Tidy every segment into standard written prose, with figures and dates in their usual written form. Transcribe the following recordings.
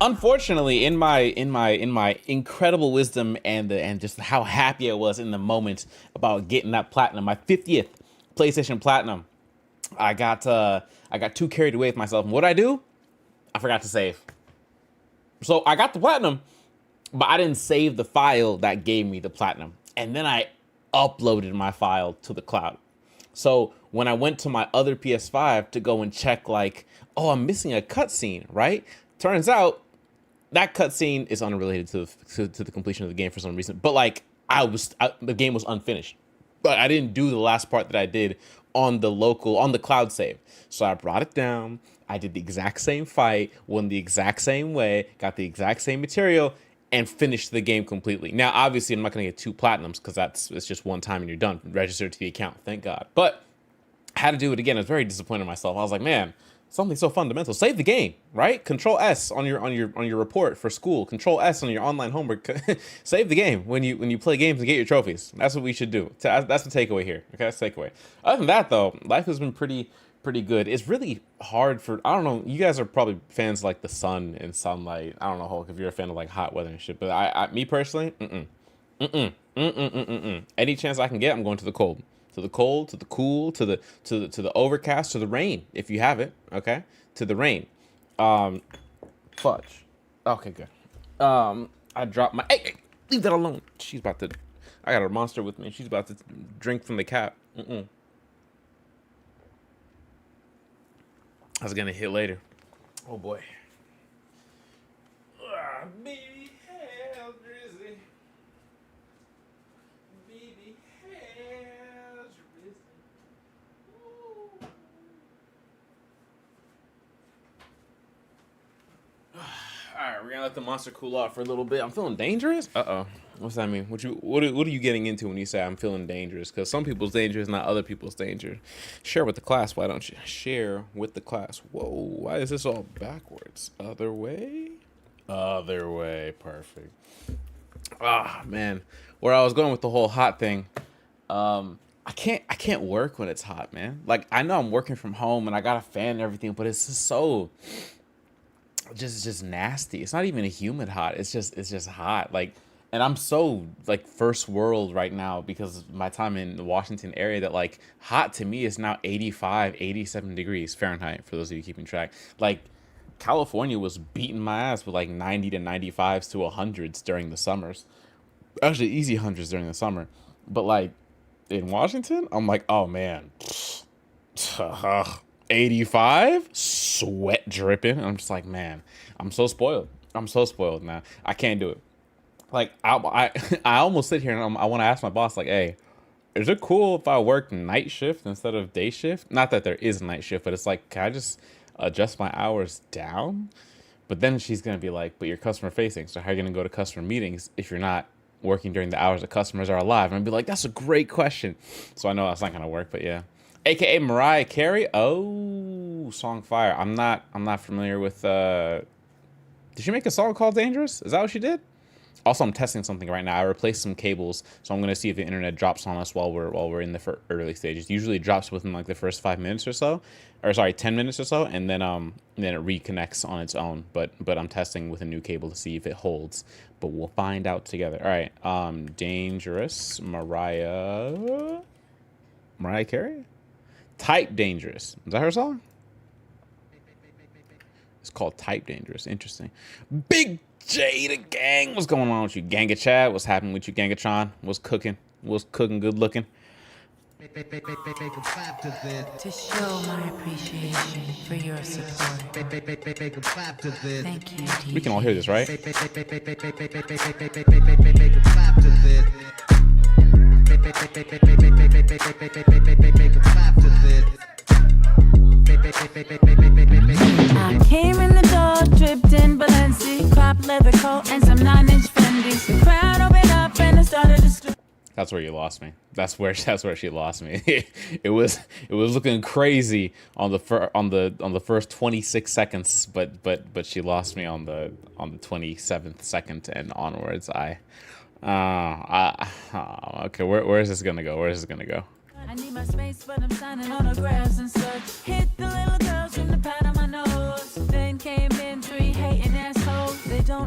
Unfortunately, in my incredible wisdom and just how happy I was in the moment about getting that platinum, my 50th PlayStation Platinum, I got too carried away with myself. And what I do? I forgot to save. So I got the platinum, but I didn't save the file that gave me the platinum. And then I uploaded my file to the cloud. So when I went to my other PS5 to go and check, like, oh, I'm missing a cutscene, right? Turns out that cutscene is unrelated to the completion of the game for some reason. But like, the game was unfinished. But I didn't do the last part that I did on the cloud save. So I brought it down. I did the exact same fight, won the exact same way, got the exact same material, and finished the game completely. Now, obviously, I'm not going to get 2 platinums because it's just one time and you're done. Registered to the account, thank God. But I had to do it again. I was very disappointed in myself. I was like, man, something so fundamental. Save the game, right? Control S on your report for school. Control S on your online homework. Save the game when you play games and get your trophies. That's what we should do. That's the takeaway here. Okay, that's the takeaway. Other than that, though, life has been pretty good. It's really hard for, I don't know, you guys are probably fans like the sun and sunlight. I don't know, Hulk, if you're a fan of like hot weather and shit, but me personally, any chance I can get, I'm going to the cold. To the cold, to the cool, to the overcast, to the rain, if you have it, okay? To the rain. Fudge. Okay, good. I dropped my, hey, leave that alone. She's about to, I got a monster with me. She's about to drink from the cap. I was gonna hit later. Oh boy. Baby, hell, Drizzy. Baby, hell, Drizzy. Alright, we're gonna let the monster cool off for a little bit. I'm feeling dangerous? Uh-oh. What's that mean? What are you getting into when you say I'm feeling dangerous? Because some people's danger is not other people's danger. Share with the class, why don't you? Share with the class. Whoa, why is this all backwards? Other way? Other way, perfect. Ah, man. Where I was going with the whole hot thing, I can't work when it's hot, man. Like, I know I'm working from home and I got a fan and everything, but it's just so just nasty. It's not even a humid hot. It's just hot. Like, and I'm so like first world right now because of my time in the Washington area that like hot to me is now 85, 87 degrees Fahrenheit for those of you keeping track. Like California was beating my ass with like 90 to 95s to 100s during the summers. Actually easy hundreds during the summer. But like in Washington, I'm like, oh man. 85, sweat dripping. I'm just like, man, I'm so spoiled. I'm so spoiled now. I can't do it. Like, I almost sit here and I want to ask my boss, like, hey, is it cool if I work night shift instead of day shift? Not that there is a night shift, but it's like, can I just adjust my hours down? But then she's going to be like, but you're customer facing. So how are you going to go to customer meetings if you're not working during the hours that customers are alive? And I'd be like, that's a great question. So I know that's not going to work, but yeah. AKA Mariah Carey. Oh, song fire. I'm not familiar with, did she make a song called Dangerous? Is that what she did? Also, I'm testing something right now. I replaced some cables, so I'm gonna see if the internet drops on us while we're in the early stages. Usually, it drops within like the first 5 minutes or so, or sorry, 10 minutes or so, and then it reconnects on its own. But I'm testing with a new cable to see if it holds. But we'll find out together. All right, Dangerous, Mariah Carey, Type Dangerous. Is that her song? It's called Type Dangerous. Interesting. Big J the gang. What's going on with you, Ganga Chad? What's happening with you, Gangatron? What's cooking? What's cooking good looking? To show my appreciation for your support. Thank you, DJ. We can all hear this, right? I came in the door, dripped in Balenci, crop leather coat, and some 9-inch Fendi's. The crowd opened up and it started to. That's where you lost me. That's where she lost me. it was looking crazy on the first 26 seconds, but she lost me on the 27th second and onwards. Okay, where is this gonna go? Where is this gonna go? I need my space, but I'm signing autographs and such. Hit the little girls from the pad on my nose. Then came in 3 hating assholes.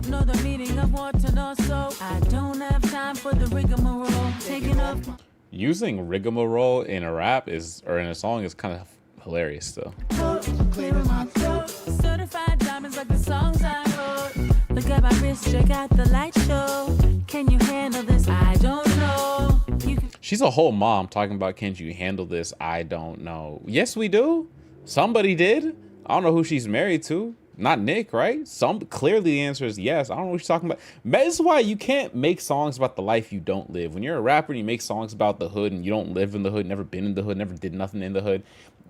don't know the meaning of water nor soap. I don't have time for the rigmarole. Taking off my Using rigmarole in a rap or in a song is kind of hilarious still. coat, clearing my throat. Certified diamonds like the songs I wrote. Look at my wrist, check out the light show. Can you handle this? I don't know. You can She's a whole mom talking about, can you handle this? I don't know. Yes, we do. Somebody did. I don't know who she's married to. Not Nick, right? Clearly the answer is yes. I don't know what she's talking about. This is why you can't make songs about the life you don't live. When you're a rapper and you make songs about the hood and you don't live in the hood, never been in the hood, never did nothing in the hood,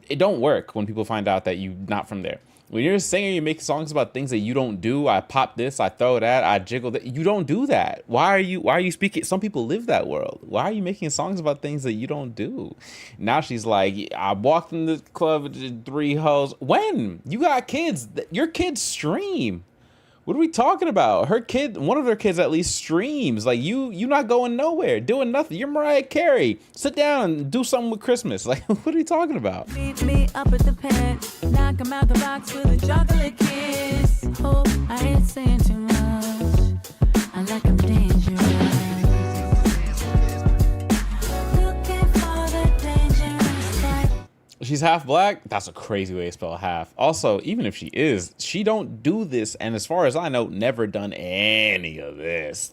it don't work when people find out that you're not from there. When you're a singer, you make songs about things that you don't do. I pop this, I throw that, I jiggle that. You don't do that. Why are you speaking? Some people live that world. Why are you making songs about things that you don't do? Now she's like, I walked in the club with 3 hoes. When? You got kids. Your kids stream. What are we talking about? One of her kids at least streams. Like you not going nowhere, doing nothing. You're Mariah Carey. Sit down and do something with Christmas. Like, what are you talking about? meet me up at the pen. Knock him out the box with a chocolate kiss. Hope I ain't saying too much. I like him dangerous. Looking for the dangerous type. She's half black. That's a crazy way to spell half. Also, even if she is, she don't do this, and as far as I know, never done any of this.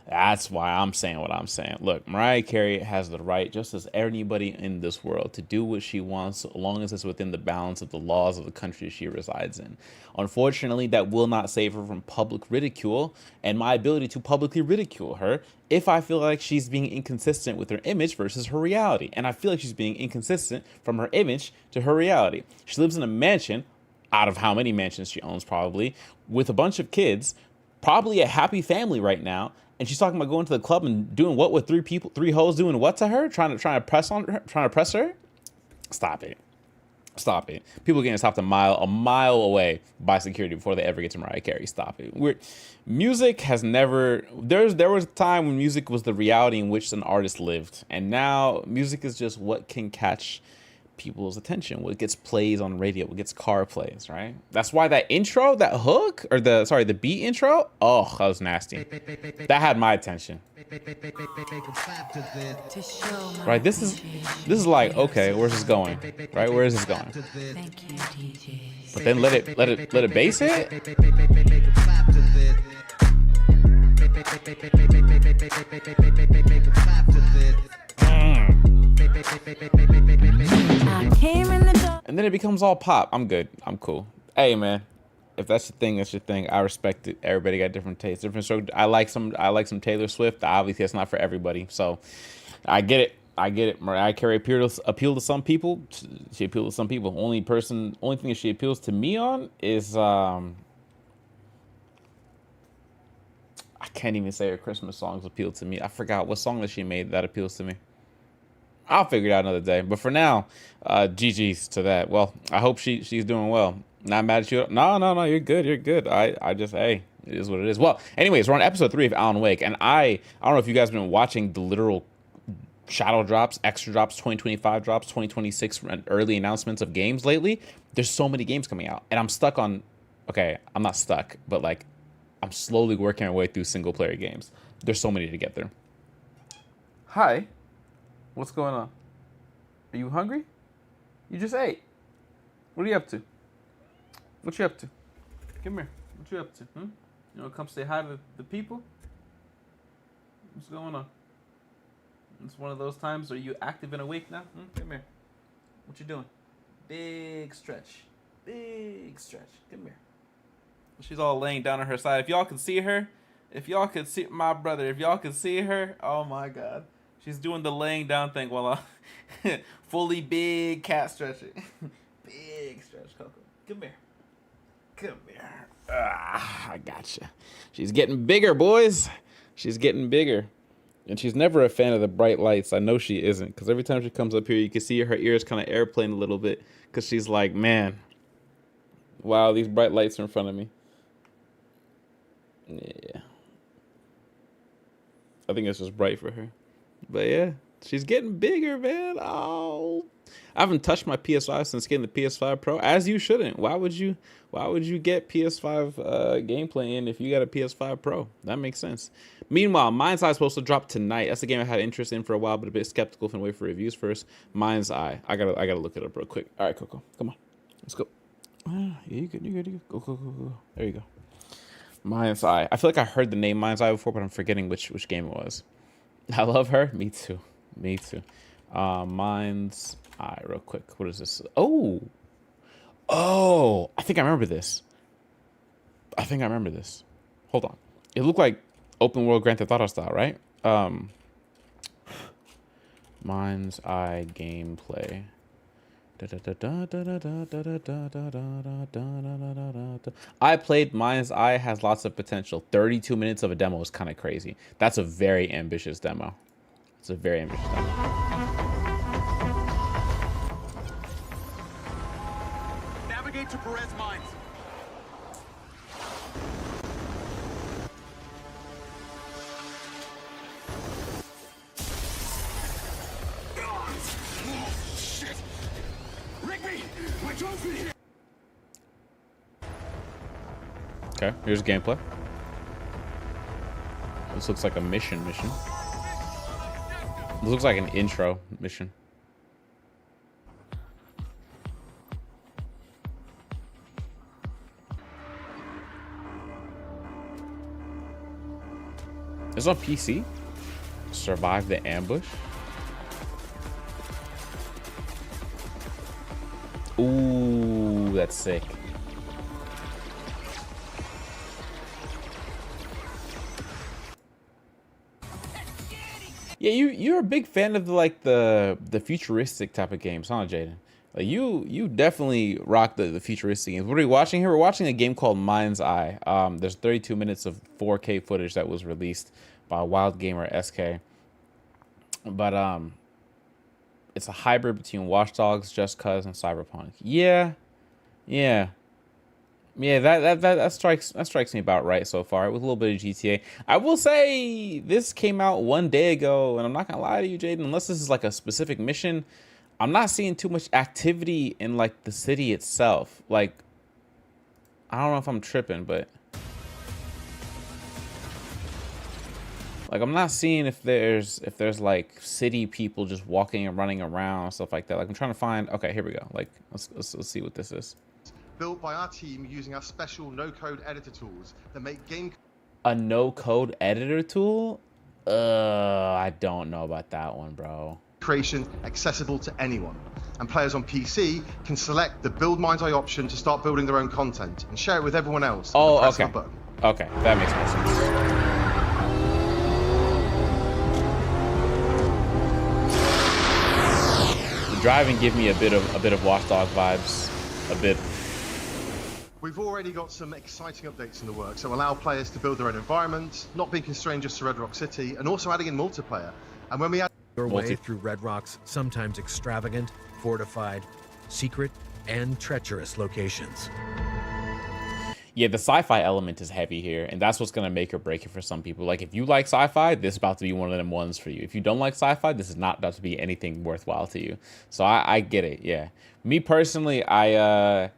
That's why I'm saying what I'm saying. Look, Mariah Carey has the right, just as anybody in this world, to do what she wants, as long as it's within the balance of the laws of the country she resides in. Unfortunately, that will not save her from public ridicule and my ability to publicly ridicule her if I feel like she's being inconsistent with her image versus her reality. And I feel like she's being inconsistent from her image to her reality. She lives in a mansion, out of how many mansions she owns probably, with a bunch of kids, probably a happy family right now. And she's talking about going to the club and doing what with 3 hoes doing what to her? Trying to press her? Stop it. Stop it. People getting stopped a mile away by security before they ever get to Mariah Carey. Stop it. Music has never, there was a time when music was the reality in which an artist lived. And now music is just what can catch people's attention, what gets plays on radio, what gets car plays, right? That's why that intro, that hook, or the beat intro, oh, that was nasty. That had my attention. Right, this is like, okay, where's this going? Right, where is this going? Thank you, DJ. But then let it bass hit. I came in the door. And then it becomes all pop. I'm good. I'm cool. Hey man, if that's your thing, that's your thing. I respect it. Everybody got different tastes, different strokes. I like some Taylor Swift. Obviously, it's not for everybody. So I get it. Mariah Carey appealed to some people. She appealed to some people. Only thing that she appeals to me on is I can't even say her Christmas songs appeal to me. I forgot what song that she made that appeals to me. I'll figure it out another day. But for now, GG's to that. Well, I hope she's doing well. Not mad at you. No, you're good. You're good. I just, hey, it is what it is. Well, anyways, we're on episode 3 of Alan Wake, and I don't know if you guys have been watching the literal shadow drops, extra drops, 2025 drops, 2026 early announcements of games lately. There's so many games coming out, and I'm stuck on, okay, I'm not stuck, but like, I'm slowly working my way through single player games. There's so many to get through. Hi. What's going on? Are you hungry? You just ate. What are you up to? What you up to? Come here. What you up to? You want to come say hi to the people? What's going on? It's one of those times. Are you active and awake now? Come here. What you doing? Big stretch. Big stretch. Come here. She's all laying down on her side. If y'all can see her, if y'all could see my brother, if y'all could see her, oh my God. She's doing the laying down thing while I fully big cat stretching. Big stretch, Coco. Come here. Come here. I gotcha. She's getting bigger, boys. She's getting bigger. And she's never a fan of the bright lights. I know she isn't. Because every time she comes up here, you can see her ears kind of airplane a little bit. Because she's like, man, wow, these bright lights are in front of me. Yeah. I think it's just bright for her. But yeah, She's getting bigger, man. Oh, I haven't touched my PS5 since getting the PS5 Pro, as you shouldn't. Why would you get PS5 gameplay in if you got a PS5 Pro? That makes sense. Meanwhile, Mind's Eye is supposed to drop tonight. That's a game I had interest in for a while, but a bit skeptical if I wait for reviews first. Mind's Eye. I gotta look it up real quick. All right, Coco, come on, let's go. Yeah, you good. Go. There you go. Mind's Eye. I feel like I heard the name Mind's Eye before, but I'm forgetting which game it was. I love her. Me too. Mind's Eye, real quick. What is this? Oh, I think I remember this. Hold on. It looked like open world Grand Theft Auto style, right? Mind's Eye gameplay. I played Mind's Eye, has lots of potential. 32 minutes of a demo is kind of crazy. That's a very ambitious demo. Navigate to Perez Mines. Okay, here's gameplay. This looks like a mission. This looks like an intro mission. It's on PC. Survive the ambush. Ooh, that's sick. Yeah, you're a big fan of the futuristic type of games, huh, Jaden? Like you definitely rock the futuristic games. What are we watching here? We're watching a game called Mind's Eye. There's 32 minutes of 4K footage that was released by Wild Gamer SK. But it's a hybrid between Watch Dogs, Just Cause, and Cyberpunk. Yeah. That strikes me about right so far, with a little bit of GTA. I will say this came out 1 day ago, and I'm not gonna lie to you, Jaden. Unless this is like a specific mission, I'm not seeing too much activity in like the city itself. Like, I don't know if I'm tripping, but like I'm not seeing if there's like city people just walking and running around and stuff like that. Like I'm trying to find. Okay, here we go. Like let's see what this is. Built by our team using our special no-code editor tools that make game... A no-code editor tool? I don't know about that one, bro. ...creation accessible to anyone. And players on PC can select the Build Mind's Eye option to start building their own content and share it with everyone else. Oh, okay. Okay, that makes more sense. The driving give me a bit of Watch Dog vibes. A bit. We've already got some exciting updates in the works that will allow players to build their own environment, not being constrained just to Red Rock City, and also adding in multiplayer. And when we add your way through Red Rock's sometimes extravagant, fortified, secret, and treacherous locations. Yeah, the sci-fi element is heavy here, and that's what's gonna make or break it for some people. Like, if you like sci-fi, this is about to be one of them ones for you. If you don't like sci-fi, this is not about to be anything worthwhile to you. So I get it. Yeah, me personally, I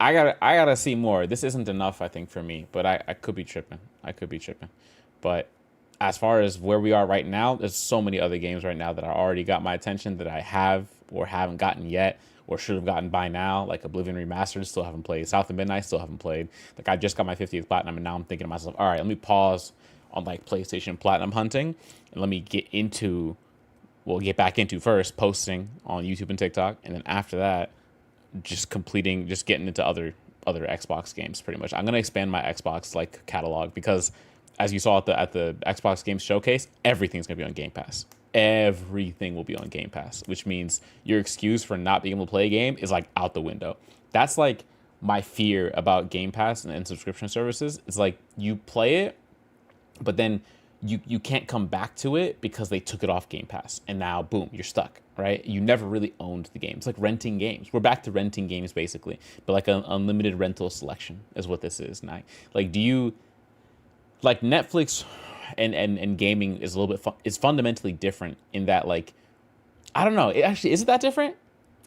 gotta see more. This isn't enough, I think, for me. But I could be tripping. But as far as where we are right now, there's so many other games right now that I already got my attention that I have or haven't gotten yet, or should have gotten by now. Like Oblivion Remastered, still haven't played. South of Midnight, still haven't played. Like, I just got my 50th platinum, and now I'm thinking to myself, all right, let me pause on like PlayStation platinum hunting, and let me get back into first posting on YouTube and TikTok, and then after that, just getting into other Xbox games. Pretty much, I'm gonna expand my Xbox like catalog, because as you saw at the Xbox Games Showcase, everything's gonna be on Game Pass. Everything will be on Game Pass, which means your excuse for not being able to play a game is like out the window. That's like my fear about Game Pass and subscription services. It's like you play it, but then you can't come back to it because they took it off Game Pass, and now boom, you're stuck, right? You never really owned the game. It's like renting games. We're back to renting games basically, but like an unlimited rental selection is what this is now. Like, do you like Netflix and gaming is a little bit is fundamentally different in that, like, I don't know. Is it that different?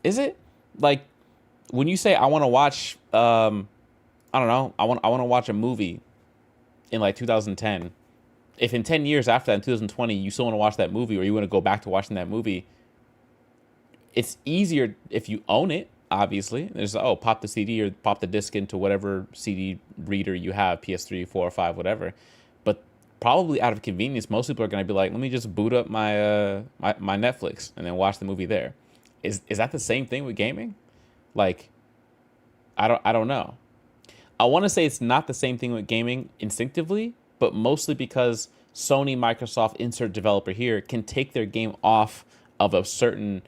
Is it? Like, when you say I want to watch, I don't know, I want to watch a movie in like 2010. If in 10 years after that, in 2020, you still want to watch that movie, or you want to go back to watching that movie, it's easier if you own it. Obviously, there's pop the CD or pop the disc into whatever CD reader you have, PS3, 4, or 5, whatever. But probably out of convenience, most people are going to be like, let me just boot up my my Netflix and then watch the movie there. Is that the same thing with gaming? Like, I don't know. I want to say it's not the same thing with gaming instinctively, but mostly because Sony, Microsoft, insert developer here, can take their game off of a certain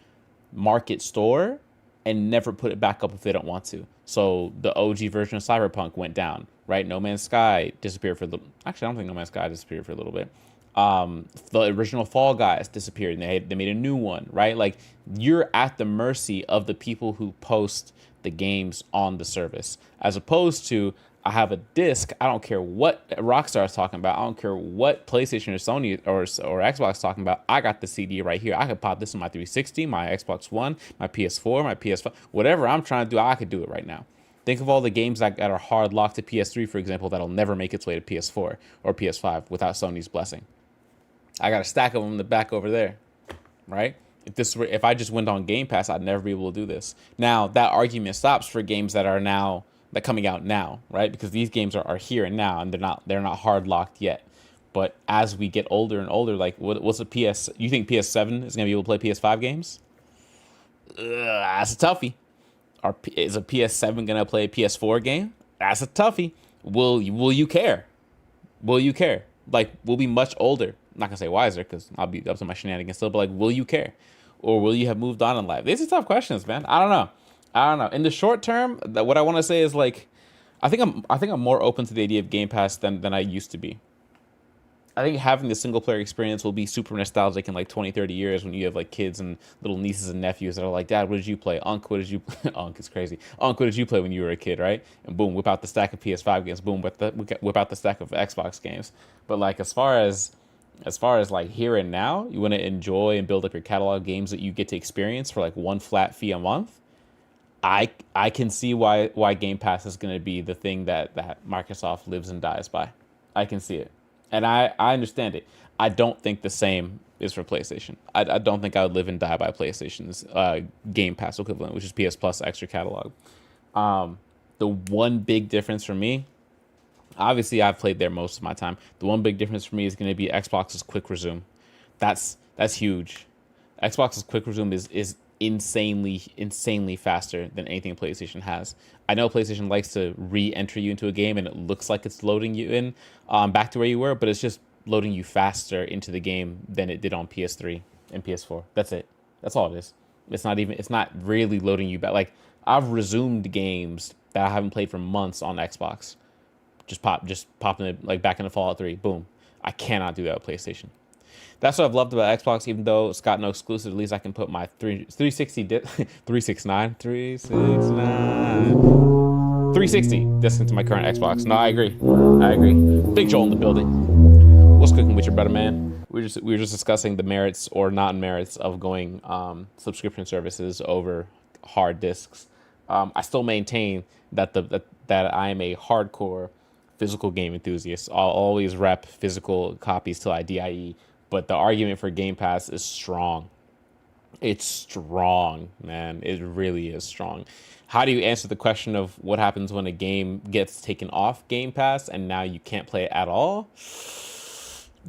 market store and never put it back up if they don't want to. So the OG version of Cyberpunk went down, right? No Man's Sky disappeared for a little. Actually, I don't think No Man's Sky disappeared for a little bit. The original Fall Guys disappeared, and they made a new one, right? Like, you're at the mercy of the people who post the games on the service, as opposed to, I have a disc. I don't care what Rockstar is talking about. I don't care what PlayStation or Sony or Xbox is talking about. I got the CD right here. I could pop this in my 360, my Xbox One, my PS4, my PS5, whatever I'm trying to do. I could do it right now. Think of all the games that are hard locked to PS3, for example, that'll never make its way to PS4 or PS5 without Sony's blessing. I got a stack of them in the back over there, right? If I just went on Game Pass, I'd never be able to do this. Now, that argument stops for games that are coming out now, right? Because these games are here and now, and they're not hard locked yet. But as we get older and older, like, what's a PS? You think PS7 is gonna be able to play PS5 games? That's a toughie. Or is a PS7 gonna play a PS4 game? That's a toughie. Will you care? Will you care? Like, we'll be much older. I'm not gonna say wiser, because I'll be up to my shenanigans still. But like, will you care, or will you have moved on in life? These are tough questions, man. I don't know. In the short term, what I want to say is, like, I think I'm more open to the idea of Game Pass than I used to be. I think having the single player experience will be super nostalgic in like 20, 30 years when you have like kids and little nieces and nephews that are like, Dad, what did you play? Unc, what did you Unc is crazy. Unc, what did you play when you were a kid, right? And boom, whip out the stack of PS5 games. Boom, whip out the stack of Xbox games. But like, as far as like here and now, you want to enjoy and build up your catalog of games that you get to experience for like one flat fee a month. I can see why Game Pass is going to be the thing that Microsoft lives and dies by. I can see it. And I understand it. I don't think the same is for PlayStation. I don't think I would live and die by PlayStation's Game Pass equivalent, which is PS Plus extra catalog. The one big difference for me, obviously I've played there most of my time. The one big difference for me is going to be Xbox's quick resume. That's huge. Xbox's quick resume is insanely faster than anything PlayStation has. I know PlayStation likes to re-enter you into a game and it looks like it's loading you in back to where you were, but it's just loading you faster into the game than it did on PS3 and PS4. That's it. That's all it is. It's not really loading you back. Like, I've resumed games that I haven't played for months on Xbox. Just popping it like back into Fallout 3. Boom. I cannot do that with PlayStation. That's what I've loved about Xbox, even though it's got no exclusive. At least I can put my 360 360 disc into my current Xbox. No, I agree. Big Joel in the building. What's cooking with your brother, man? We were just discussing the merits or non-merits of going subscription services over hard discs. I still maintain that that I am a hardcore physical game enthusiast. I'll always rep physical copies till I die. But the argument for Game Pass is strong. It's strong, man. It really is strong. How do you answer the question of what happens when a game gets taken off Game Pass and now you can't play it at all?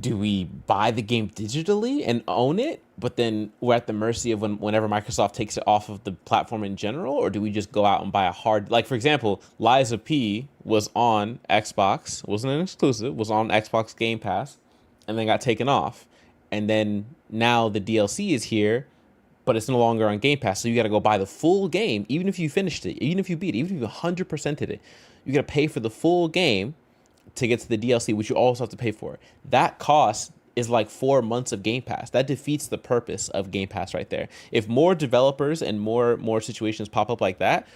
Do we buy the game digitally and own it, but then we're at the mercy of whenever Microsoft takes it off of the platform in general? Or do we just go out and buy a hard... Like, for example, Lies of P was on Xbox, wasn't an exclusive, was on Xbox Game Pass, and then got taken off. And then now the DLC is here, but it's no longer on Game Pass. So you got to go buy the full game, even if you finished it, even if you beat it, even if you 100%ed it. You got to pay for the full game to get to the DLC, which you also have to pay for. That cost is like 4 months of Game Pass. That defeats the purpose of Game Pass right there. If more developers and more situations pop up like that,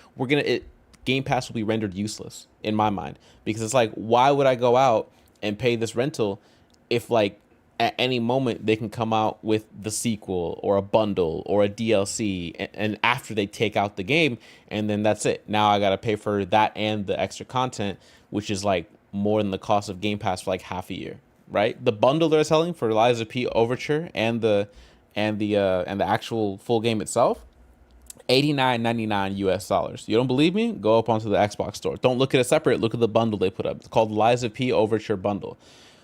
Game Pass will be rendered useless in my mind. Because it's like, why would I go out and pay this rental if like at any moment they can come out with the sequel or a bundle or a DLC, and after they take out the game, and then that's it. Now I gotta pay for that and the extra content, which is like more than the cost of Game Pass for like half a year, right? The bundle they're selling for Lies of P Overture and the actual full game itself, $89.99 US. You don't believe me? Go up onto the Xbox store. Don't look at it separate. Look at the bundle they put up. It's called Lies of P Overture Bundle.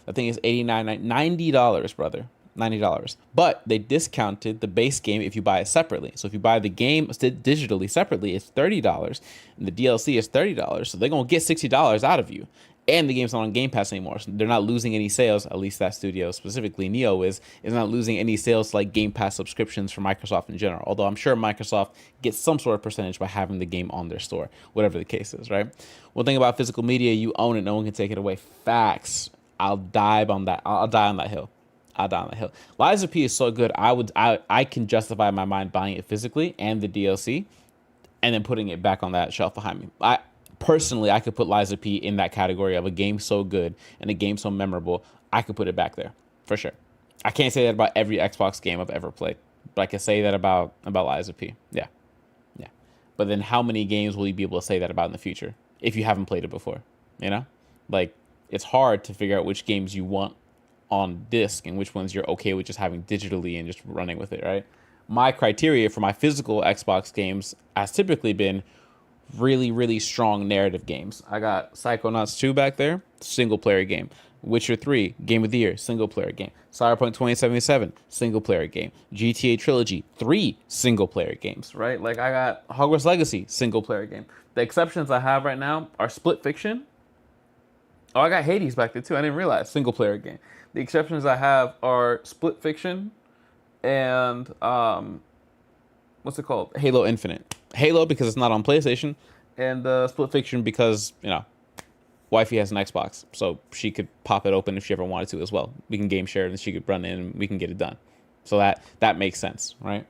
I think it's $90, brother. $90. But they discounted the base game if you buy it separately. So if you buy the game digitally separately, it's $30, and the DLC is $30. So they're gonna get $60 out of you. And the game's not on Game Pass anymore. So they're not losing any sales. At least that studio, specifically Neo, is not losing any sales like Game Pass subscriptions for Microsoft in general. Although I'm sure Microsoft gets some sort of percentage by having the game on their store, whatever the case is, right? One thing about physical media, you own it. No one can take it away. Facts. I'll die on that. I'll die on that hill. I'll die on that hill. Lies of P is so good. I can justify in my mind buying it physically and the DLC, and then putting it back on that shelf behind me. Personally, I could put Lies of P in that category of a game so good and a game so memorable. I could put it back there for sure. I can't say that about every Xbox game I've ever played, but I can say that about Lies of P. Yeah. But then, how many games will you be able to say that about in the future if you haven't played it before? You know, like, it's hard to figure out which games you want on disc and which ones you're okay with just having digitally and just running with it, right? My criteria for my physical Xbox games has typically been really, really strong narrative games. I got Psychonauts 2 back there, single player game. Witcher 3, Game of the Year, single player game. Cyberpunk 2077, single player game. GTA Trilogy, 3 single player games, right? Like, I got Hogwarts Legacy, single player game. The exceptions I have right now are Split Fiction. Oh, I got Hades back there too. I didn't realize. Single player game. The exceptions I have are Split Fiction and what's it called? Halo Infinite. Halo because it's not on PlayStation, and Split Fiction because, you know, wifey has an Xbox, so she could pop it open if she ever wanted to as well. We can game share it and she could run in and we can get it done. So that makes sense, right?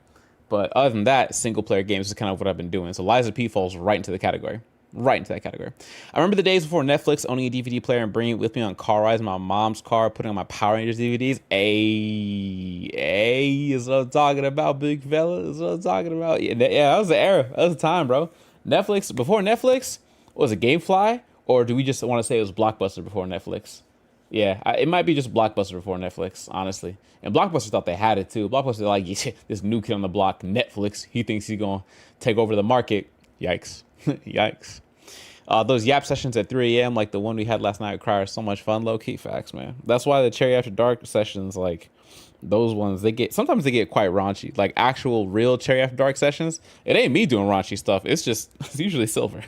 But other than that, single player games is kind of what I've been doing. So Lies of P falls right into the category. Right into that category. I remember the days before Netflix, owning a DVD player and bringing it with me on car rides in my mom's car, putting on my Power Rangers DVDs. Hey, is what I'm talking about, big fella. Is what I'm talking about. Yeah, that was the era. That was the time, bro. Netflix, before Netflix, what was it, Gamefly? Or do we just want to say it was Blockbuster before Netflix? Yeah, it might be just Blockbuster before Netflix, honestly. And Blockbuster thought they had it too. Blockbuster like, yeah, this new kid on the block, Netflix. He thinks he's going to take over the market. Yikes. Yikes. Those Yap sessions at 3 a.m. like the one we had last night with Cryer are so much fun. Low-key facts, man. That's why the Cherry After Dark sessions, like those ones, sometimes they get quite raunchy. Like actual real Cherry After Dark sessions, it ain't me doing raunchy stuff. It's usually Silver.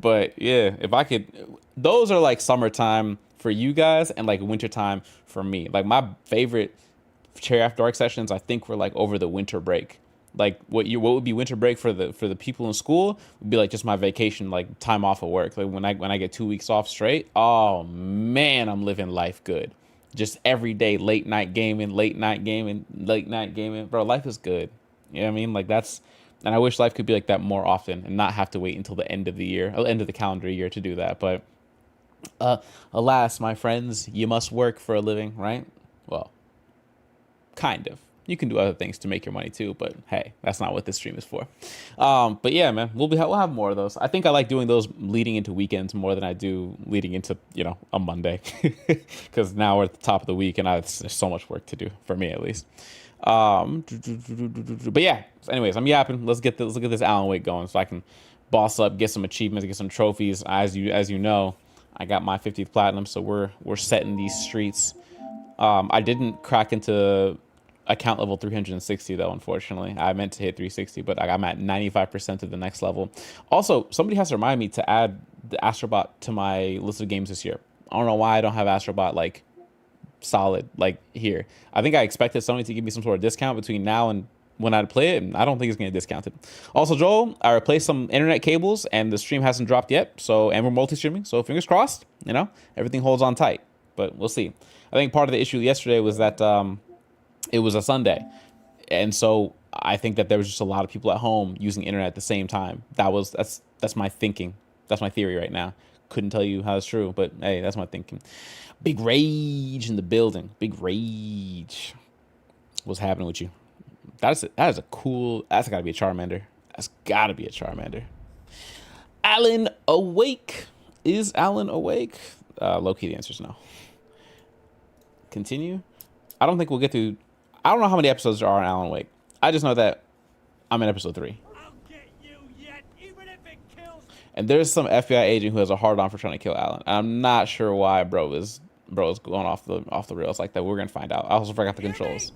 But yeah, if I could, those are like summertime for you guys and like wintertime for me. Like my favorite Cherry After Dark sessions, I think, were like over the winter break. Like what would be winter break for the people in school would be like just my vacation, like time off of work. Like when I get 2 weeks off straight, oh man, I'm living life good. Just every day, late night gaming, bro. Life is good. You know what I mean? Like and I wish life could be like that more often and not have to wait until the end of the year, end of the calendar year to do that. But alas, my friends, you must work for a living, right? Well, kind of. You can do other things to make your money too, but hey, that's not what this stream is for. But yeah, man, we'll have more of those. I think I like doing those leading into weekends more than I do leading into, you know, a Monday, because now we're at the top of the week and there's so much work to do for me at least. But yeah, so anyways, I'm yapping. Let's get this Alan Wake going so I can boss up, get some achievements, get some trophies. As you know, I got my 50th platinum, so we're setting these streets. I didn't crack into account level 360 though, unfortunately. I meant to hit 360, but I'm at 95% of the next level. Also, somebody has to remind me to add the Astrobot to my list of games this year. I don't know why I don't have Astrobot like solid like here. I think I expected somebody to give me some sort of discount between now and when I play it, and I don't think it's going to get discounted. Also, Joel, I replaced some internet cables and the stream hasn't dropped yet, and we're multi-streaming, so fingers crossed, you know, everything holds on tight, but we'll see. I think part of the issue yesterday was that it was a Sunday, and so I think that there was just a lot of people at home using internet at the same time. That's my thinking. That's my theory right now. couldn't tell you how it's true, but hey, that's my thinking. Big rage in the building. Big rage. What's happening with you? That is a cool. That's got to be a Charmander. That's got to be a Charmander. Alan awake? Is Alan awake? Low-key, the answer is no. Continue. I don't think we'll get to. I don't know how many episodes there are on Alan Wake. I just know that I'm in episode 3. I'll get you yet, even if it kills. And there's some FBI agent who has a hard on for trying to kill Alan. I'm not sure why bro is going off the rails like that. We're gonna find out. I also forgot the controls.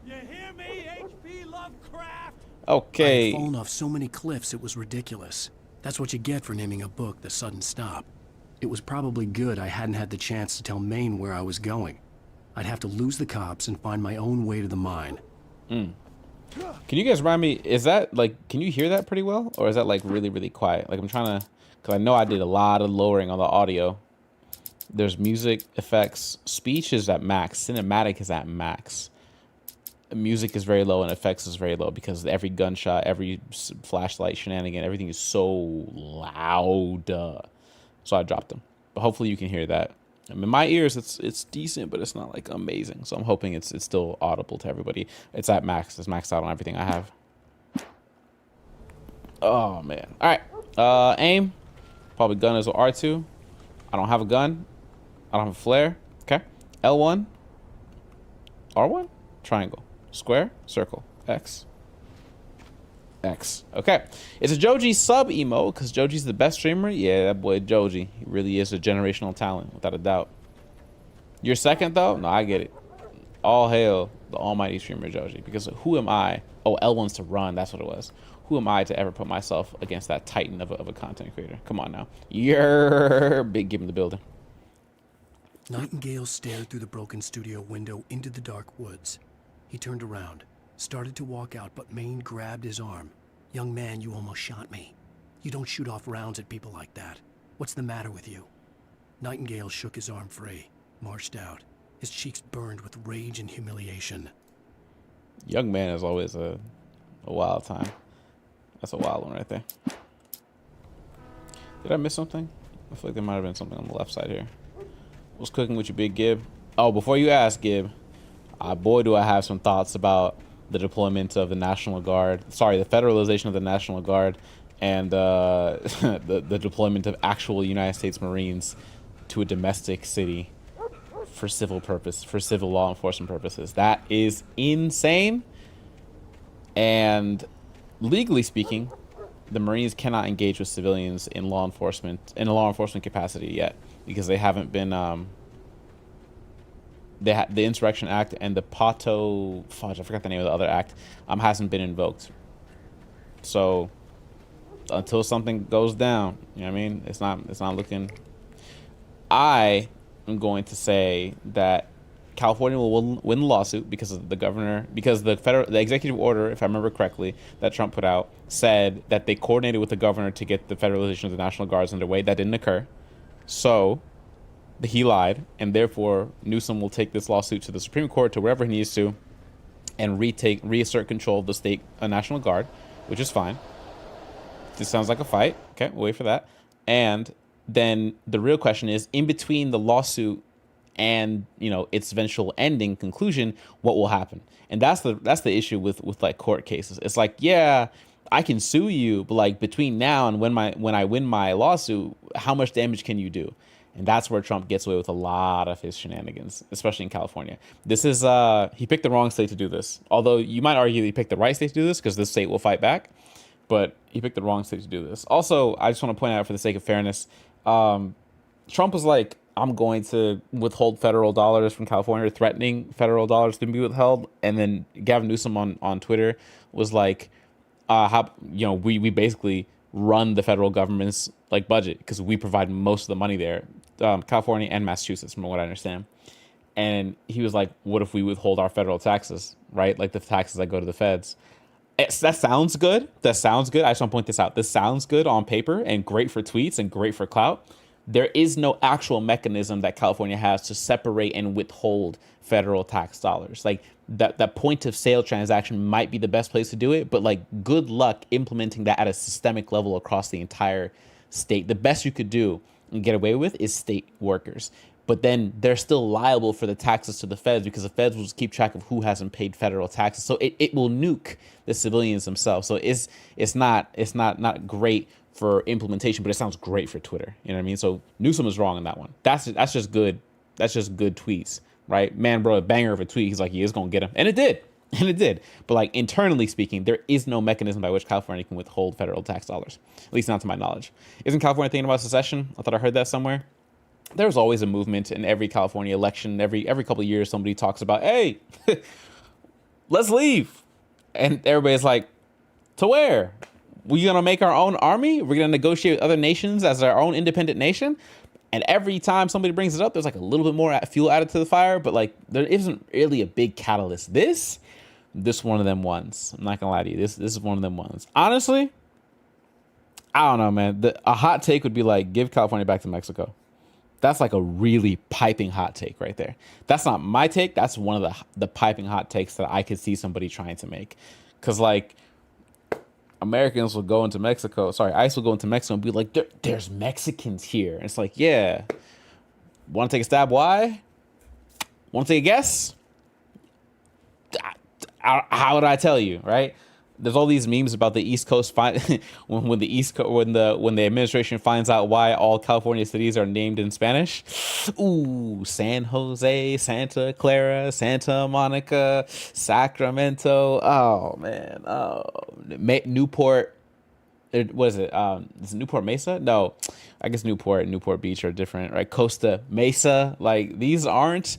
You hear me, H.P. Lovecraft? Okay. I had fallen off so many cliffs it was ridiculous. That's what you get for naming a book The Sudden Stop. It was probably good I hadn't had the chance to tell Maine where I was going. I'd have to lose the cops and find my own way to the mine. Can you guys remind me, is that like, can you hear that pretty well? Or is that like really, really quiet? Like I'm trying to, because I know I did a lot of lowering on the audio. There's music, effects, speech is at max, cinematic is at max. Music is very low and effects is very low because every gunshot, every flashlight shenanigan, everything is so loud. So I dropped them. But hopefully you can hear that. I mean, my ears, it's decent, but it's not like amazing. So I'm hoping it's still audible to everybody. It's at max. It's maxed out on everything I have. Oh man. All right. Aim. Probably gun is with R2. I don't have a gun. I don't have a flare. Okay. L1. R1. Triangle. Square. Circle. X. X. Okay. It's a Joji sub emo because Joji's the best streamer. Yeah, that boy Joji. He really is a generational talent, without a doubt. You're second though? No, I get it. All hail the almighty streamer Joji. Because who am I? Oh, L1's to run. That's what it was. Who am I to ever put myself against that titan of a content creator? Come on now. You're big. Give him the building. Nightingale stared through the broken studio window into the dark woods. He turned around, started to walk out, but Maine grabbed his arm. Young man, you almost shot me. You don't shoot off rounds at people like that. What's the matter with you? Nightingale shook his arm free, marched out. His cheeks burned with rage and humiliation. Young man is always a wild time. That's a wild one right there. Did I miss something? I feel like there might have been something on the left side here. What's cooking with you, big Gib? Oh, before you ask, Gib, boy, do I have some thoughts about the deployment of the National Guard. Sorry, the federalization of the National Guard and the deployment of actual United States Marines to a domestic city for civil purpose, for civil law enforcement purposes. That is insane. And legally speaking, the Marines cannot engage with civilians in law enforcement capacity yet because they haven't been the Insurrection Act and the Pato fudge, I forgot the name of the other act, hasn't been invoked. So until something goes down, you know what I mean? It's not looking. I am going to say that California will win the lawsuit because of the governor, because the executive order, if I remember correctly, that Trump put out said that they coordinated with the governor to get the federalization of the National Guards underway. That didn't occur. So he lied, and therefore Newsom will take this lawsuit to the Supreme Court, to wherever he needs to, and reassert control of the state National Guard, which is fine. This sounds like a fight. Okay, we'll wait for that. And then the real question is, in between the lawsuit and its eventual ending conclusion, what will happen? And that's the issue with like court cases. It's like, yeah, I can sue you, but like between now and when I win my lawsuit, how much damage can you do? And that's where Trump gets away with a lot of his shenanigans, especially in California. This is, he picked the wrong state to do this. Although you might argue that he picked the right state to do this because this state will fight back. But he picked the wrong state to do this. Also, I just want to point out for the sake of fairness, Trump was like, I'm going to withhold federal dollars from California, threatening federal dollars to be withheld. And then Gavin Newsom on Twitter was like, we basically run the federal government's like budget because we provide most of the money there, California and Massachusetts, from what I understand. And he was like, what if we withhold our federal taxes, right? Like the taxes that go to the feds. That sounds good. I just want to point this out. This sounds good on paper and great for tweets and great for clout. There is no actual mechanism that California has to separate and withhold federal tax dollars. Like that point of sale transaction might be the best place to do it, but like good luck implementing that at a systemic level across the entire state. The best you could do and get away with is state workers. But then they're still liable for the taxes to the feds because the feds will just keep track of who hasn't paid federal taxes. So it will nuke the civilians themselves. So it's not great for implementation, but it sounds great for Twitter. You know what I mean? So Newsom is wrong on that one. That's just good. That's just good tweets, right? Man wrote a banger of a tweet. He's like, yeah, it's gonna get him, and it did. And it did. But like internally speaking, there is no mechanism by which California can withhold federal tax dollars, at least not to my knowledge. Isn't California thinking about secession? I thought I heard that somewhere. There's always a movement in every California election. Every couple of years, somebody talks about, hey, let's leave. And everybody's like, to where? We're going to make our own army? We're going to negotiate with other nations as our own independent nation? And every time somebody brings it up, there's like a little bit more fuel added to the fire, but like there isn't really a big catalyst. This one of them ones. I'm not gonna lie to you. This is one of them ones. Honestly, I don't know, man. A hot take would be like, give California back to Mexico. That's like a really piping hot take right there. That's not my take. That's one of the piping hot takes that I could see somebody trying to make. Cause like Americans will go into Mexico. Sorry, ICE will go into Mexico and be like, there's Mexicans here. And it's like, yeah. Want to take a stab? Why? Want to take a guess? How would I tell you, right? There's all these memes about the East Coast when the administration finds out why all California cities are named in Spanish. Ooh, San Jose, Santa Clara, Santa Monica, Sacramento. Oh man, Newport. What is it? Is it Newport Mesa? No, I guess Newport and Newport Beach are different, right? Costa Mesa. Like these aren't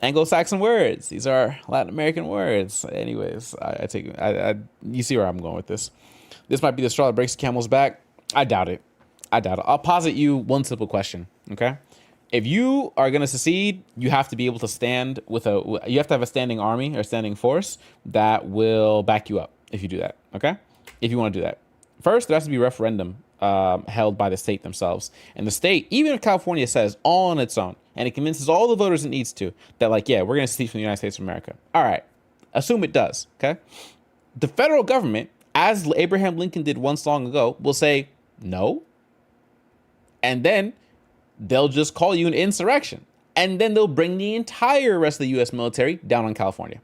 Anglo-Saxon words. These are Latin American words. Anyways, you see where I'm going with this. This might be the straw that breaks the camel's back. I doubt it. I'll posit you one simple question. Okay. If you are going to secede, you have to be able to stand you have to have a standing army or standing force that will back you up if you do that. Okay. If you want to do that. First, there has to be a referendum held by the state themselves. And the state, even if California says all on its own, and it convinces all the voters it needs to, that like, yeah, we're going to secede from the United States of America. All right. Assume it does. Okay. The federal government, as Abraham Lincoln did once long ago, will say no. And then they'll just call you an insurrection. And then they'll bring the entire rest of the U.S. military down on California.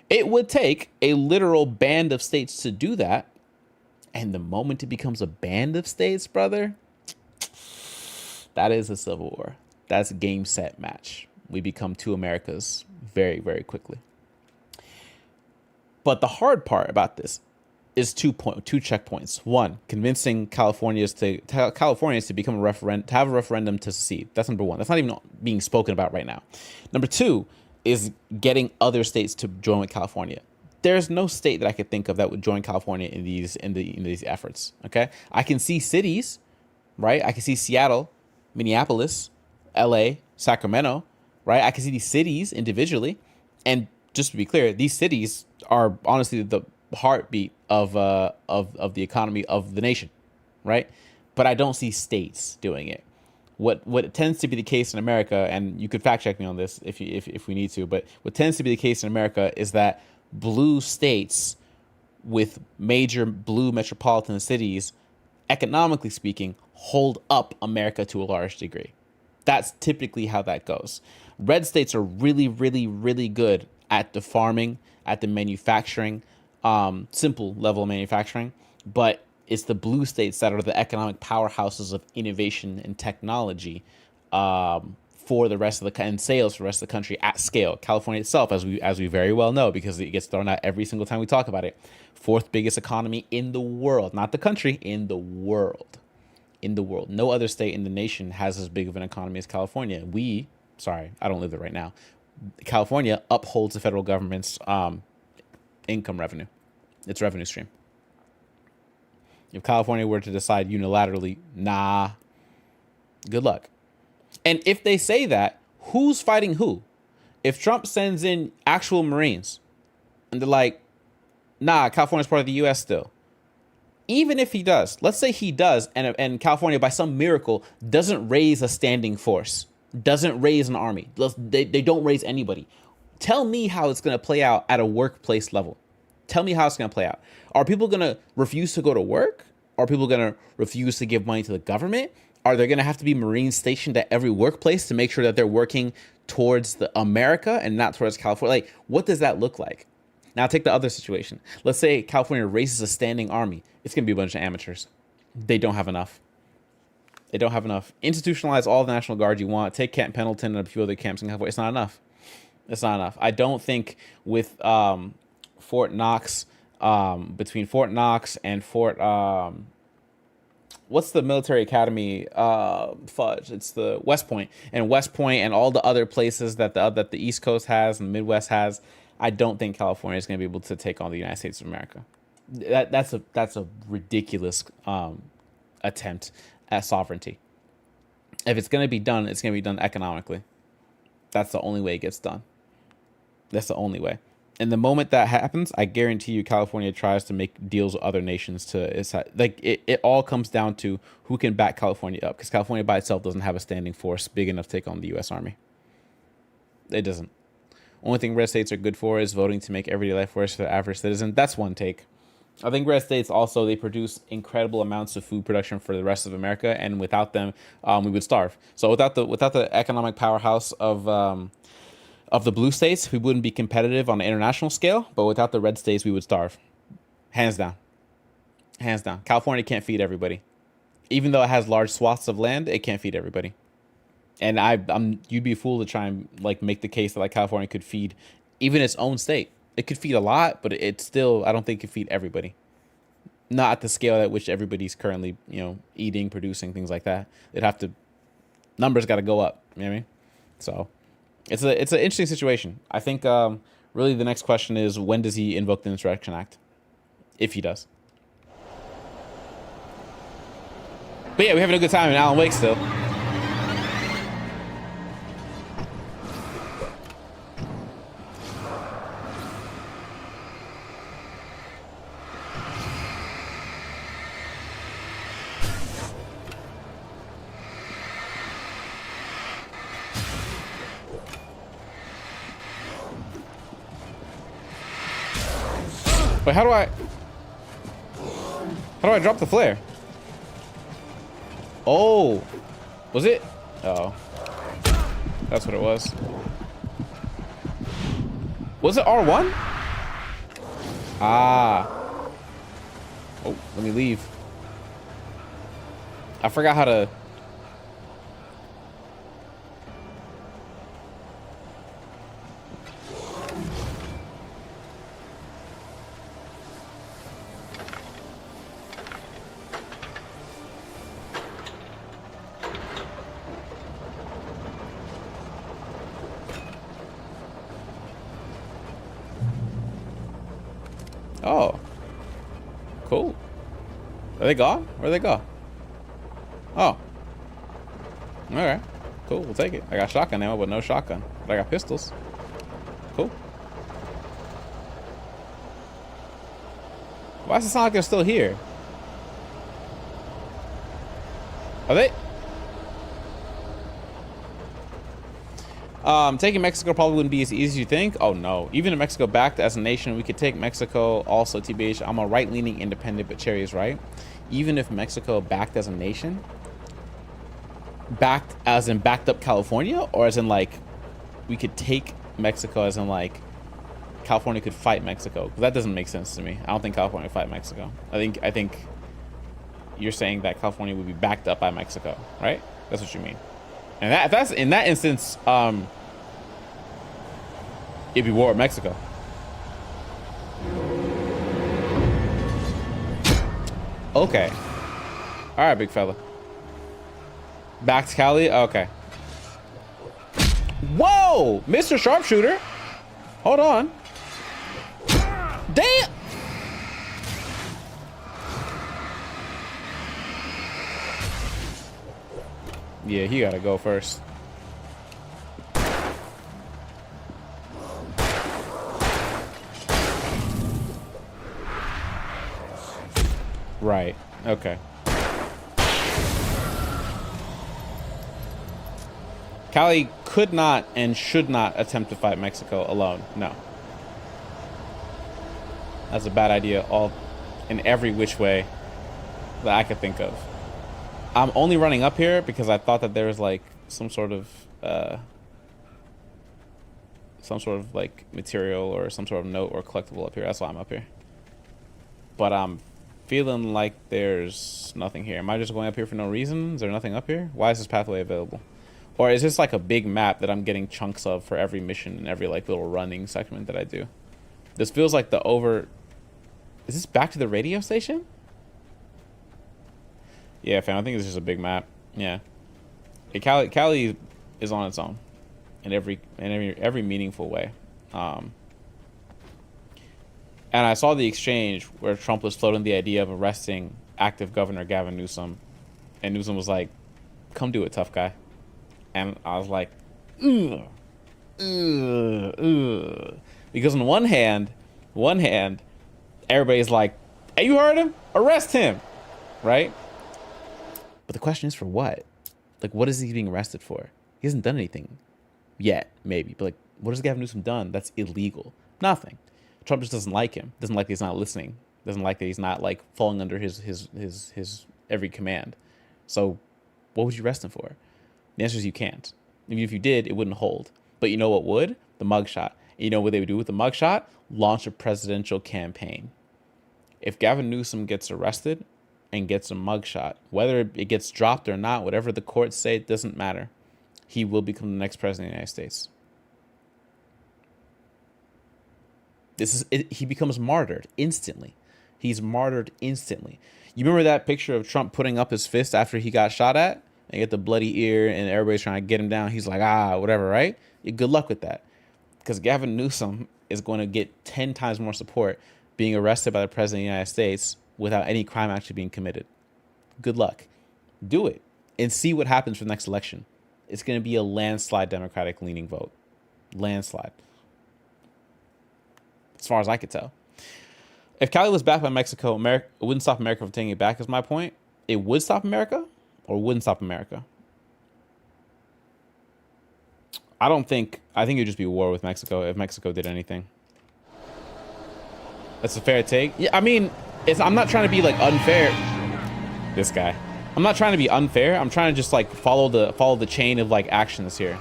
It would take a literal band of states to do that. And the moment it becomes a band of states, brother, that is a civil war. That's game, set, match. We become two Americas very, very quickly. But the hard part about this is two checkpoints. One, convincing Californians to become a referendum, to have a referendum to secede. That's number one. That's not even being spoken about right now. Number two is getting other states to join with California. There's no state that I could think of that would join California in these efforts. Okay, I can see cities, right? I can see Seattle, Minneapolis, LA, Sacramento, right? I can see these cities individually, and just to be clear, these cities are honestly the heartbeat of the economy of the nation, right? But I don't see states doing it. What tends to be the case in America, and you could fact check me on this if we need to, but what tends to be the case in America is that blue states with major blue metropolitan cities, economically speaking, hold up America to a large degree. That's typically how that goes. Red states are really, really, really good at the farming, at the manufacturing, simple level of manufacturing, but it's the blue states that are the economic powerhouses of innovation and technology for the rest of and sales for the rest of the country at scale. California itself, as we very well know, because it gets thrown out every single time we talk about it, fourth biggest economy in the world, not the country, in the world. In the world. No other state in the nation has as big of an economy as California. I don't live there right now. California upholds the federal government's income revenue, its revenue stream. If California were to decide unilaterally, nah, good luck. And if they say that, who's fighting who? If Trump sends in actual Marines and they're like, nah, California's part of the U.S. still. Even if he does, let's say he does, and California, by some miracle, doesn't raise a standing force, doesn't raise an army. They don't raise anybody. Tell me how it's going to play out at a workplace level. Tell me how it's going to play out. Are people going to refuse to go to work? Are people going to refuse to give money to the government? Are there going to have to be Marines stationed at every workplace to make sure that they're working towards the America and not towards California? Like, what does that look like? Now take the other situation. Let's say California raises a standing army. It's going to be a bunch of amateurs. They don't have enough. They don't have enough. Institutionalize all the National Guard you want. Take Camp Pendleton and a few other camps in California. It's not enough. It's not enough. I don't think with Fort Knox, between Fort Knox and Fort... what's the military academy? Fudge. It's the West Point. And West Point and all the other places that the East Coast has and the Midwest has. I don't think California is going to be able to take on the United States of America. That's a ridiculous attempt at sovereignty. If it's going to be done, it's going to be done economically. That's the only way it gets done. That's the only way. And the moment that happens, I guarantee you California tries to make deals with other nations to, it's like it all comes down to who can back California up, because California by itself doesn't have a standing force big enough to take on the U.S. Army. It doesn't. Only thing red states are good for is voting to make everyday life worse for the average citizen. That's one take. I think red states also, they produce incredible amounts of food production for the rest of America, and without them, we would starve. So without the economic powerhouse of the blue states, we wouldn't be competitive on an international scale. But without the red states, we would starve. Hands down. Hands down. California can't feed everybody. Even though it has large swaths of land, it can't feed everybody. And you'd be a fool to try and like make the case that like California could feed even its own state. It could feed a lot, but it still, I don't think it could feed everybody. Not at the scale at which everybody's currently, eating, producing, things like that. Numbers got to go up. You know what I mean? So it's an interesting situation. I think really the next question is, when does he invoke the Insurrection Act? If he does. But yeah, we're having a good time in Alan Wake still. But how do I drop the flare? Oh, was it? Oh, that's what it was. Was it R1? Ah. Oh, let me leave. I forgot how to. Oh, cool. Are they gone? Where'd they go? Oh, all right, cool. We'll take it. I got shotgun ammo, but no shotgun. But I got pistols. Cool. Why does it sound like they're still here? Are they? Taking Mexico probably wouldn't be as easy as you think. Oh no, even if Mexico backed as a nation, we could take Mexico. Also, TBH, I'm a right-leaning independent, but Cherry is right. Even if Mexico backed as a nation, backed as in backed up California, or as in like we could take Mexico as in like California could fight Mexico, because that doesn't make sense to me. I don't think California would fight Mexico. I think you're saying that California would be backed up by Mexico, right? That's what you mean. And if that's in that instance, it'd be war with Mexico. Okay. All right, big fella. Back to Cali. Okay. Whoa, Mr. Sharpshooter. Hold on. Damn. Yeah, he gotta go first. Right. Okay. Cali could not and should not attempt to fight Mexico alone. No. That's a bad idea all in every which way that I could think of. I'm only running up here because I thought that there was like some sort of like material or some sort of note or collectible up here. That's why I'm up here. But I'm feeling like there's nothing here. Am I just going up here for no reason? Is there nothing up here? Why is this pathway available? Or is this like a big map that I'm getting chunks of for every mission and every like little running segment that I do? This feels like the over... Is this back to the radio station? Yeah, fam, I think it's just a big map. Yeah. Hey, Cali is on its own in every meaningful way. And I saw the exchange where Trump was floating the idea of arresting active Governor Gavin Newsom, and Newsom was like, "Come do it, tough guy." And I was like, ugh, ugh, ugh. Because on one hand, everybody's like, "Hey, you heard him? Arrest him," right? But the question is for what? Like, what is he being arrested for? He hasn't done anything yet, maybe. But like, what has Gavin Newsom done that's illegal? Nothing. Trump just doesn't like him. Doesn't like that he's not listening. Doesn't like that he's not like falling under his every command. So, what would you arrest him for? The answer is you can't. Even if you did, it wouldn't hold. But you know what would? The mugshot. And you know what they would do with the mugshot? Launch a presidential campaign. If Gavin Newsom gets arrested and gets a mugshot, whether it gets dropped or not, whatever the courts say, it doesn't matter. He will become the next president of the United States. This is it, he becomes martyred instantly. He's martyred instantly. You remember that picture of Trump putting up his fist after he got shot at? And get the bloody ear and everybody's trying to get him down. He's like, whatever, right? Good luck with that. Because Gavin Newsom is going to get 10 times more support being arrested by the president of the United States without any crime actually being committed. Good luck. Do it and see what happens for the next election. It's going to be a landslide Democratic leaning vote. Landslide. As far as I could tell. If Cali was backed by Mexico, America, it wouldn't stop America from taking it back, is my point. It would stop America or wouldn't stop America? I think it would just be war with Mexico if Mexico did anything. That's a fair take. Yeah, I mean, I'm not trying to be like unfair. This guy. I'm not trying to be unfair. I'm trying to just like follow the chain of like actions here.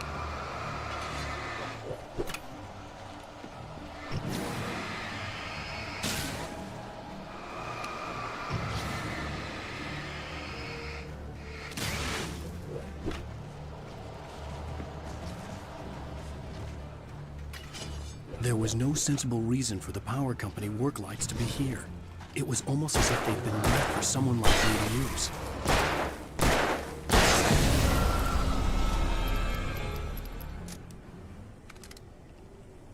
There was no sensible reason for the power company work lights to be here. It was almost as if they'd been made for someone like me to use.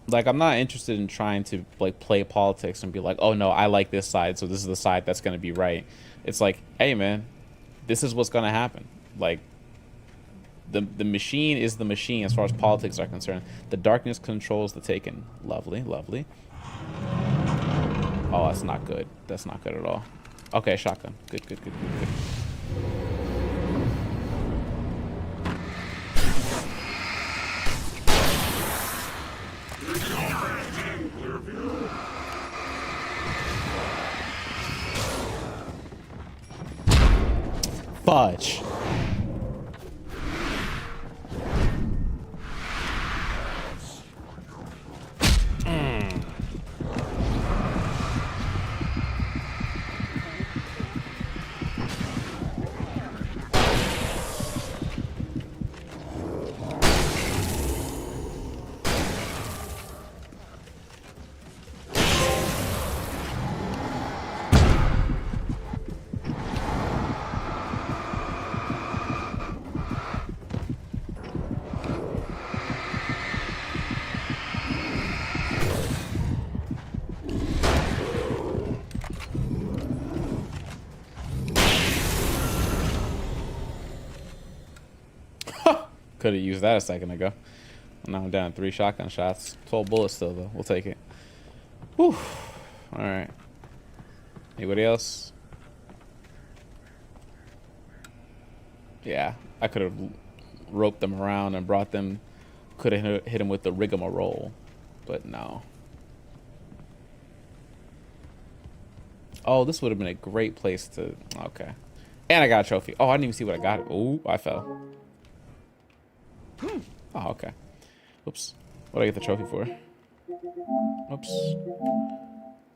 Like, I'm not interested in trying to like play politics and be like, oh no, I like this side, so this is the side that's going to be right. It's like, hey man, this is what's going to happen. Like, the machine is the machine as far as politics are concerned. The darkness controls the taken. Lovely, lovely. Oh, that's not good. That's not good at all. Okay, shotgun. Good, good, good, good, good. Fudge. Could have used that a second ago. Now I'm down 3 shotgun shots. 12 bullets still, though. We'll take it. Whew. All right. Anybody else? Yeah, I could have roped them around and brought them. Could have hit him with the rigmarole, but no. Oh, this would have been a great place to. Okay. And I got a trophy. Oh, I didn't even see what I got. Oh, I fell. Oh, okay. Oops. What did I get the trophy for? Oops.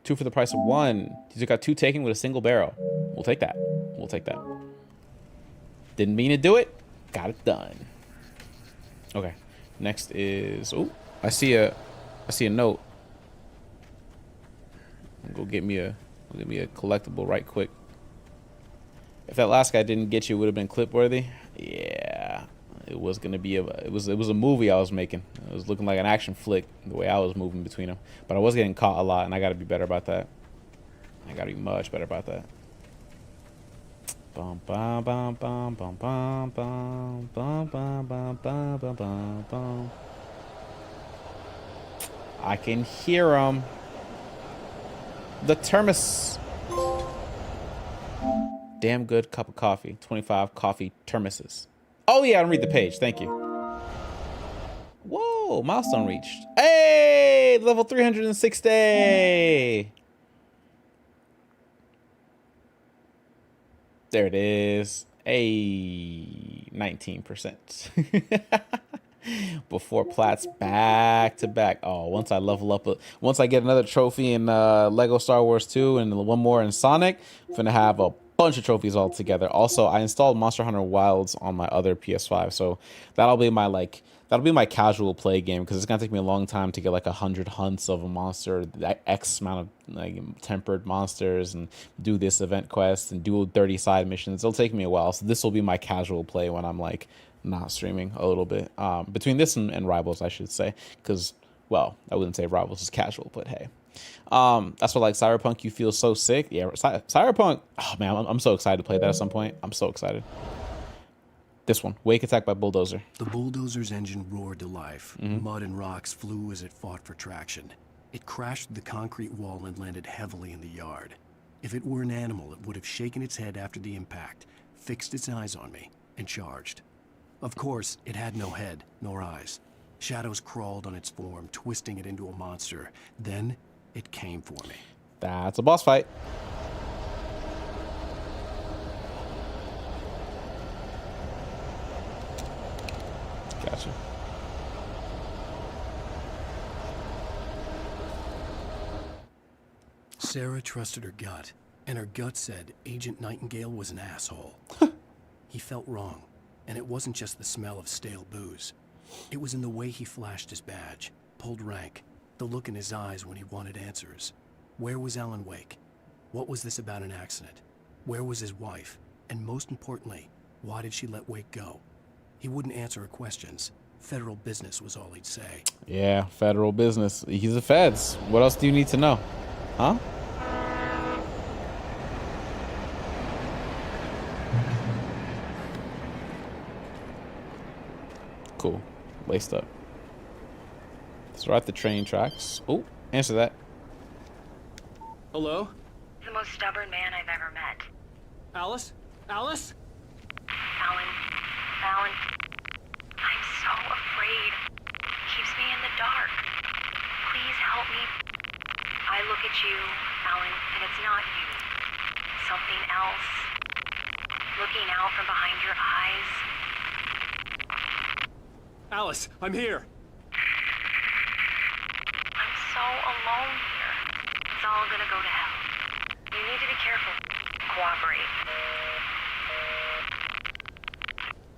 2 for the price of 1. You just got 2 taken with a single barrel. We'll take that. We'll take that. Didn't mean to do it. Got it done. Okay. Next is... Oh, I see a note. Go get me a collectible right quick. If that last guy didn't get you, it would have been clip worthy. Yeah, it was gonna be it was a movie I was making. It was looking like an action flick the way I was moving between them. But I was getting caught a lot, and I got to be better about that. I got to be much better about that. Bum bum bum bum bum bum bum bum bum bum bum bum bum bum. I can hear him. The thermos. Damn good cup of coffee. 25 coffee thermoses. Oh yeah, I don't read the page. Thank you. Whoa, milestone reached. Hey, level 360. There it is. Hey, 19%. Before plats back to back. Oh, once I level up, once I get another trophy in Lego Star Wars 2 and one more in Sonic, I'm gonna have a bunch of trophies all together. Also, I installed Monster Hunter Wilds on my other PS5, so that'll be my casual play game, because it's gonna take me a long time to get like 100 hunts of a monster, X amount of like tempered monsters, and do this event quest and do 30 side missions. It'll take me a while, so this will be my casual play when I'm like not streaming a little bit. Between this and Rivals, I should say, because, well, I wouldn't say Rivals is casual, but hey. That's what, like, Cyberpunk, you feel so sick. Yeah, Cyberpunk, oh man, I'm so excited to play that at some point. I'm so excited. This one, Wake Attack by Bulldozer. The bulldozer's engine roared to life. Mud and rocks flew as it fought for traction. It crashed the concrete wall and landed heavily in the yard. If it were an animal, it would have shaken its head after the impact, fixed its eyes on me, and charged. Of course, it had no head, nor eyes. Shadows crawled on its form, twisting it into a monster. Then, it came for me. That's a boss fight. Gotcha. Sarah trusted her gut, and her gut said Agent Nightingale was an asshole. He felt wrong, and it wasn't just the smell of stale booze. It was in the way he flashed his badge, pulled rank, the look in his eyes when he wanted answers. Where was Alan Wake? What was this about an accident? Where was his wife? And most importantly, why did she let Wake go? He wouldn't answer her questions. Federal business was all he'd say. Yeah, federal business. He's the feds. What else do you need to know? Huh? Cool. Laced up. So we're at the train tracks. Oh, answer that. Hello? The most stubborn man I've ever met. Alice? Alice? Alan. Alan. I'm so afraid. Keeps me in the dark. Please help me. I look at you, Alan, and it's not you. Something else. Looking out from behind your eyes. Alice, I'm here. I'm so alone here. It's all gonna go to hell. You need to be careful. Cooperate.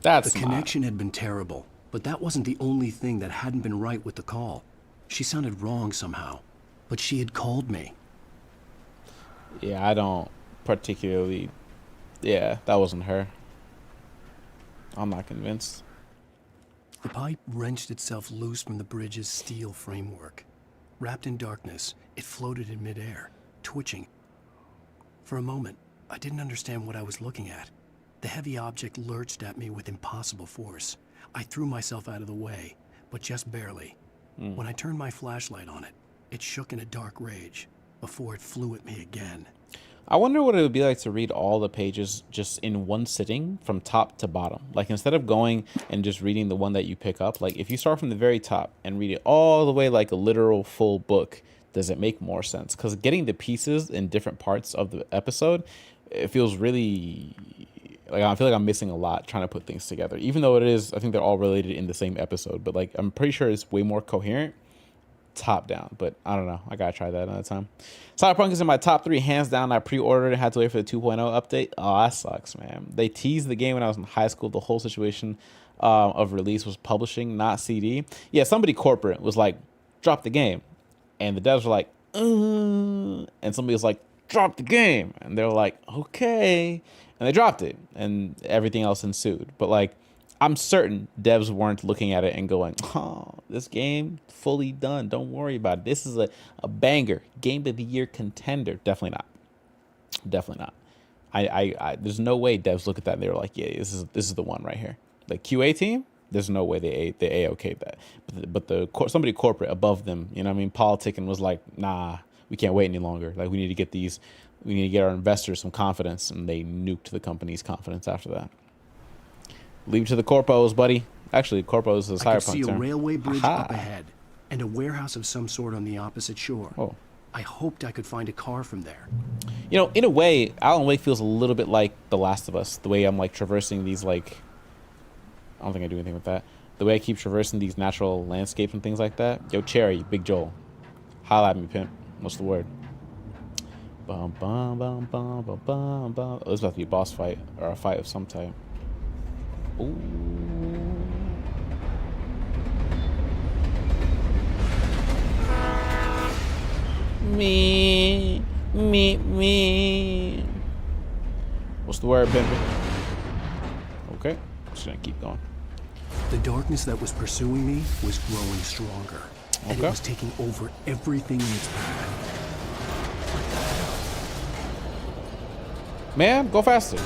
That's The connection had been terrible, but that wasn't the only thing that hadn't been right with the call. She sounded wrong somehow, but she had called me. Yeah, I don't particularly... Yeah, that wasn't her. I'm not convinced. The pipe wrenched itself loose from the bridge's steel framework. Wrapped in darkness, it floated in midair, twitching. For a moment, I didn't understand what I was looking at. The heavy object lurched at me with impossible force. I threw myself out of the way, but just barely. When I turned my flashlight on it, it shook in a dark rage before it flew at me again. I wonder what it would be like to read all the pages just in one sitting from top to bottom. Like, instead of going and just reading the one that you pick up, like if you start from the very top and read it all the way like a literal full book, does it make more sense? Because getting the pieces in different parts of the episode, it feels really Like I feel like I'm missing a lot trying to put things together, even though it is. I think they're all related in the same episode, but like I'm pretty sure it's way more coherent top down. But I don't know. I gotta try that another time. Cyberpunk is in my top 3 hands down. I pre-ordered and had to wait for the 2.0 update. Oh, that sucks, man. They teased the game when I was in high school. The whole situation of release was publishing, not CD. Yeah, somebody corporate was like, drop the game, and the devs were like, and somebody was like, drop the game, and they were like, okay, and they dropped it, and everything else ensued. But like, I'm certain devs weren't looking at it and going, oh, this game fully done, don't worry about it, this is a banger, game of the year contender. Definitely not. I there's no way devs look at that and they were like, yeah, this is the one right here. The QA team, there's no way they A-okayed that, but somebody corporate above them, you know what I mean, politicking was like, nah, we can't wait any longer. Like, we need to get our investors some confidence, and they nuked the company's confidence after that. Leave it to the corpos, buddy. Actually, corpos is a I could cyberpunk see a term. railway bridge Aha. up ahead, and a warehouse of some sort on the opposite shore. Oh. I hoped I could find a car from there. You know, in a way, Alan Wake feels a little bit like The Last of Us. The way I'm like traversing these, like, I don't think I do anything with that. The way I keep traversing these natural landscapes and things like that. Yo, Cherry, Big Joel, holla at me, pimp. What's the word? Bum bum bum bum bum bum bum. Oh, this is about to be a boss fight or a fight of some type. Ooh. Me. What's the word, Pimpin? Okay, just gonna keep going. The darkness that was pursuing me was growing stronger, and Okay. it was taking over everything in its path. Man, go faster.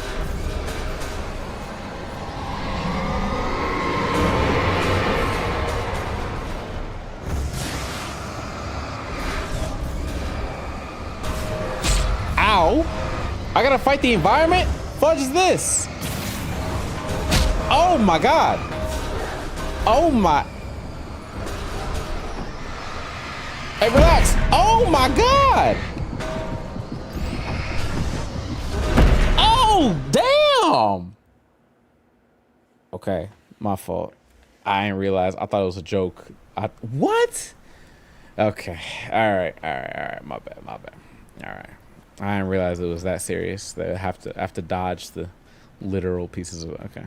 Ow! I gotta fight the environment? Fudge is this? Oh my god! Oh my... Hey, relax! Oh my god! Oh, damn! Okay, my fault. I didn't realize. I thought it was a joke. What? Okay. All right. My bad. All right. I didn't realize it was that serious. That I have to dodge the literal pieces of it. Okay.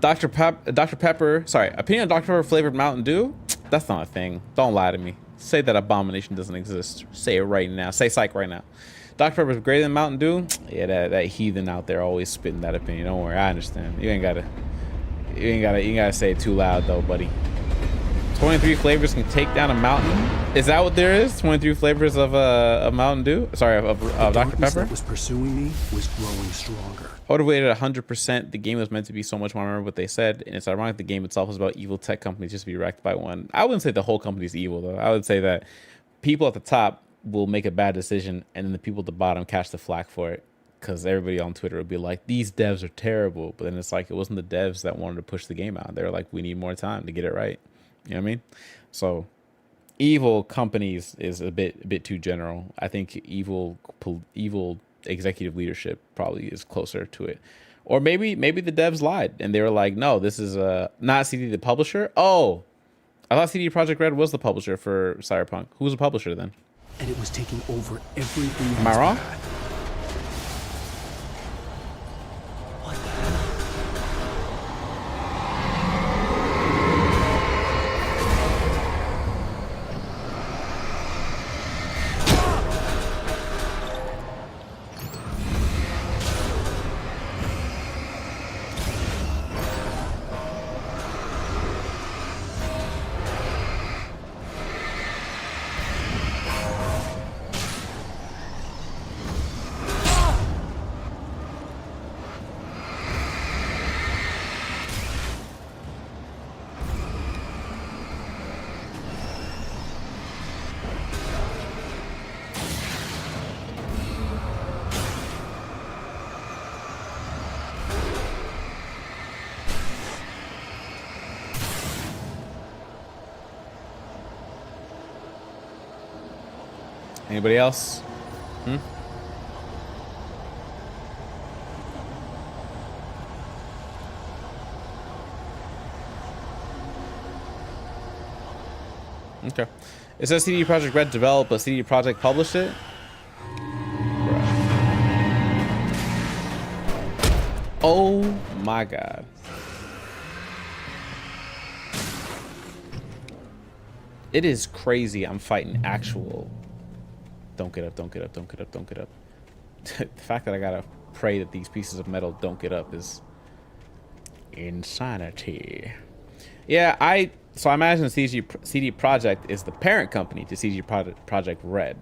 Dr. Pepper. Sorry, opinion on Dr. Pepper flavored Mountain Dew? That's not a thing. Don't lie to me. Say that abomination doesn't exist. Say it right now. Say psych right now. Dr. Pepper is greater than Mountain Dew? Yeah, that heathen out there always spitting that opinion. Don't worry, I understand. You ain't gotta say it too loud though, buddy. 23 flavors can take down a mountain. Is that what there is? 23 flavors of Mountain Dew? Sorry, of Dr. Pepper? That was pursuing me was growing stronger. I would have waited 100%. The game was meant to be so much more. I remember what they said, and it's ironic the game itself is about evil tech companies just to be wrecked by one. I wouldn't say the whole company's evil though. I would say that people at the top will make a bad decision, and then the people at the bottom catch the flack for it, because everybody on Twitter would be like, these devs are terrible. But then it's like, it wasn't the devs that wanted to push the game out. They were like, we need more time to get it right. You know what I mean? So evil companies is a bit too general. I think evil executive leadership probably is closer to it. Or maybe the devs lied and they were like, no, this is not CD the publisher. Oh, I thought CD Projekt Red was the publisher for Cyberpunk. Who was the publisher then? And it was taking over everything. Am I wrong? Anybody else? Okay. It says CD Projekt Red developed, but CD Projekt published it. Oh my god. It is crazy. I'm fighting actual. Don't get up, don't get up, don't get up, don't get up. The fact that I gotta pray that these pieces of metal don't get up is insanity. Yeah, so I imagine CD Projekt is the parent company to CD Projekt Red.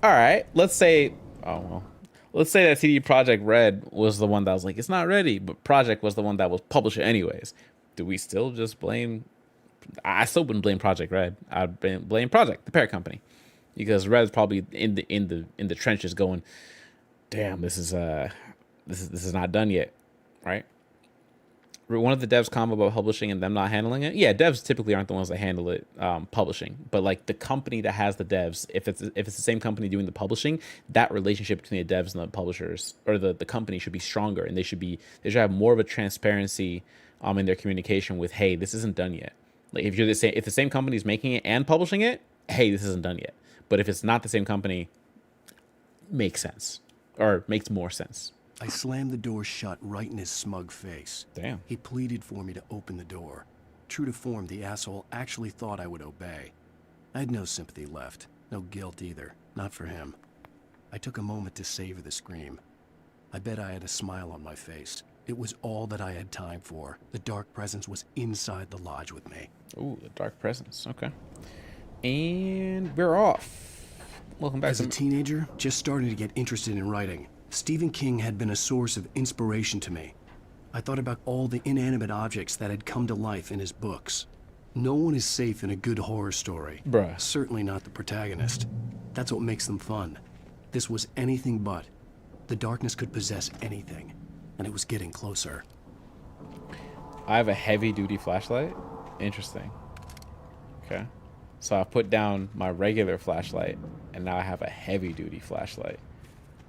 All right, let's say, oh well, let's say that CD Projekt Red was the one that was like, it's not ready, but Project was the one that was publishing anyways. Do we still just blame? I still wouldn't blame Project Red. I'd blame Project, the parent company, because Red's probably in the trenches going, damn, this is not done yet, right? One of the devs comment about publishing and them not handling it. Yeah, devs typically aren't the ones that handle it, publishing. But like the company that has the devs, if it's the same company doing the publishing, that relationship between the devs and the publishers or the company should be stronger, and they should have more of a transparency in their communication with, hey, this isn't done yet. Like if the same company is making it and publishing it, hey, this isn't done yet. But if it's not the same company, makes sense or makes more sense. I slammed the door shut right in his smug face. Damn. He pleaded for me to open the door. True to form, the asshole actually thought I would obey. I had no sympathy left, no guilt either, not for him. I took a moment to savor the scream. I bet I had a smile on my face. It was all that I had time for. The dark presence was inside the lodge with me. Ooh, the dark presence. Okay. And we're off. Welcome back. As a teenager, just starting to get interested in writing, Stephen King had been a source of inspiration to me. I thought about all the inanimate objects that had come to life in his books. No one is safe in a good horror story. Bruh. Certainly not the protagonist. That's what makes them fun. This was anything but. The darkness could possess anything, and it was getting closer. I have a heavy-duty flashlight. Interesting. Okay. So I put down my regular flashlight, and now I have a heavy-duty flashlight.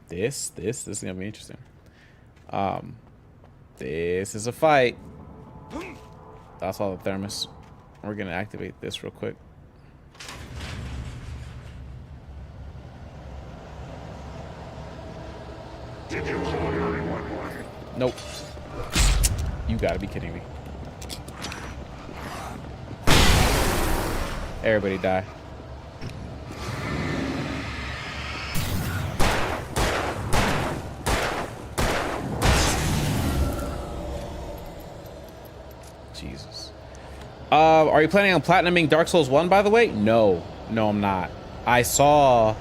This is gonna be interesting. This is a fight. That's all the thermos. We're gonna activate this real quick. Did you call 911? Nope. You gotta be kidding me. Everybody die. Jesus. Are you planning on platinuming Dark Souls 1, by the way? No, I'm not. I saw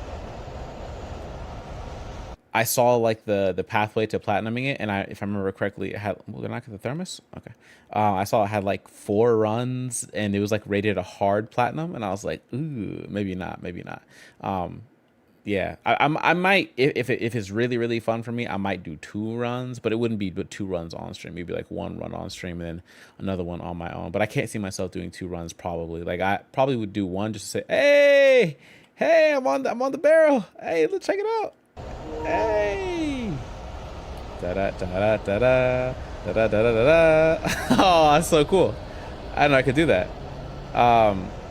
like the pathway to platinuming it, and if I remember correctly, it had, did I not get the thermos? Okay. I saw it had like 4 runs, and it was like rated a hard platinum, and I was like, ooh, maybe not. Yeah, I might, if it's really, really fun for me, I might do 2 runs, but it wouldn't be 2 runs on stream. Maybe like 1 run on stream and then another one on my own. But I can't see myself doing 2 runs probably. Like I probably would do 1 just to say, hey, I'm on the barrel. Hey, let's check it out. Hey. Da da da da da da da da da da. Oh, that's so cool. I didn't know I could do that.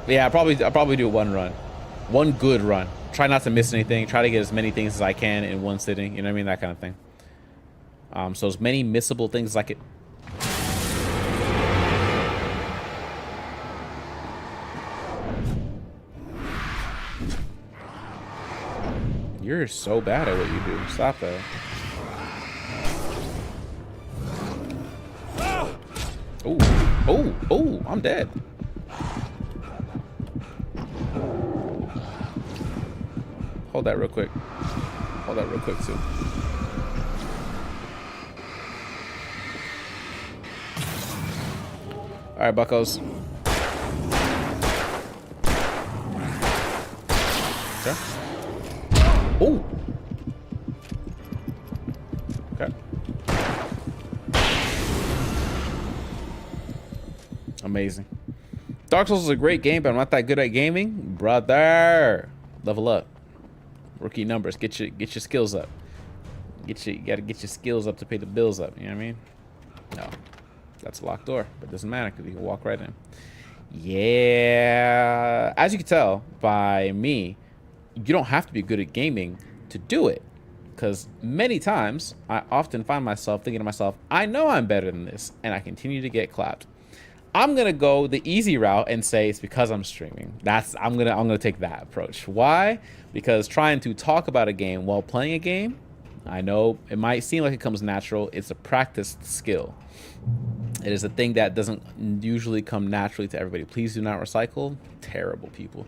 Yeah, I'll probably do 1 run, 1 good run. Try not to miss anything. Try to get as many things as I can in 1 sitting. You know what I mean? That kind of thing. So as many missable things as I could. You're so bad at what you do. Stop that. Oh, I'm dead. Hold that real quick. Too. All right, buckos. Okay. Oh. Okay. Amazing. Dark Souls is a great game, but I'm not that good at gaming, brother. Level up. Rookie numbers. Get your skills up. You gotta get your skills up to pay the bills up. You know what I mean? No, that's a locked door, but it doesn't matter because you can walk right in. Yeah, as you can tell by me, you don't have to be good at gaming to do it. Because many times, I often find myself thinking to myself, I know I'm better than this, and I continue to get clapped. I'm gonna go the easy route and say it's because I'm streaming. I'm gonna take that approach. Why? Because trying to talk about a game while playing a game, I know it might seem like it comes natural. It's a practiced skill. It is a thing that doesn't usually come naturally to everybody. Please do not recycle. Terrible people.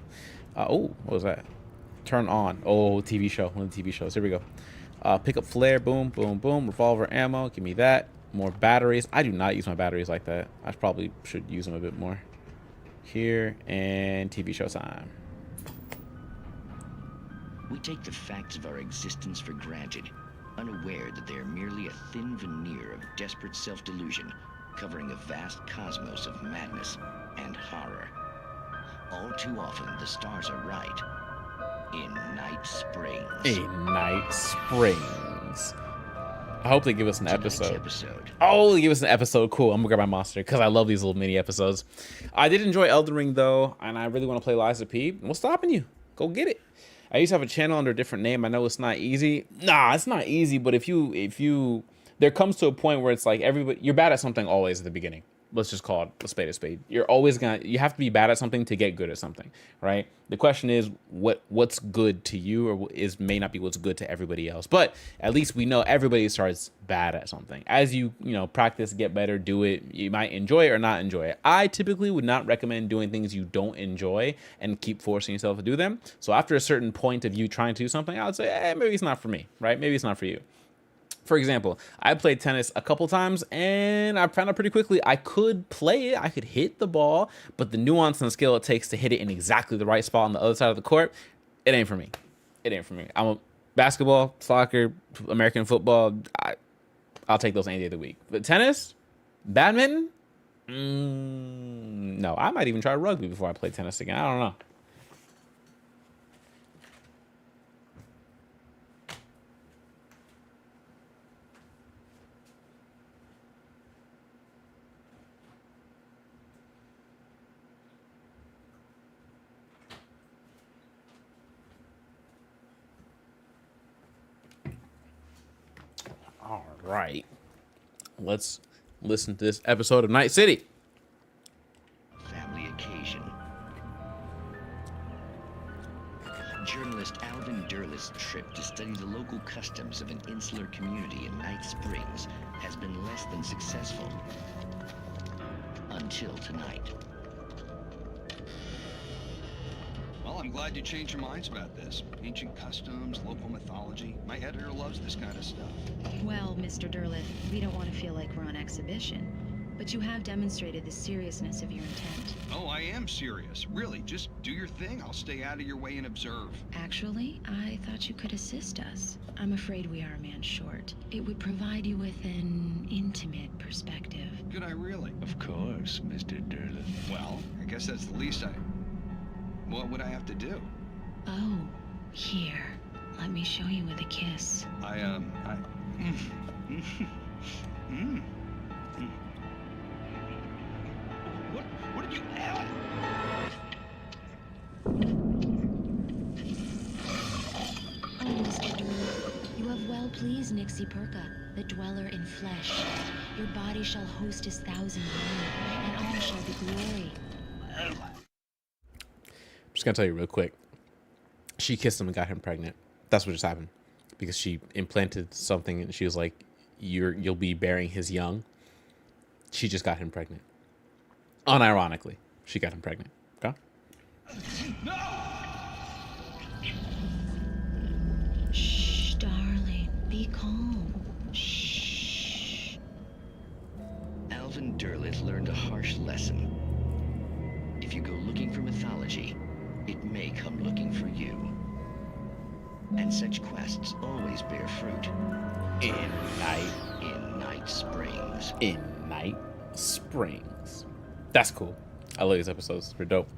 Oh, what was that? Turn on. Oh, TV show. One of the TV shows. Here we go. Pick up flare. Boom, boom, boom. Revolver ammo. Give me that. More batteries. I do not use my batteries like that. I probably should use them a bit more. Here, and TV show time. We take the facts of our existence for granted, unaware that they are merely a thin veneer of desperate self-delusion, covering a vast cosmos of madness and horror. All too often, the stars are right. In Night Springs. In Night Springs. I hope they give us an episode. episode. Oh, they give us an episode. Cool. I'm gonna grab my monster because I love these little mini episodes. I did enjoy Elden Ring though, and I really want to play Liza P. What's stopping you? Go get it. I used to have a channel under a different name. I know it's not easy. Nah, it's not easy. But if you, there comes to a point where it's like you're bad at something always at the beginning. Let's just call it a spade a spade. You have to be bad at something to get good at something, right? The question is what's good to you or may not be what's good to everybody else. But at least we know everybody starts bad at something. As you practice, get better, do it, you might enjoy it or not enjoy it. I typically would not recommend doing things you don't enjoy and keep forcing yourself to do them. So after a certain point of you trying to do something, I would say, maybe it's not for me, right? Maybe it's not for you. For example, I played tennis a couple times and I found out pretty quickly I could play it. I could hit the ball, but the nuance and skill it takes to hit it in exactly the right spot on the other side of the court, it ain't for me. It ain't for me. I'm a basketball, soccer, American football. I'll take those any day of the week. But tennis, badminton, no. I might even try rugby before I play tennis again. I don't know. All right, let's listen to this episode of Night City. Family occasion. Journalist Alvin Derleth's trip to study the local customs of an insular community in Night Springs has been less than successful. Until tonight. Well, I'm glad you changed your minds about this. Ancient customs, local mythology. My editor loves this kind of stuff. Well, Mr. Derleth, we don't want to feel like we're on exhibition, but you have demonstrated the seriousness of your intent. Oh, I am serious. Really, just do your thing. I'll stay out of your way and observe. Actually, I thought you could assist us. I'm afraid we are a man short. It would provide you with an intimate perspective. Could I really? Of course, Mr. Derleth. Well, I guess that's the least What would I have to do? Oh, here. Let me show you with a kiss. What did you have? Oh, Mr. Derleth, you have well pleased Nixie Perka, the dweller in flesh. Your body shall host his 1,000 men, and all shall be glory. I'm just gonna tell you real quick. She kissed him and got him pregnant. That's what just happened. Because she implanted something and she was like, you'll be bearing his young. She just got him pregnant. Unironically, she got him pregnant. Okay? No! Shh, darling. Be calm. Shh. Alvin Derleth learned a harsh lesson. If you go looking for mythology, it may come looking for you. And such quests always bear fruit. In Night Springs. In Night Springs. That's cool. I love these episodes. They're dope.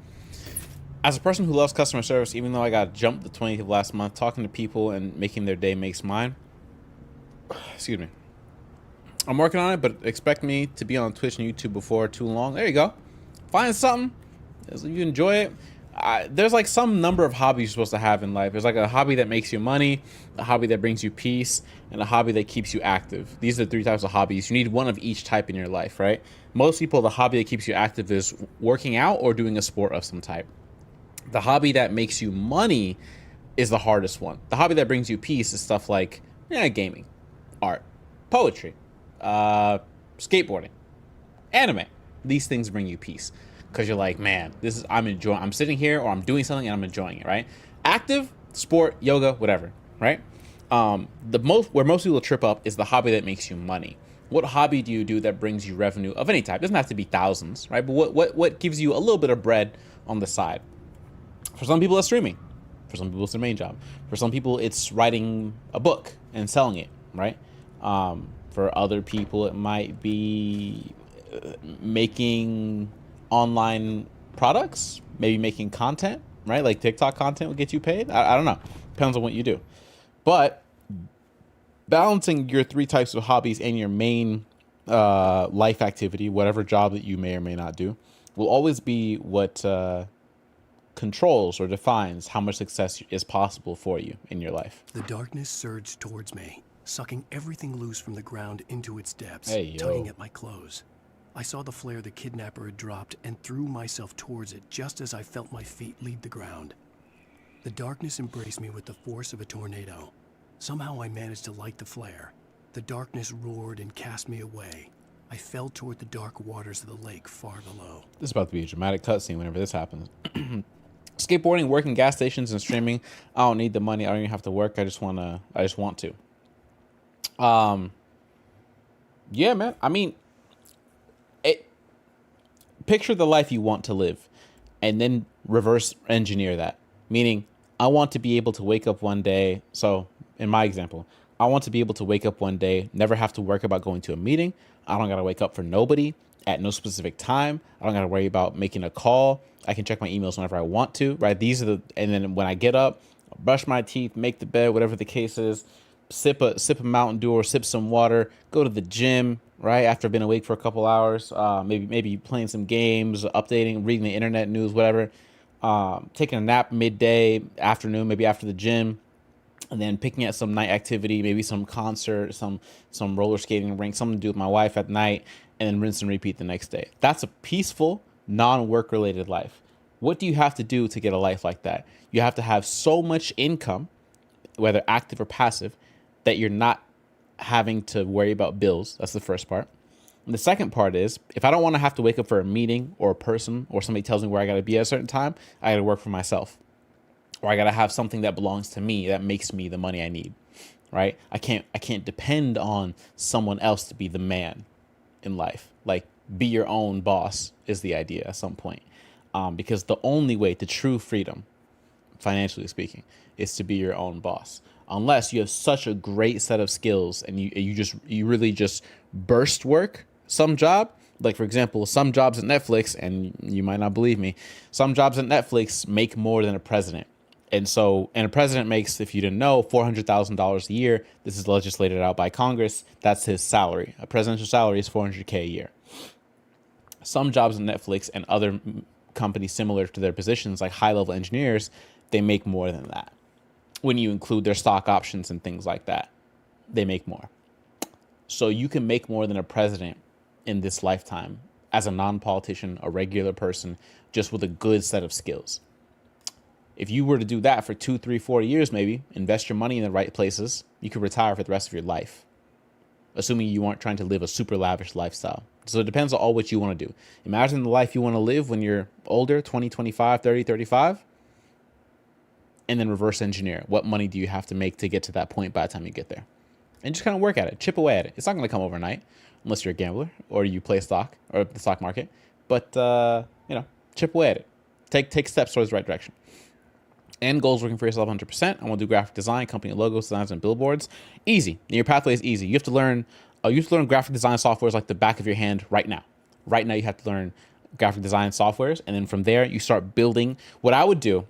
As a person who loves customer service, even though I got jumped the 20th of last month, talking to people and making their day makes mine. Excuse me. I'm working on it, but expect me to be on Twitch and YouTube before too long. There you go. Find something. If you enjoy it, there's like some number of hobbies you're supposed to have in life. There's like a hobby that makes you money, a hobby that brings you peace, and a hobby that keeps you active. These are the 3 types of hobbies. You need one of each type in your life, right? Most people, the hobby that keeps you active is working out or doing a sport of some type. The hobby that makes you money is the hardest one. The hobby that brings you peace is stuff like gaming, art, poetry, skateboarding, anime. These things bring you peace because you're like, man, I'm sitting here or I'm doing something and I'm enjoying it, right? Active, sport, yoga, whatever, right? Where most people trip up is the hobby that makes you money. What hobby do you do that brings you revenue of any type? It doesn't have to be thousands, right? But what gives you a little bit of bread on the side? For some people, it's streaming. For some people, it's their main job. For some people, it's writing a book and selling it, right? For other people, it might be making online products, maybe making content, right? Like TikTok content will get you paid. I don't know. Depends on what you do. But balancing your 3 types of hobbies and your main life activity, whatever job that you may or may not do, will always be what controls or defines how much success is possible for you in your life. The darkness surged towards me, sucking everything loose from the ground into its depths, Hey, yo. tugging at my clothes. I saw the flare the kidnapper had dropped and threw myself towards it just as I felt my feet leave the ground. The darkness embraced me with the force of a tornado. Somehow I managed to light the flare. The darkness roared and cast me away. I fell toward the dark waters of the lake far below. This is about to be a dramatic cutscene whenever this happens. Skateboarding, working gas stations, and streaming. I don't need the money. I don't even have to work. I just want to. Yeah, man. I mean, picture the life you want to live, and then reverse engineer that. Meaning, I want to be able to wake up one day. So, in my example, I want to be able to wake up one day, never have to worry about going to a meeting. I don't got to wake up for nobody at no specific time. I don't got to worry about making a call. I can check my emails whenever I want to, right? And then when I get up, I'll brush my teeth, make the bed, whatever the case is, sip a Mountain Dew or sip some water, go to the gym, right? After I've been awake for a couple hours, maybe playing some games, updating, reading the internet news, whatever. Taking a nap midday, afternoon, maybe after the gym, and then picking at some night activity, maybe some concert, some roller skating rink, something to do with my wife at night, and then rinse and repeat the next day. That's a peaceful, non-work related life. What do you have to do to get a life like that? You have to have so much income, whether active or passive, that you're not having to worry about bills. That's the first part. And the second part is, if I don't want to have to wake up for a meeting or a person or somebody tells me where I got to be at a certain time, I got to work for myself. Or I got to have something that belongs to me that makes me the money I need, right? I can't depend on someone else to be the man in life. Like, be your own boss is the idea at some point. Because the only way to true freedom, financially speaking, is to be your own boss. Unless you have such a great set of skills and you really just burst work some job. Like, for example, some jobs at Netflix, and you might not believe me, some jobs at Netflix make more than a president. And a president makes, if you didn't know, $400,000 a year. This is legislated out by Congress. That's his salary. A presidential salary is $400K a year. Some jobs at Netflix and other companies similar to their positions, like high-level engineers, they make more than that. When you include their stock options and things like that, they make more. So you can make more than a president in this lifetime as a non-politician, a regular person, just with a good set of skills. If you were to do that for 2, 3, 4 years, maybe invest your money in the right places, you could retire for the rest of your life, assuming you aren't trying to live a super lavish lifestyle. So it depends on all what you want to do. Imagine the life you want to live when you're older, 20, 25, 30, 35, and then reverse engineer. What money do you have to make to get to that point by the time you get there? And just kind of work at it, chip away at it. It's not going to come overnight unless you're a gambler or you play stock or the stock market. But, chip away at it. Take steps towards the right direction. End goals, working for yourself 100%. I want to do graphic design, company logos, designs, and billboards. Easy. Your pathway is easy. You have to learn graphic design softwares like the back of your hand right now. Right now, you have to learn graphic design softwares. And then from there, you start building. What I would do,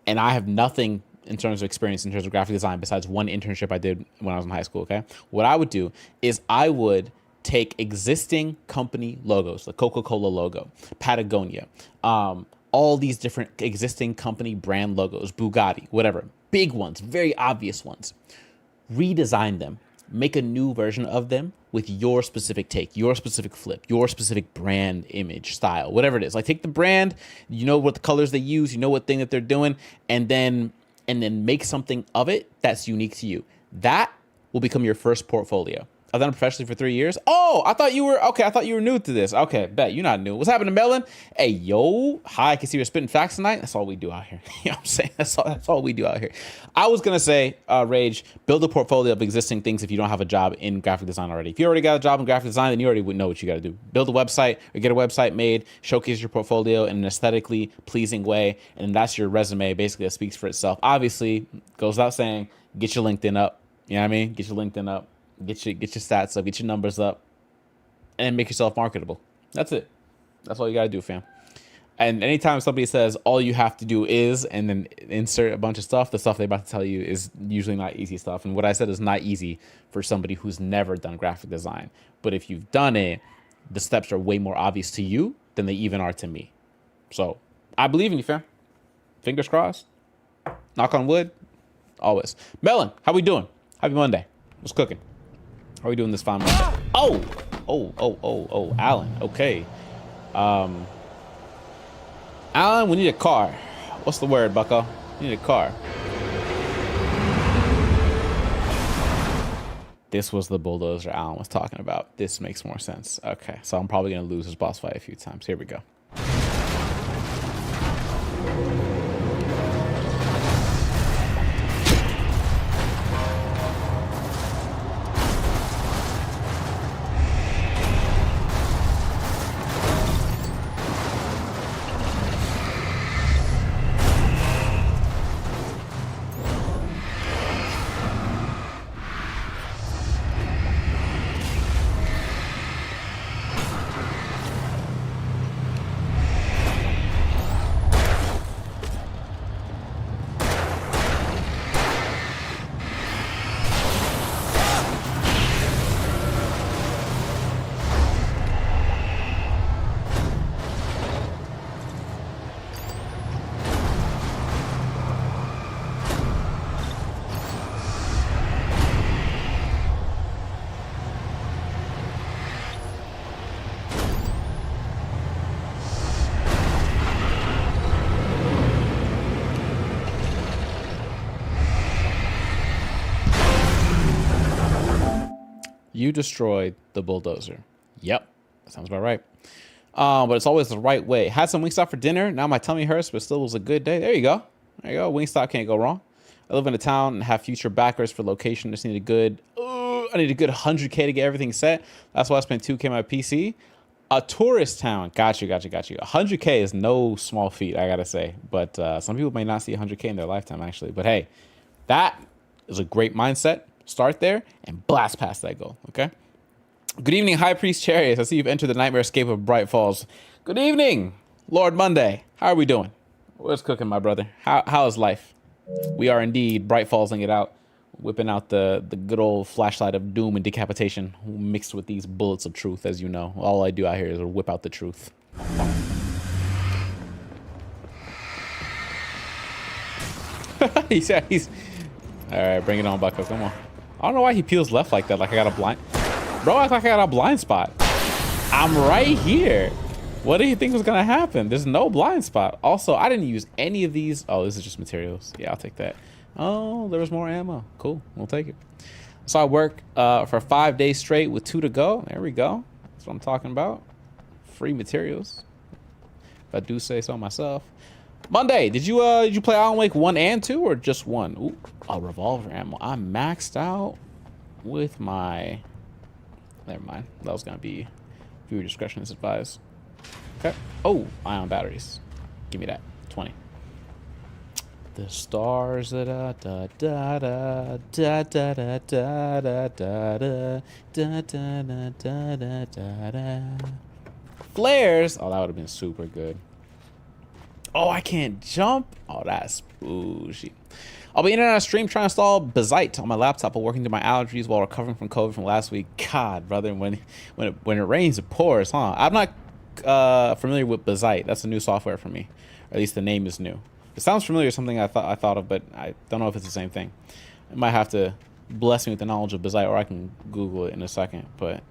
and I have nothing in terms of experience in terms of graphic design besides one internship I did when I was in high school, okay? What I would do is I would take existing company logos, the Coca-Cola logo, Patagonia, all these different existing company brand logos, Bugatti, whatever, big ones, very obvious ones. Redesign them, make a new version of them with your specific take, your specific flip, your specific brand image style, whatever it is. Like take the brand, you know what the colors they use, you know what thing that they're doing, and then make something of it that's unique to you. That will become your first portfolio. I've done it professionally for 3 years. Oh, I thought you were new to this. Okay, bet you're not new. What's happening, Melon? Hey, yo, hi, I can see you're spitting facts tonight. That's all we do out here. You know what I'm saying? That's all we do out here. I was gonna say, Rage, build a portfolio of existing things if you don't have a job in graphic design already. If you already got a job in graphic design, then you already would know what you gotta do. Build a website or get a website made, showcase your portfolio in an aesthetically pleasing way, and that's your resume, basically, that speaks for itself. Obviously, goes without saying, get your LinkedIn up. You know what I mean? Get your LinkedIn up. Get your stats up, get your numbers up, and make yourself marketable. That's it. That's all you gotta do, fam. And anytime somebody says all you have to do is, and then insert a bunch of stuff, the stuff they're about to tell you is usually not easy stuff. And what I said is not easy for somebody who's never done graphic design. But if you've done it, the steps are way more obvious to you than they even are to me. So I believe in you, fam. Fingers crossed. Knock on wood. Always. Melon, how we doing? Happy Monday. What's cooking? How are we doing this fine Monday? Oh, Alan. Okay. Alan, we need a car. What's the word, bucko? We need a car. This was the bulldozer Alan was talking about. This makes more sense. Okay, so I'm probably going to lose this boss fight a few times. Here we go. You destroyed the bulldozer. Yep, that sounds about right. But it's always the right way. Had some Wingstop for dinner. Now my tummy hurts, but still was a good day. There you go. There you go. Wingstop can't go wrong. I live in a town and have future backers for location. Just need a good, I need a good 100K to get everything set. That's why I spent 2K on my PC. A tourist town. Got you. 100K is no small feat, I gotta say. But some people may not see 100K in their lifetime, actually. But hey, that is a great mindset. Start there and blast past that goal, okay? Good evening, High Priest Chariot. I see you've entered the Nightmare Escape of Bright Falls. Good evening, Lord Monday. How are we doing? What's cooking, my brother? How is life? We are indeed Bright Fallsing it out, whipping out the good old flashlight of doom and decapitation mixed with these bullets of truth, as you know. All I do out here is whip out the truth. he's... All right, bring it on, Bucko. Come on. I don't know why he peels left like that. Like I got a blind... Bro, I act like I got a blind spot. I'm right here. What do you think was going to happen? There's no blind spot. Also, I didn't use any of these. Oh, this is just materials. Yeah, I'll take that. Oh, there was more ammo. Cool. We'll take it. So I work for 5 days straight with 2 to go. There we go. That's what I'm talking about. Free materials. If I do say so myself. Monday, did you play Alan Wake 1 and 2 or just 1? Ooh, a revolver ammo. I'm maxed out with my... Never mind. That was going to be viewer discretion is advised. Okay. Oh, ion batteries. Give me that. 20. The stars da da da da da da da da da da da da da da da da. Flares. Oh, that would have been super good. Oh, I can't jump. Oh, that's bougie. I'll be in and out of stream trying to install Bazite on my laptop while working through my allergies while recovering from COVID from last week. God, brother, when it rains, it pours, huh? I'm not familiar with Bazite. That's a new software for me. Or at least the name is new. It sounds familiar, something I thought of, but I don't know if it's the same thing. It might have to bless me with the knowledge of Bazite, or I can Google it in a second. But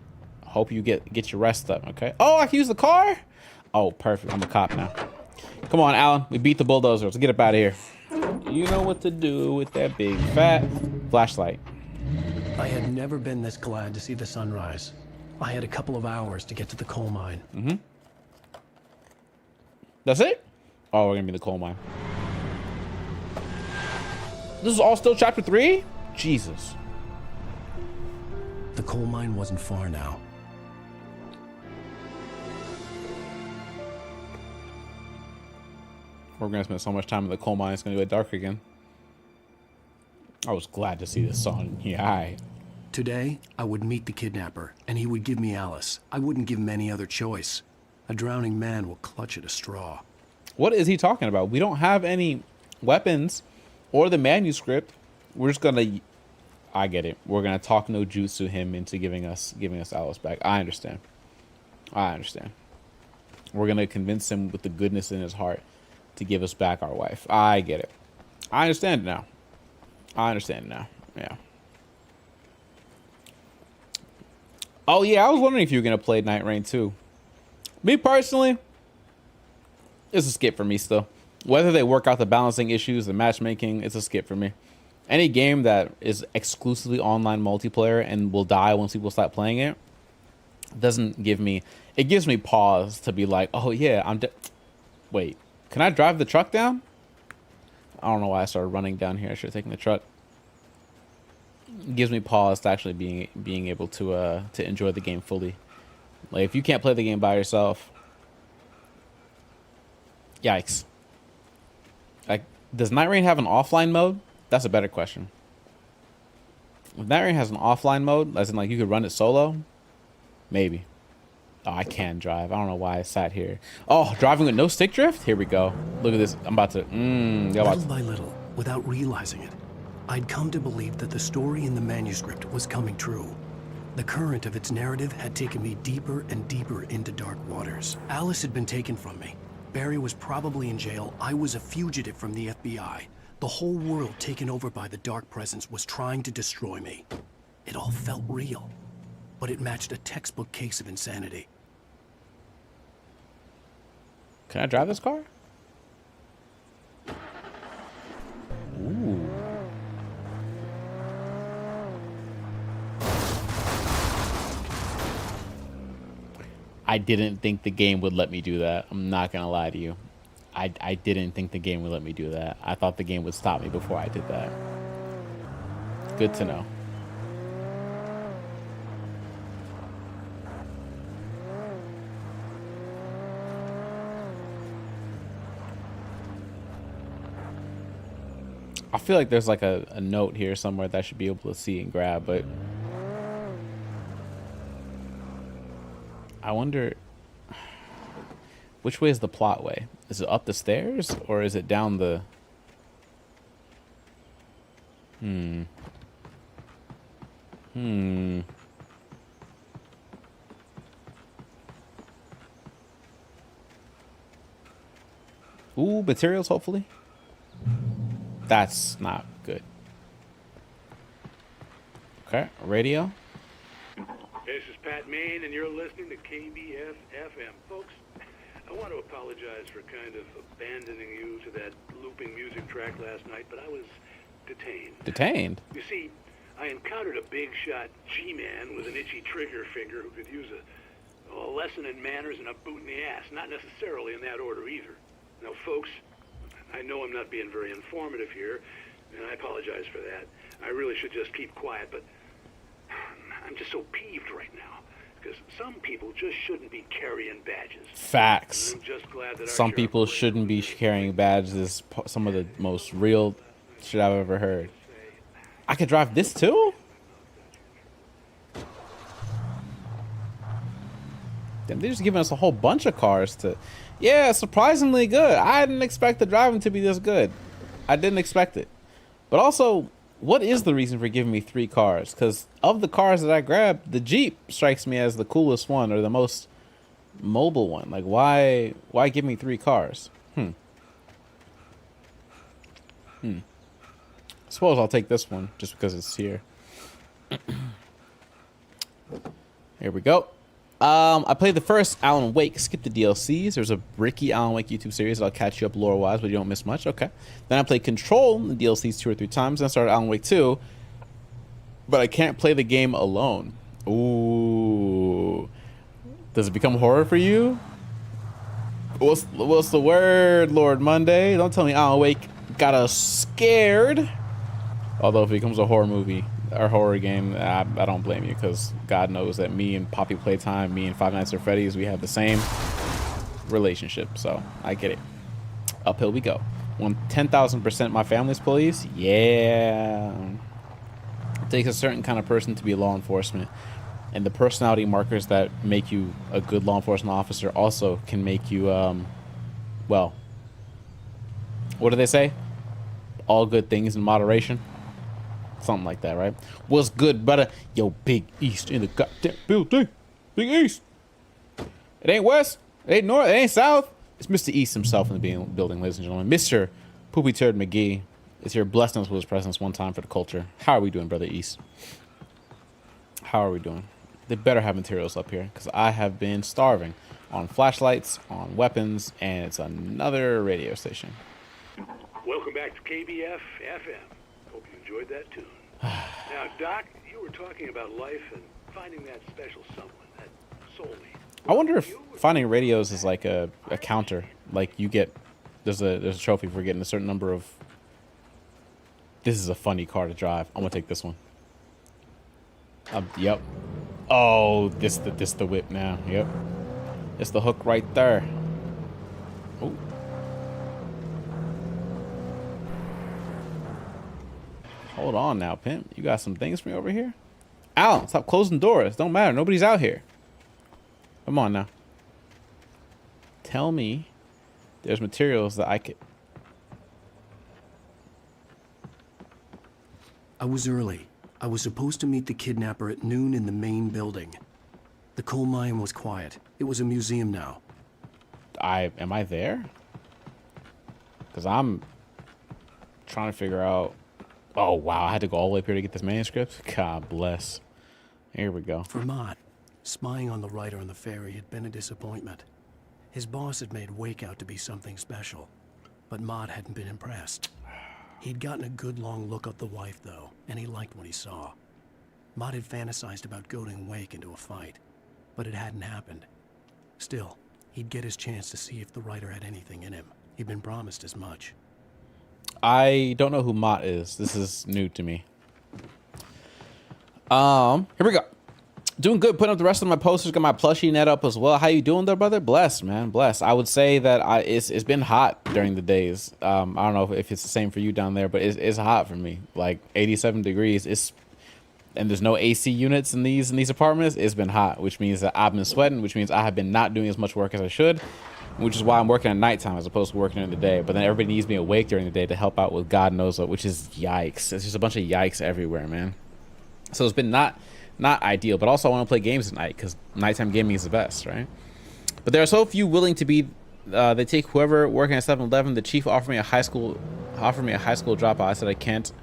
I hope you get your rest up, okay? Oh, I can use the car? Oh, perfect. I'm a cop now. Come on, Alan. We beat the bulldozer. Let's get up out of here. You know what to do with that big fat flashlight. I had never been this glad to see the sunrise. I had a couple of hours to get to the coal mine. Mm-hmm. That's it? Oh, we're gonna be in the coal mine. This is all still chapter 3? Jesus. The coal mine wasn't far now. We're gonna spend so much time in the coal mine, it's gonna get dark again. I was glad to see the sun. Yeah. Today, I would meet the kidnapper, and he would give me Alice. I wouldn't give him any other choice. A drowning man will clutch at a straw. What is he talking about? We don't have any weapons or the manuscript. We're just gonna... I get it. We're gonna talk no jutsu him into giving us Alice back. I understand. We're gonna convince him with the goodness in his heart to give us back our wife. I get it. I understand it now. Yeah. Oh yeah, I was wondering if you were gonna play Night Rain too. Me personally, it's a skip for me still. Whether they work out the balancing issues, the matchmaking, it's a skip for me. Any game that is exclusively online multiplayer and will die once people stop playing it doesn't give me... It gives me pause to be like, oh yeah, wait, can I drive the truck down? I don't know why I started running down here. I should have taken the truck. It gives me pause to actually being able to enjoy the game fully. Like, if you can't play the game by yourself, yikes. Like, does Night Rain have an offline mode? That's a better question. If Night Rain has an offline mode, as in like you could run it solo, maybe. Oh, I can drive. I don't know why I sat here. Oh, driving with no stick drift? Here we go. Look at this. I'm about to... Little by little, without realizing it, I'd come to believe that the story in the manuscript was coming true. The current of its narrative had taken me deeper and deeper into dark waters. Alice had been taken from me. Barry was probably in jail. I was a fugitive from the FBI. The whole world taken over by the dark presence was trying to destroy me. It all felt real, but it matched a textbook case of insanity. Can I drive this car? Ooh. I didn't think the game would let me do that. I'm not gonna lie to you. I didn't think the game would let me do that. I thought the game would stop me before I did that. Good to know. I feel like there's like a note here somewhere that I should be able to see and grab, but I wonder which way is the plot way? Is it up the stairs or is it down the... Ooh, materials, hopefully. That's not good. Okay, radio. This is Pat Main, and you're listening to KBF FM. Folks, I want to apologize for kind of abandoning you to that looping music track last night, but I was detained. Detained? You see, I encountered a big shot G-man with an itchy trigger finger who could use a lesson in manners and a boot in the ass. Not necessarily in that order either. Now, folks, I know I'm not being very informative here, and I apologize for that. I really should just keep quiet, but I'm just so peeved right now, because some people just shouldn't be carrying badges. Facts. I'm just glad that some people shouldn't be carrying badges. Is some of the most real shit I've ever heard. I could drive this too? Damn, they're just giving us a whole bunch of cars to... Yeah, surprisingly good. I didn't expect the driving to be this good. I didn't expect it. But also, what is the reason for giving me 3 cars? Because of the cars that I grabbed, the Jeep strikes me as the coolest one, or the most mobile one. Like, why give me 3 cars? Suppose I'll take this one just because it's here. Here we go. I played the first Alan Wake, skip the DLCs. There's a bricky Alan Wake YouTube series that'll catch you up lore-wise, but you don't miss much. Okay. Then I played Control, the DLCs 2 or 3 times. Then I started Alan Wake 2, but I can't play the game alone. Ooh. Does it become horror for you? What's the word, Lord Monday? Don't tell me Alan Wake got us scared. Although if it becomes a horror movie or horror game, I don't blame you, because God knows that me and Poppy Playtime, me and Five Nights at Freddy's, we have the same relationship. So I get it. Uphill we go. 10,000% my family's police. Yeah. It takes a certain kind of person to be law enforcement. And the personality markers that make you a good law enforcement officer also can make you, well, what do they say? All good things in moderation. Something like that, right? What's good, brother? Yo, Big East in the goddamn building. Big East. It ain't West. It ain't North. It ain't South. It's Mr. East himself in the building, ladies and gentlemen. Mr. Poopy Turd McGee is here blessing us with his presence one time for the culture. How are we doing, Brother East? How are we doing? They better have materials up here, because I have been starving on flashlights, on weapons, and it's another radio station. Welcome back to KBF FM. Hope you enjoyed that tune. Now, Doc, you were talking about life and finding that special someone, that soulmate. I wonder if finding radios is like a counter. Like you get, there's a trophy for getting a certain number of. This is a funny car to drive. I'm gonna take this one. Yep. Oh, this the whip now. Yep. It's the hook right there. Oh. Hold on now, pimp. You got some things for me over here? Alan, stop closing doors. Don't matter. Nobody's out here. Come on now. Tell me there's materials that I could... I was early. I was supposed to meet the kidnapper at noon in the main building. The coal mine was quiet. It was a museum now. Am I there? Because I'm trying to figure out... Oh, wow. I had to go all the way up here to get this manuscript? God bless. Here we go. For Mott, spying on the writer on the ferry had been a disappointment. His boss had made Wake out to be something special, but Mott hadn't been impressed. He'd gotten a good long look at the wife, though, and he liked what he saw. Mott had fantasized about goading Wake into a fight, but it hadn't happened. Still, he'd get his chance to see if the writer had anything in him. He'd been promised as much. I don't know who Mott is. This is new to me. Here we go. Doing good. Putting up the rest of my posters. Got my plushie net up as well. How you doing there, brother? Blessed, man. Blessed. I would say that it's been hot during the days. I don't know if it's the same for you down there, but it's hot for me. Like 87 degrees. And there's no AC units in these apartments. It's been hot, which means that I've been sweating, which means I have been not doing as much work as I should, which is why I'm working at nighttime as opposed to working during the day. But then everybody needs me awake during the day to help out with God knows what, which is yikes. It's just a bunch of yikes everywhere, man. So it's been not ideal, but also I want to play games at night because nighttime gaming is the best, right? But there are so few willing to be. They take whoever working at 7-Eleven. The chief offered me a high school dropout. I said I can't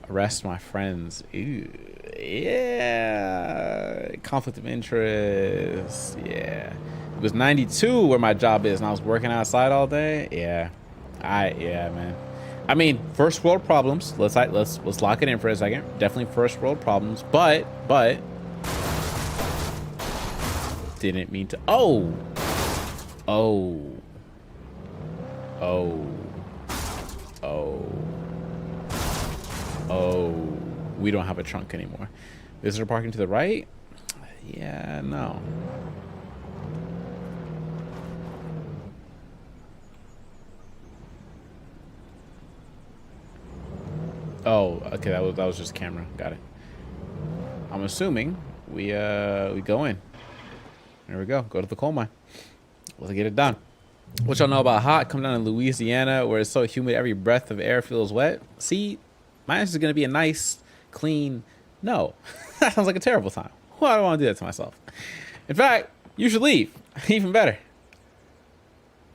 arrest my friends. Ew. Yeah, conflict of interest. Yeah, it was 92 where my job is, and I was working outside all day. Yeah, man. I mean, first world problems. Let's lock it in for a second. Definitely first world problems, but didn't mean to. Oh. We don't have a trunk anymore. Visitor parking to the right? Yeah, no. Oh, okay, that was just camera. Got it. I'm assuming we go in. There we go. Go to the coal mine. Let's get it done. What y'all know about hot? Come down in Louisiana where it's so humid every breath of air feels wet. See, my answer is gonna be a nice, clean no. That sounds like a terrible time. Why do I want to do that to myself? In fact, You should leave. Even better.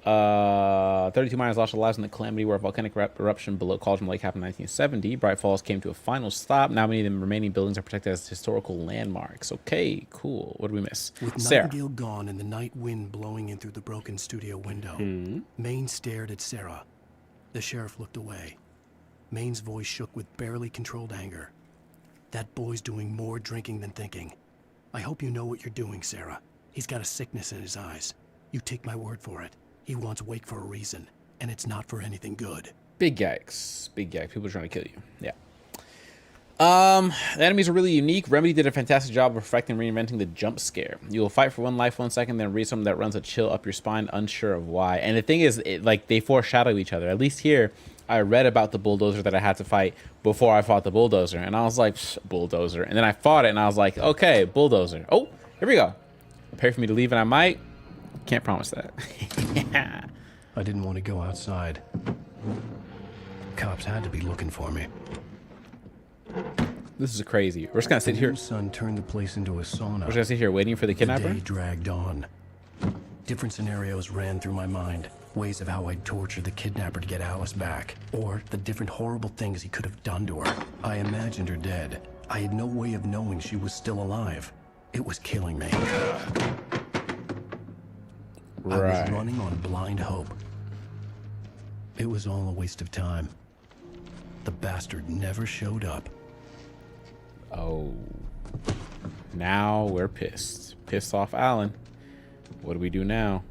32 miners lost their lives in the calamity where a volcanic eruption below Cauldron Lake happened in 1970. Bright Falls came to a final stop. Now many of the remaining buildings are protected as historical landmarks. Okay, cool. What did we miss? With Sarah. Nightingale gone and the night wind blowing in through the broken studio window, Maine stared at Sarah. The sheriff looked away. Maine's voice shook with barely controlled anger. That boy's doing more drinking than thinking. I hope you know what you're doing, Sarah. He's got a sickness in his eyes. You take my word for it. He wants Wake for a reason, and it's not for anything good. Big yikes. Big yikes. People are trying to kill you. Yeah. The enemies are really unique. Remedy did a fantastic job of perfecting and reinventing the jump scare. You will fight for 1 life 1 second, then read something that runs a chill up your spine, unsure of why. And the thing is, like, they foreshadow each other. At least here, I read about the bulldozer that I had to fight before I fought the bulldozer. And I was like, bulldozer. And then I fought it, and I was like, okay, bulldozer. Oh, here we go. Prepare for me to leave, and I might. Can't promise that. I didn't want to go outside. Cops had to be looking for me. This is crazy. We're just gonna sit here. Son turned the place into a sauna. We're just gonna sit here waiting for the kidnapper. The day dragged on. Different scenarios ran through my mind. Ways of how I'd torture the kidnapper to get Alice back. Or the different horrible things he could have done to her. I imagined her dead. I had no way of knowing she was still alive. It was killing me. I was running on blind hope. It was all a waste of time. The bastard never showed up. Oh. Now we're pissed. Pissed off Alan. What do we do now?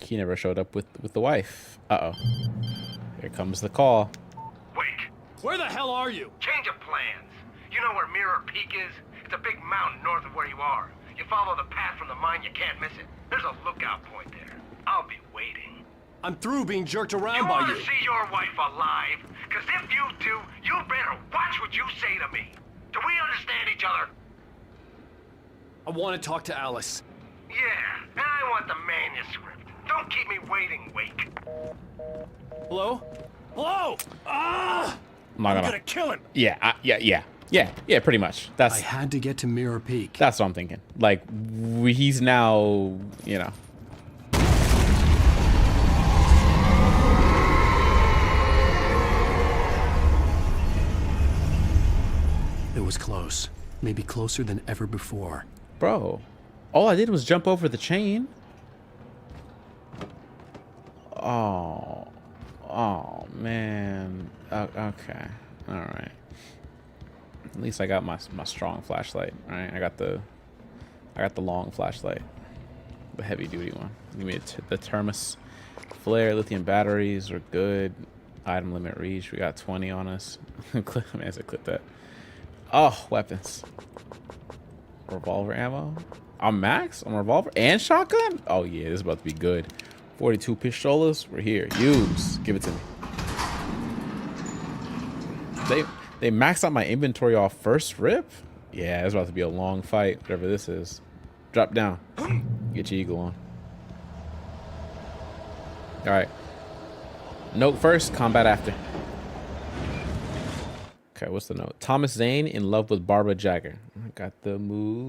He never showed up with the wife. Uh-oh. Here comes the call. Wake! Where the hell are you? Change of plans. You know where Mirror Peak is? It's a big mountain north of where you are. You follow the path from the mine, you can't miss it. There's a lookout point there. I'll be waiting. I'm through being jerked around by you. You want to see your wife alive? Because if you do, you better watch what you say to me. Do we understand each other? I want to talk to Alice. Yeah, and I want the manuscript. Don't keep me waiting, Wake. Hello? Hello? Ah! I'm not gonna kill him. Yeah, yeah, pretty much. I had to get to Mirror Peak. That's what I'm thinking. Like, he's now, you know. It was close. Maybe closer than ever before. Bro, all I did was jump over the chain. Oh, man. Okay, all right. At least I got my strong flashlight. All right, I got the long flashlight, the heavy duty one. Give me the thermos flare. Lithium batteries are good. Item limit reach. We got 20 on us. Man, I clip that. Oh, weapons. Revolver ammo. I'm max on revolver and shotgun. Oh yeah, this is about to be good. 42 pistolas. We're here. Use. Give it to me. They maxed out my inventory off first rip. Yeah, it's about to be a long fight. Whatever this is. Drop down. Get your eagle on. All right. Note first, combat after. Okay, what's the note? Thomas Zane in love with Barbara Jagger. I got the moves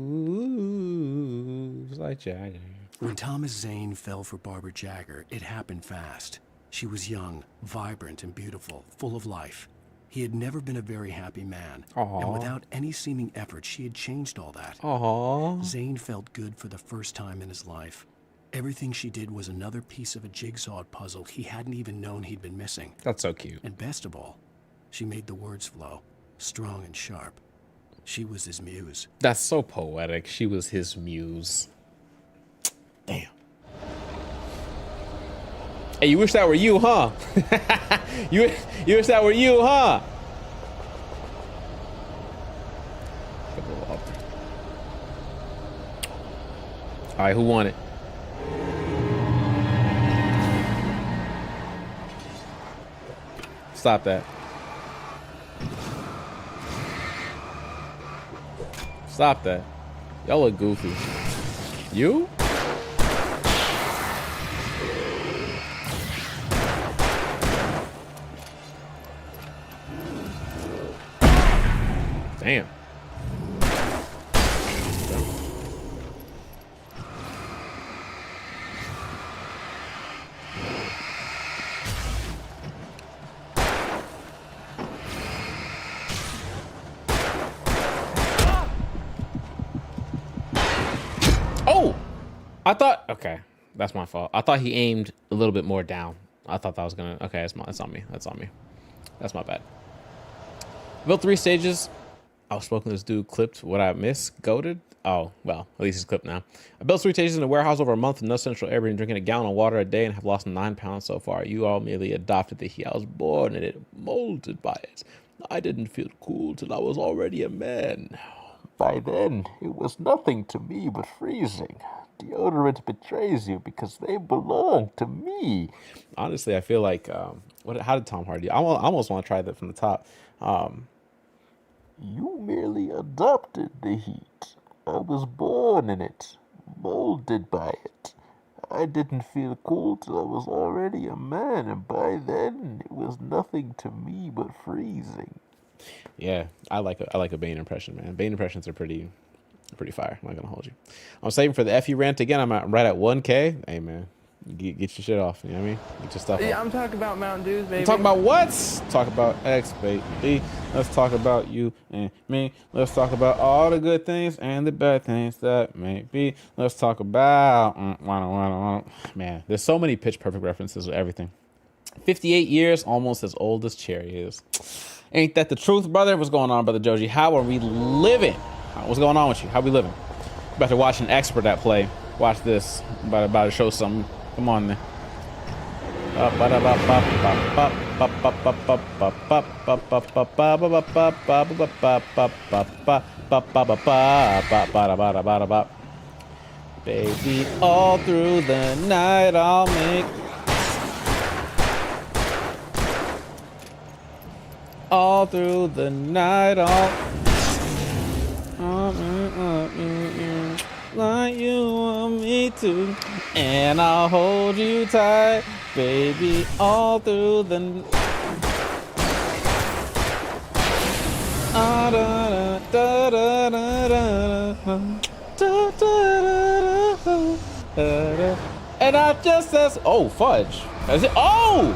like Jagger. When Thomas Zane fell for Barbara Jagger, it happened fast. She was young, vibrant, and beautiful, full of life. He had never been a very happy man. Aww. And without any seeming effort, she had changed all that. Aww. Zane felt good for the first time in his life. Everything she did was another piece of a jigsaw puzzle he hadn't even known he'd been missing. That's so cute. And best of all, she made the words flow, strong and sharp. She was his muse. That's so poetic. She was his muse. Damn. Hey, you wish that were you, huh? you wish that were you, huh? All right, who won it? Stop that. Stop that. Y'all look goofy. You? Damn. I thought, okay, that's my fault. I thought he aimed a little bit more down. I thought that was gonna, okay, that's on me. That's on me. That's my bad. Built 3 stages. I was smoking this dude clipped what I missed. Goated. Oh, well, at least it's clipped now. I built 3 stages in a warehouse over a month with no central air, been drinking a gallon of water a day and have lost 9 pounds so far. You all merely adopted the heat. I was born in it, molded by it. I didn't feel cool till I was already a man. By then, it was nothing to me but freezing. Deodorant betrays you because they belong to me. Honestly, I feel like, how did Tom Hardy? I almost want to try that from the top. You merely adopted the heat. I was born in it, molded by it. I didn't feel cool till I was already a man, and by then it was nothing to me but freezing. Yeah, I like a Bane impression, man. Bane impressions are pretty fire. I'm not gonna hold you. I'm saving for the FU rant again. I'm right at 1K. Hey, man. Get your shit off, you know what I mean? Get your stuff off. I'm talking about Mountain Dews, baby. Talk about what? Talk about X, baby. Let's talk about you and me. Let's talk about all the good things and the bad things that may be. Let's talk about... Man, there's so many Pitch Perfect references with everything. 58 years, almost as old as Cherry is. Ain't that the truth, brother? What's going on, Brother Joji? How are we living? What's going on with you? How we living? About to watch an expert at play. Watch this. About to show something. Come on, man. Baby, all through the night I'll make. All through the night like you want me to, and I'll hold you tight, baby, all through the and I just says, oh fudge, is it? Oh,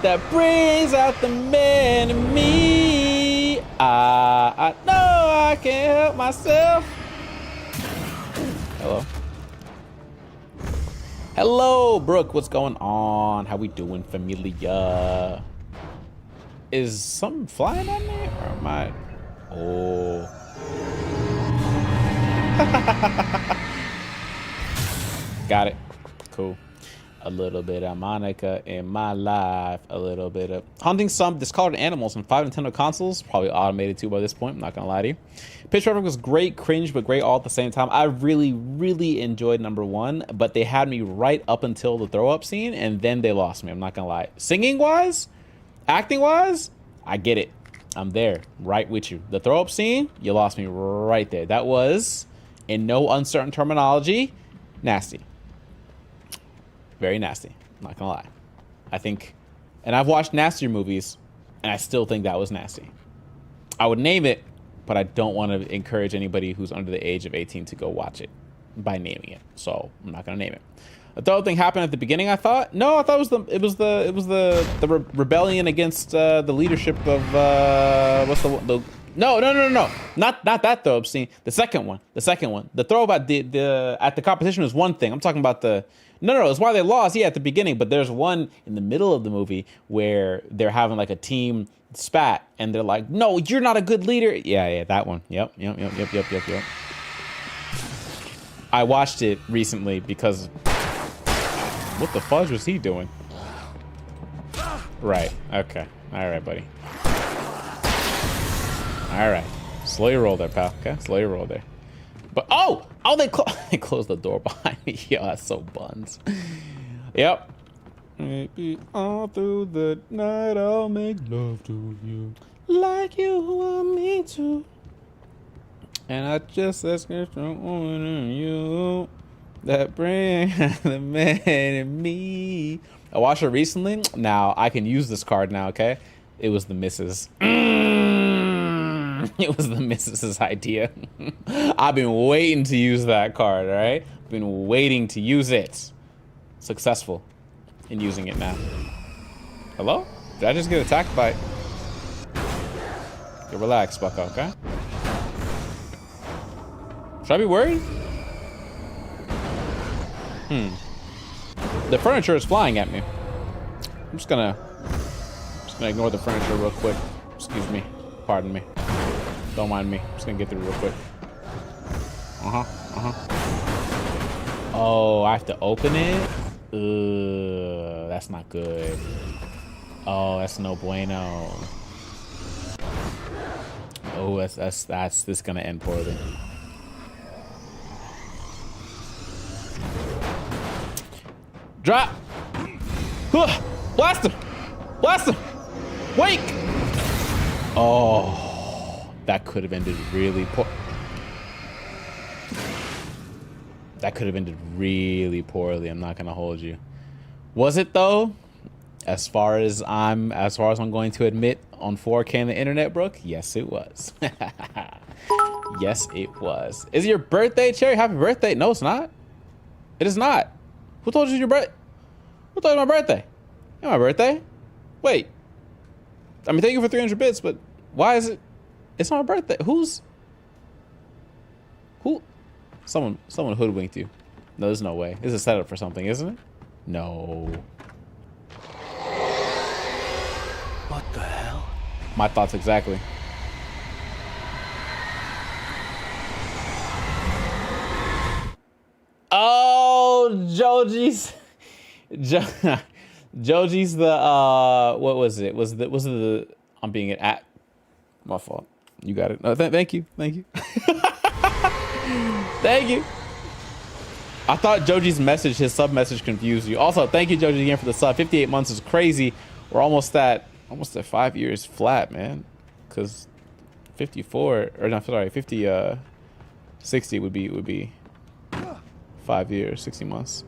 that brings out the man in me. I know I can't help myself. Hello. Hello, Brooke. What's going on? How we doing, familia? Is something flying on me? Or am I? Oh. Got it. Cool. A little bit of Monica in my life. A little bit of hunting some discolored animals on 5 Nintendo consoles. Probably automated too by this point. I'm not gonna lie to you. Pitch Perfect was great, cringe, but great all at the same time. I really, really enjoyed number 1, but they had me right up until the throw up scene, and then they lost me. I'm not gonna lie. Singing wise, acting wise, I get it. I'm there, right with you. The throw up scene, you lost me right there. That was, in no uncertain terminology, nasty. Very nasty. I'm not gonna lie. I think, and I've watched nastier movies, and I still think that was nasty. I would name it, but I don't want to encourage anybody who's under the age of 18 to go watch it by naming it. So I'm not gonna name it. A third thing happened at the beginning. I thought it was the rebellion against the leadership of what's the no not that throw up scene. The second one. The throw up at the competition was one thing. I'm talking about the no. It's why they lost. Yeah, at the beginning, but there's one in the middle of the movie where they're having like a team spat, and they're like, "No, you're not a good leader." Yeah, that one. Yep. I watched it recently because what the fudge was he doing? Right. Okay. All right, buddy. All right. Slow your roll there, pal. Okay. Slow your roll there. But they closed the door behind me. Yeah, that's so buns. Yep. Maybe all through the night I'll make love to you like you want me to. And I just ask you from you that bring the man in me. I watched it recently. Now I can use this card now, okay? It was the missus. It was the missus's idea. I've been waiting to use that card, all right? Been waiting to use it. Successful in using it now. Hello? Did I just get attacked by... Okay, relax, bucko, okay? Should I be worried? The furniture is flying at me. I'm just gonna ignore the furniture real quick. Excuse me. Pardon me. Don't mind me. Just gonna get through real quick. Oh, I have to open it? That's not good. Oh, that's no bueno. Oh, that's this gonna end poorly. Drop! Blast him! Blast him! Wake! Oh, that could have ended really poor. That could have ended really poorly. I'm not gonna hold you. Was it though? As far as I'm going to admit on 4K in the internet, Brooke, yes it was. Yes it was. Is it your birthday, Cherry? Happy birthday. No, it's not. It is not. Who told you your birthday? Who told you my birthday? Ain't my birthday. Wait. I mean, thank you for 300 bits, but why is it? It's not my birthday. Who? Someone hoodwinked you. No, there's no way. This is a setup for something, isn't it? No. What the hell? My thoughts exactly. Oh, Joji's. Joji's the what was it? Was it the I'm being an at my fault. You got it. No, thank you. Thank you. Thank you. I thought Joji's message, his sub message confused you. Also, thank you, Joji, again for the sub. 58 months is crazy. We're almost at 5 years flat, man. Cause 54 or not, sorry, 60 would be 5 years, 60 months.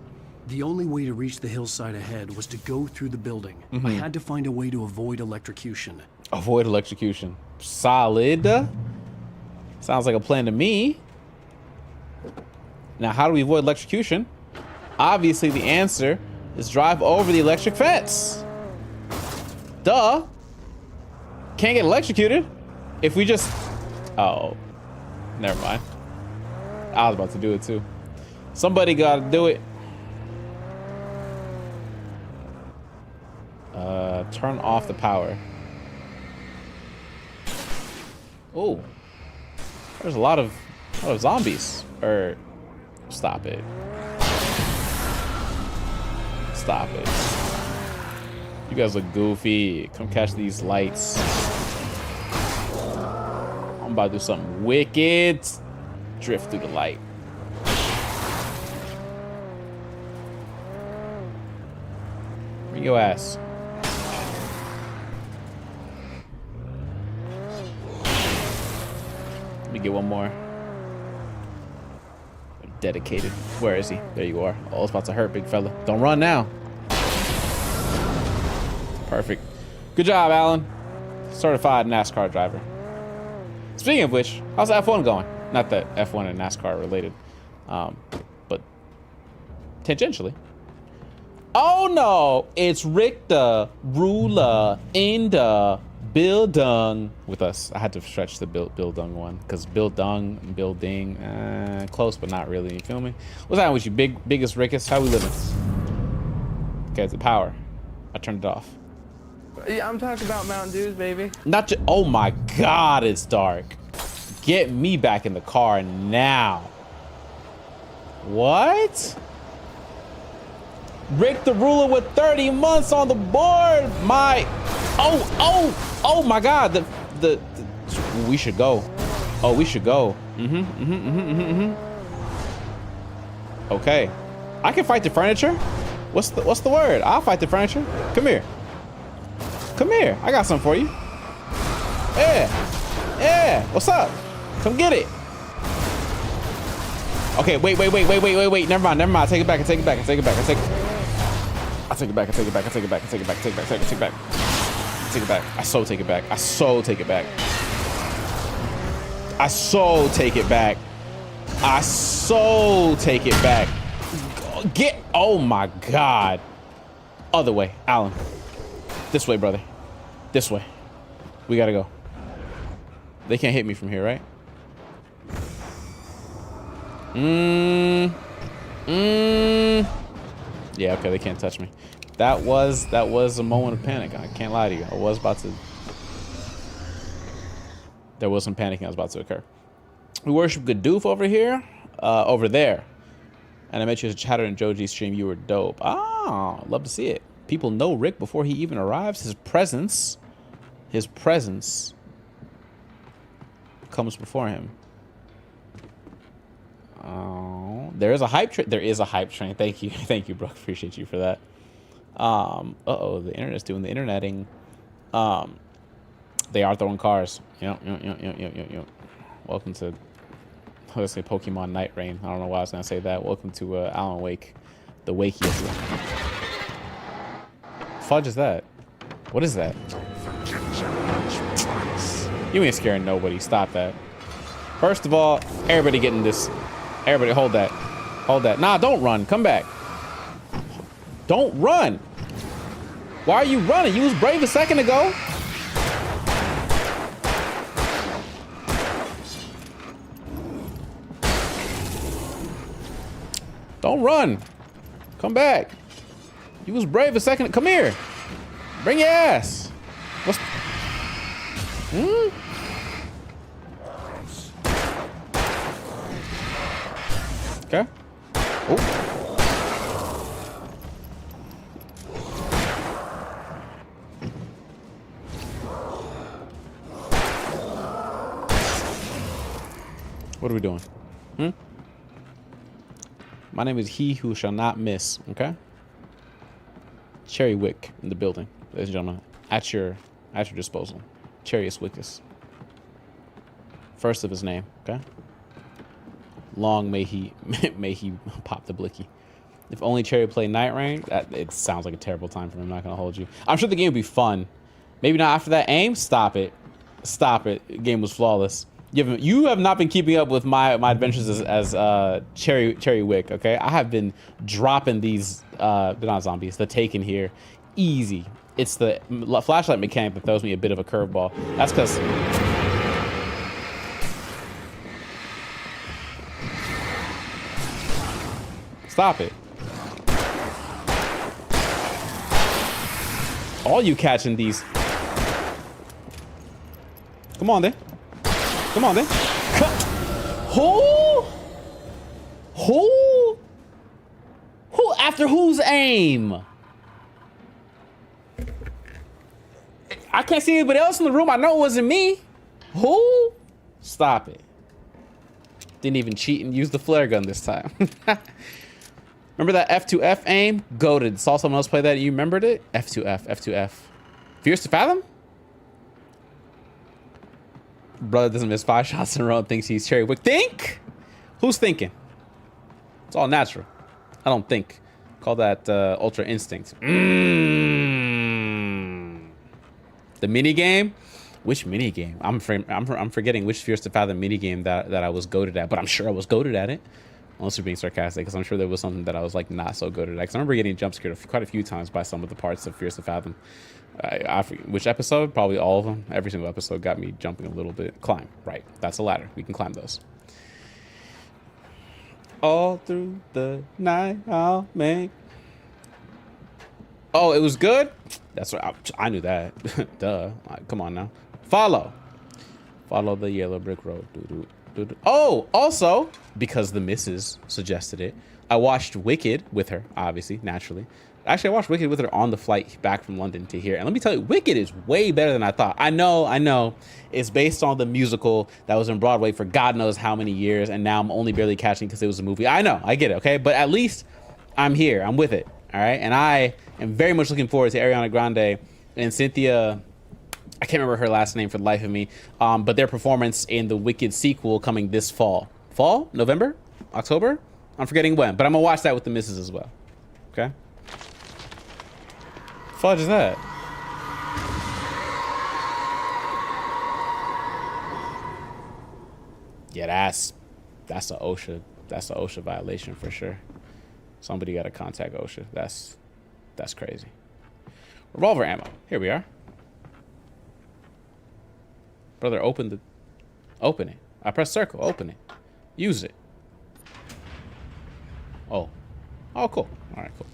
The only way to reach the hillside ahead was to go through the building. I had to find a way to avoid electrocution. Avoid electrocution. Solid. Sounds like a plan to me. Now, how do we avoid electrocution? Obviously, the answer is drive over the electric fence. Duh. Can't get electrocuted if we just... Oh, never mind. I was about to do it too. Somebody gotta do it. Turn off the power. Oh, there's a lot of zombies. Stop it. Stop it. You guys look goofy. Come catch these lights. I'm about to do something wicked. Drift through the light. Bring your ass. Let me get one more. Dedicated. Where is he? There you are. Oh, it's about to hurt, big fella. Don't run now. Perfect. Good job, Alan. Certified NASCAR driver. Speaking of which, how's F1 going? Not that F1 and NASCAR are related, but tangentially. Oh no, it's Rick the Ruler in the building with us. I had to stretch the building one because building, close but not really. You feel me? What's happening with you, biggest Rickus? How we living? Okay, it's the power. I turned it off. Yeah, I'm talking about Mountain Dews, baby. Not just. Oh my God, it's dark. Get me back in the car now. What? Rick the Ruler with 30 months on the board. Oh my God. We should go. Oh, we should go. Okay. I can fight the furniture. What's the word? I'll fight the furniture. Come here. Come here. I got something for you. Yeah. What's up? Come get it. Okay, wait. Never mind. Take it back. I take it back. I so take it back. Get. Oh my God. Other way, Alan. This way, brother. This way. We gotta go. They can't hit me from here, right? Yeah, okay, they can't touch me. That was a moment of panic. I can't lie to you. There was some panicking that was about to occur. We worship Gadoof over here, over there. And I met you as a chatter in Joji's stream. You were dope. Ah, love to see it. People know Rick before he even arrives. His presence comes before him. Oh, there is a hype train. There is a hype train. Thank you, Brooke. Appreciate you for that. Uh-oh, the internet's doing the interneting. They are throwing cars. Yep. Welcome to, let's say, Pokemon Night Rain. I don't know why I was gonna say that. Welcome to Alan Wake, the wakiest one. Fudge is that? What is that? You ain't scaring nobody. Stop that. First of all, everybody getting this. Everybody hold that. Hold that. Nah, don't run. Come back. Don't run. Why are you running? You was brave a second ago. Don't run. Come back. You was brave a second. Come here. Bring your ass. What's... Okay. Oh. What are we doing? My name is He Who Shall Not Miss. Okay. Cherry Wick in the building, ladies and gentlemen, at your disposal. Charius Wickus. First of his name. Okay. Long may he pop the blicky. If only Cherry played Night Rain, it sounds like a terrible time for him. I'm not gonna hold you. I'm sure the game would be fun. Maybe not after that aim. Stop it. Stop it. The game was flawless. You have not been keeping up with my adventures as Cherry Wick. Okay, I have been dropping these. They're not zombies. The Taken here, easy. It's the flashlight mechanic that throws me a bit of a curveball. That's because. Stop it. All you catching these. Come on then. Come on then. Who? After whose aim? I can't see anybody else in the room. I know it wasn't me. Who? Stop it. Didn't even cheat and use the flare gun this time. Remember that F2F aim? Goated. Saw someone else play that. You remembered it? F2F. Fierce to Fathom? Brother doesn't miss 5 shots in a row and thinks he's Cherry Wick. Think? Who's thinking? It's all natural. I don't think. Call that Ultra Instinct. The mini game? Which mini game? I'm forgetting which Fierce to Fathom mini game that I was goated at, but I'm sure I was goated at it. Unless you're being sarcastic, because I'm sure there was something that I was like not so goated at. Because I remember getting jump scared quite a few times by some of the parts of Fierce to Fathom. I forget which episode, probably all of them. Every single episode got me jumping a little bit. Climb, right? That's a ladder. We can climb those. All through the night, I'll make. Oh, it was good. That's what I knew that. Duh. Come on now. Follow the yellow brick road. Oh, also because the missus suggested it, I watched Wicked with her. Obviously, naturally. Actually, I watched Wicked with her on the flight back from London to here. And let me tell you, Wicked is way better than I thought. I know. It's based on the musical that was in Broadway for God knows how many years. And now I'm only barely catching because it was a movie. I know, I get it, okay? But at least I'm here. I'm with it, all right? And I am very much looking forward to Ariana Grande and Cynthia. I can't remember her last name for the life of me. But their performance in the Wicked sequel coming this fall. Fall? November? October? I'm forgetting when. But I'm going to watch that with the missus as well, okay? Fudge is that? Yeah, that's a OSHA violation for sure. Somebody got to contact OSHA. That's crazy. Revolver ammo. Here we are. Brother, open it. I press circle. Open it. Use it. Oh, Oh, cool. All right, cool.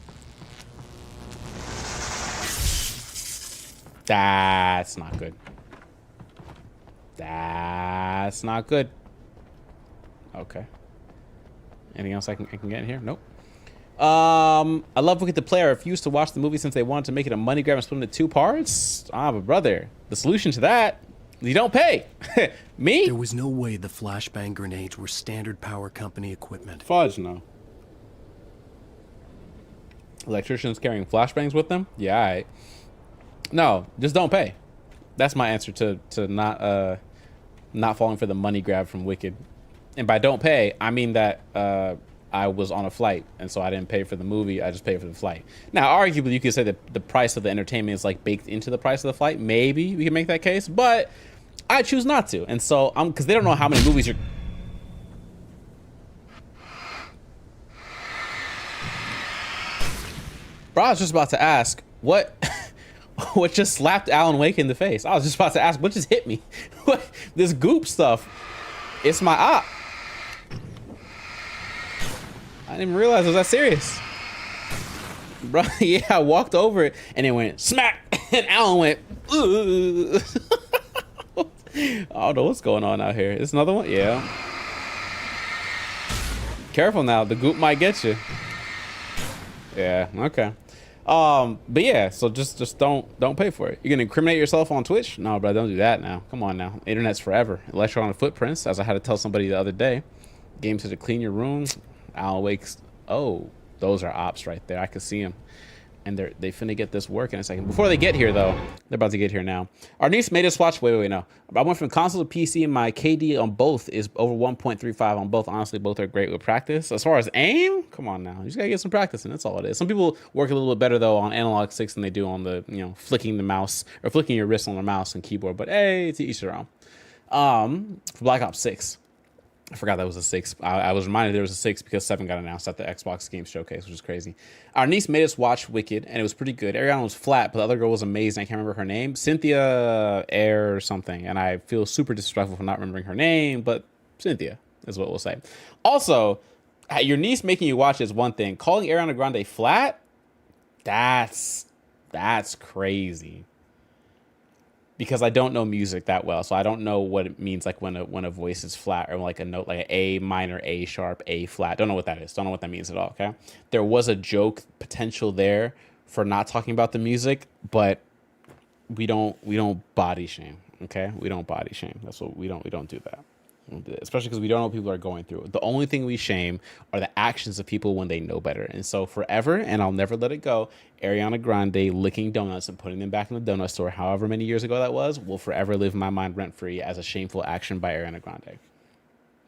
That's not good. That's not good. Okay. Anything else I can get in here? Nope. I love looking at the player. I refused to watch the movie since they wanted to make it a money grab and split it into 2 parts. Ah, but brother, the solution to that, you don't pay. Me? There was no way the flashbang grenades were standard power company equipment. Fudge, no. Electricians carrying flashbangs with them? Yeah, all right. No, just don't pay. That's my answer to not falling for the money grab from Wicked. And by don't pay, I mean that I was on a flight, and so I didn't pay for the movie. I just paid for the flight. Now, arguably, you could say that the price of the entertainment is like baked into the price of the flight. Maybe we can make that case, but I choose not to. And so because they don't know how many movies you're. Bro, I was just about to ask what what just slapped Alan Wake in the face. I was just about to ask what just hit me. What this goop stuff? It's my op. I didn't even realize it was that serious. Bro, yeah, I walked over it and it went smack and Alan went, ugh. I don't know what's going on out here. Is another one? Yeah. Careful now, the goop might get you. Yeah, okay. But yeah, so just don't pay for it. You're gonna incriminate yourself on Twitch? No, bro, don't do that now. Come on now. Internet's forever. Electronic footprints, as I had to tell somebody the other day. Games to clean your room. Alan Wake's, oh, those are ops right there. I can see them. And they finna get this work in a second. Before they get here, though, they're about to get here now. Our niece made us watch, wait, no. I went from console to PC, and my KD on both is over 1.35 on both. Honestly, both are great with practice. As far as aim, come on now. You just gotta get some practice, and that's all it is. Some people work a little bit better, though, on analog sticks than they do on the, flicking the mouse, or flicking your wrist on the mouse and keyboard. But hey, to each their own. For Black Ops 6. I forgot that was a 6. I was reminded there was a 6 because 7 got announced at the Xbox Game Showcase, which is crazy. Our niece made us watch Wicked, and it was pretty good. Ariana was flat, but the other girl was amazing. I can't remember her name. Cynthia Air or something, and I feel super disrespectful for not remembering her name, but Cynthia is what we'll say. Also, your niece making you watch is one thing. Calling Ariana Grande flat, that's crazy. Because I don't know music that well, so I don't know what it means like when a voice is flat or like a note like an A minor, A sharp, A flat. Don't know what that is. Don't know what that means at all. Okay, there was a joke potential there for not talking about the music, but we don't body shame. Okay, we don't body shame. That's what we don't do that. Especially because we don't know what people are going through. The only thing we shame are the actions of people when they know better. And so forever, and I'll never let it go, Ariana Grande licking donuts and putting them back in the donut store, however many years ago that was, will forever live in my mind rent-free as a shameful action by Ariana Grande.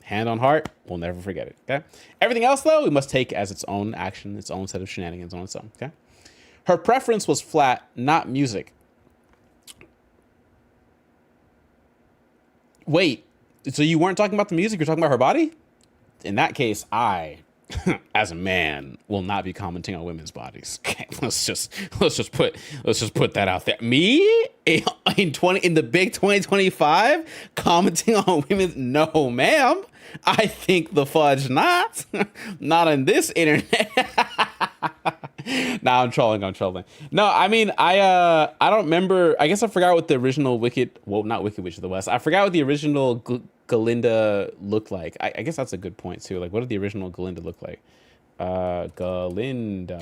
Hand on heart, we'll never forget it, okay? Everything else, though, we must take as its own action, its own set of shenanigans on its own, okay? Her preference was flat, not music. Wait. So you weren't talking about the music, you're talking about her body? In that case, I, as a man, will not be commenting on women's bodies. Okay, let's just put that out there. Me in the big 2025 commenting on women's, no ma'am. I think the fudge not on this internet. Nah, I'm trolling. No, I mean, I don't remember. I guess I forgot what the original not Wicked Witch of the West. I forgot what the original Galinda looked like. I guess that's a good point too. Like, what did the original Galinda look like? Galinda,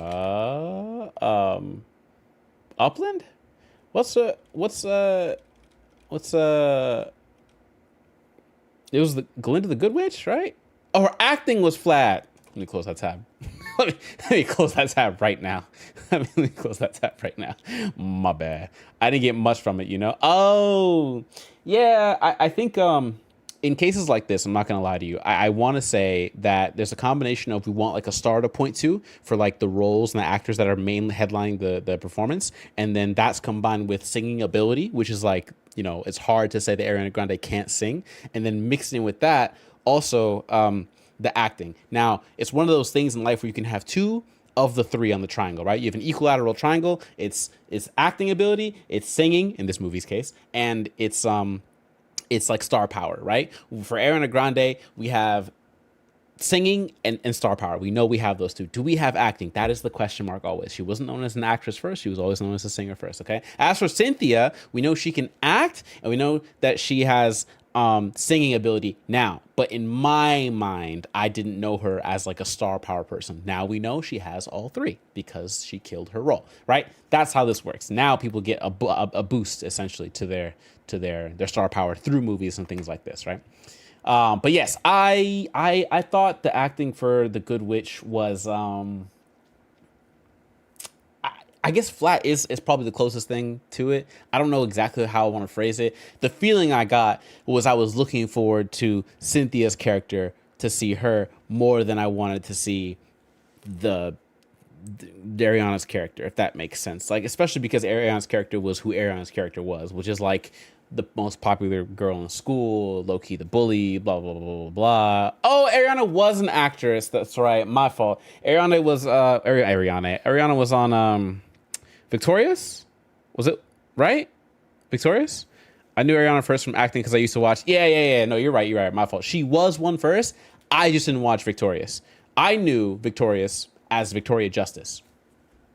Upland? It was the Galinda the Good Witch, right? Oh, her acting was flat. Let me close that tab. Let me close that tab right now. My bad. I didn't get much from it, Oh, yeah. I think in cases like this, I'm not going to lie to you. I want to say that there's a combination of we want like a star to point to for like the roles and the actors that are mainly headlining the performance. And then that's combined with singing ability, which is like, it's hard to say that Ariana Grande can't sing. And then mixing with that also, the acting. Now, it's one of those things in life where you can have two of the three on the triangle, right? You have an equilateral triangle. It's acting ability, it's singing in this movie's case, and it's like star power, right? For Ariana Grande, we have singing and star power. We know we have those two. Do we have acting? That is the question mark always. She wasn't known as an actress first. She was always known as a singer first, okay? As for Cynthia, we know she can act, and we know that she has singing ability now. But in my mind, I didn't know her as like a star power person. Now we know she has all three because she killed her role, right? That's how this works. Now people get a boost essentially to their star power through movies and things like this, right? But yes, I thought the acting for the Good Witch was, I guess flat is probably the closest thing to it. I don't know exactly how I want to phrase it. The feeling I got was I was looking forward to Cynthia's character, to see her more than I wanted to see the Ariana's character, if that makes sense. Like, especially because Ariana's character was who Ariana's character was, which is like the most popular girl in school, low-key the bully, blah, blah, blah, blah, blah. Oh, Ariana was an actress. That's right. My fault. Ariana was on Victorious? Was it right? Victorious? I knew Ariana first from acting because I used to watch. Yeah. No, you're right. My fault. She was one first. I just didn't watch Victorious. I knew Victorious as Victoria Justice.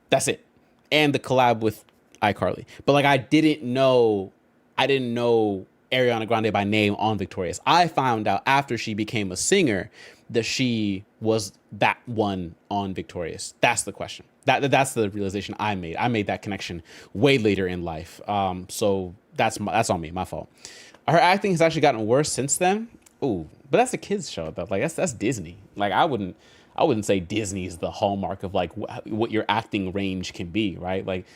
That's it. And the collab with iCarly. But like I didn't know Ariana Grande by name on Victorious. I found out after she became a singer that she was that one on Victorious. That's the question. That's the realization I made. I made that connection way later in life. So that's on me, my fault. Her acting has actually gotten worse since then. Ooh, but that's a kids show though. Like that's Disney. Like I wouldn't say Disney is the hallmark of like what your acting range can be, right? Like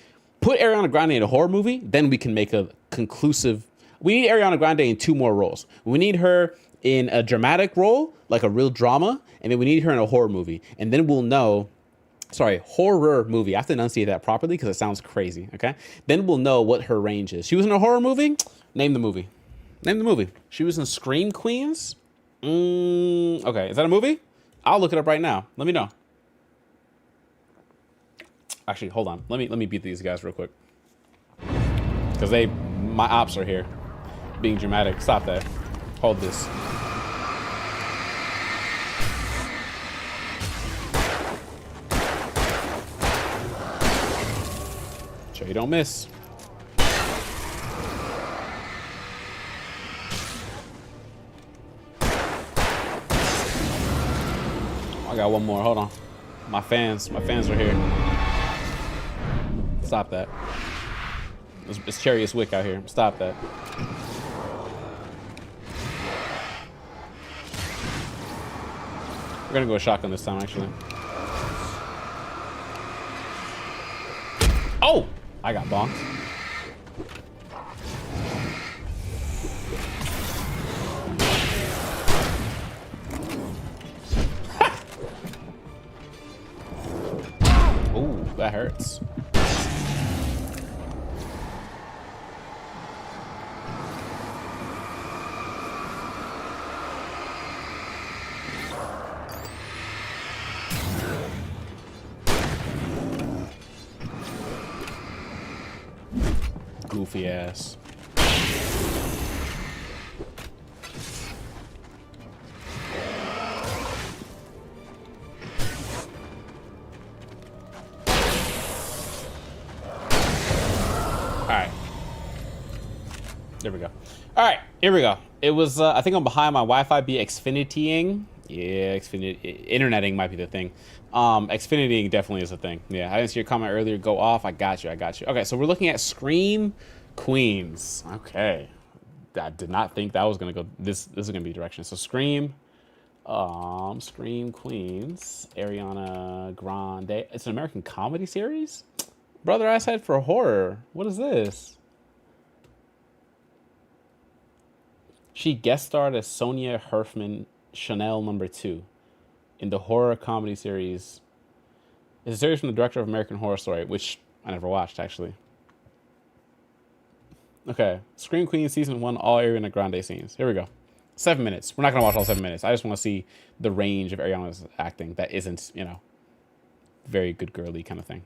put Ariana Grande in a horror movie, then we can make a conclusive. We need Ariana Grande in 2 more roles. We need her in a dramatic role, like a real drama, and then we need her in a horror movie. And then we'll know, horror movie. I have to enunciate that properly because it sounds crazy, okay? Then we'll know what her range is. She was in a horror movie? Name the movie. She was in Scream Queens? Okay, is that a movie? I'll look it up right now. Let me know. Actually, hold on. Let me beat these guys real quick. Because my ops are here. Being dramatic. Stop that. Hold this. Sure you don't miss. I got one more. Hold on. My fans are here. Stop that. It's Chariot's Wick out here. Stop that. We're gonna go shotgun this time, actually. Oh! I got bonked. Ooh, that hurts. Goofy ass. Alright. There we go. Alright, here we go. It was, I think I'm behind my Wi-Fi be Xfinitying. Yeah, interneting might be the thing. Xfinitying definitely is a thing. Yeah, I didn't see your comment earlier. Go off. I got you. Okay, so we're looking at Scream Queens. Okay. I did not think that was gonna go this is gonna be direction. So Scream Queens, Ariana Grande. It's an American comedy series? Brother, I said for horror. What is this? She guest starred as Sonia Herfman, Chanel No. 2 in the horror comedy series. It's a series from the director of American Horror Story, which I never watched, actually. Okay, Scream Queen Season 1, all Ariana Grande scenes. Here we go. 7 minutes. We're not going to watch all 7 minutes. I just want to see the range of Ariana's acting that isn't, you know, very good girly kind of thing.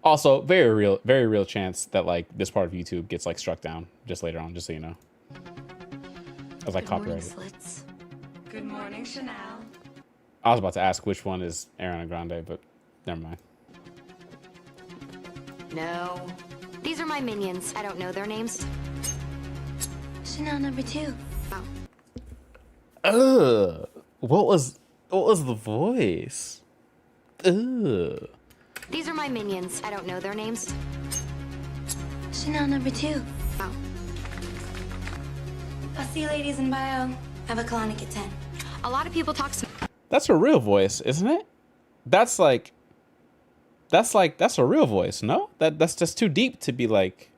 Also, very real chance that, like, this part of YouTube gets, like, struck down just later on, just so you know. As I copyrighted. Slits. Good morning, Chanel. I was about to ask which one is Ariana Grande, but never mind. No. These are my minions. I don't know their names. Chanel number 2. Oh. What was the voice? Ugh. These are my minions. I don't know their names. Chanel number 2. Oh. I'll see you ladies in bio. Have a colonic at 10. A lot of people talk. That's a real voice, isn't it? That's a real voice, no? That's just too deep to be like.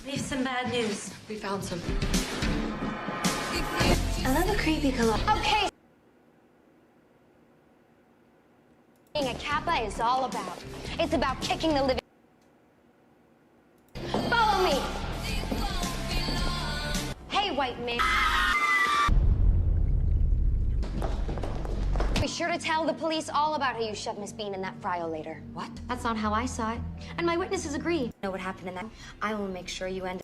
We have some bad news. We found some. Another creepy color. Okay. Being a Kappa is all about. It's about kicking the living. Follow me. Hey, white man. Be sure to tell the police all about how you shoved Miss Bean in that fryolator. What? That's not how I saw it. And my witnesses agree. Know what happened in that? I will make sure you end.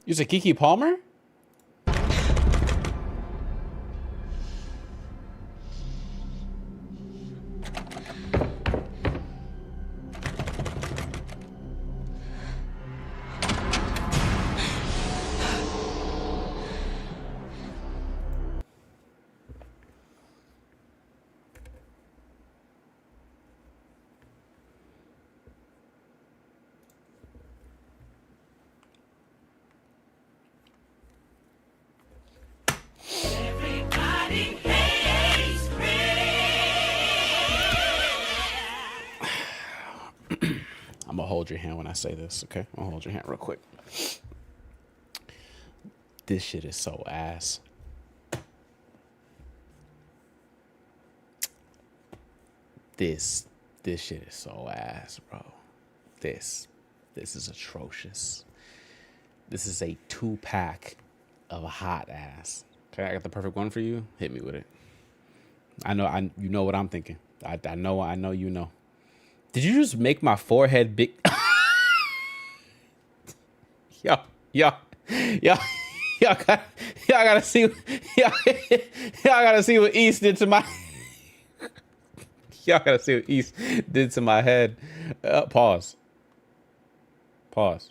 You said Keke Palmer? I'm gonna hold your hand when I say this, okay? I'm gonna hold your hand real quick. This shit is so ass. This shit is so ass, bro. This is atrocious. This is a 2-pack of a hot ass. Okay, I got the perfect one for you. Hit me with it. You know what I'm thinking. I know you know. Did you just make my forehead big? Yo, y'all gotta see what East did to my. Y'all gotta see what East did to my head. Pause. Before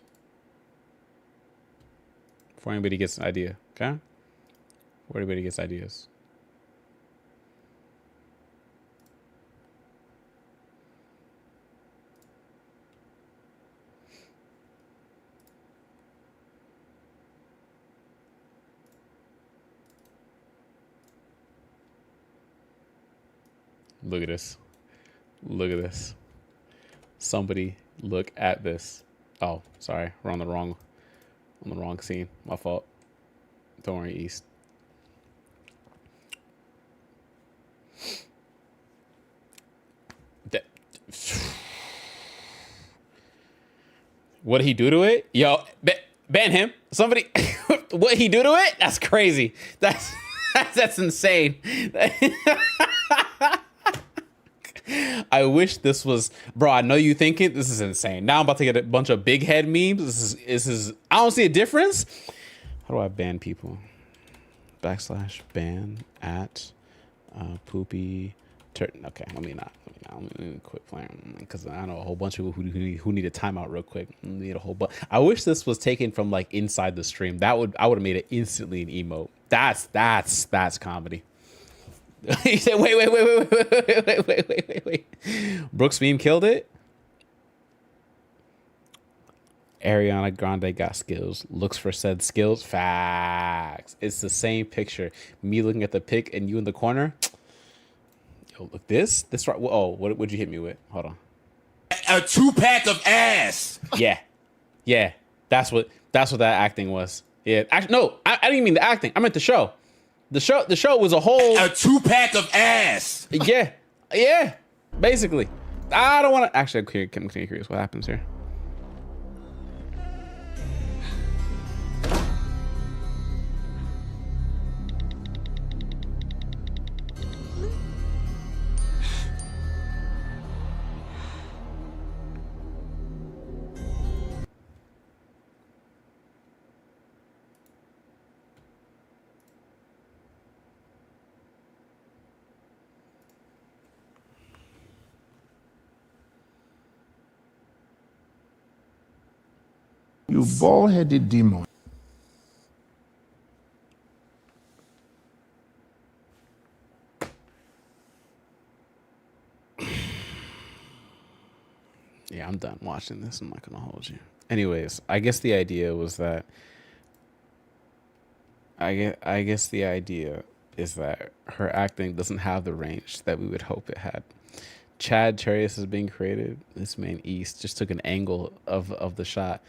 anybody gets an idea, okay? Before anybody gets ideas. Look at this. Look at this. Somebody look at this. Oh, sorry. We're on the wrong scene. My fault. Don't worry, East. What'd he do to it? Yo, ban him. Somebody, what'd he do to it? That's crazy. That's insane. I wish this was, bro. I know you think it. This is insane. Now I'm about to get a bunch of big head memes. This is. I don't see a difference. How do I ban people? /ban at poopy. Okay, let me quit playing because I know a whole bunch of people who need a timeout real quick. Need a whole bunch. I wish this was taken from like inside the stream. I would have made it instantly an emote. That's comedy. He said, wait. Brooks meme killed it. Ariana Grande got skills. Looks for said skills. Facts. It's the same picture. Me looking at the pic and you in the corner. Yo, look this right. Oh, what'd you hit me with? Hold on. A 2-pack of ass. Yeah. That's what that acting was. Yeah. Actually, no, I didn't mean the acting. I meant the show. The show was a whole 2-pack of ass. Yeah. Basically, I don't want to. Actually, I'm curious what happens here. You bald-headed demon. Yeah, I'm done watching this. I'm not gonna hold you. Anyways, I guess the idea was that I guess the idea is that her acting doesn't have the range that we would hope it had. Chad Charius is being created. This man East just took an angle of the shot.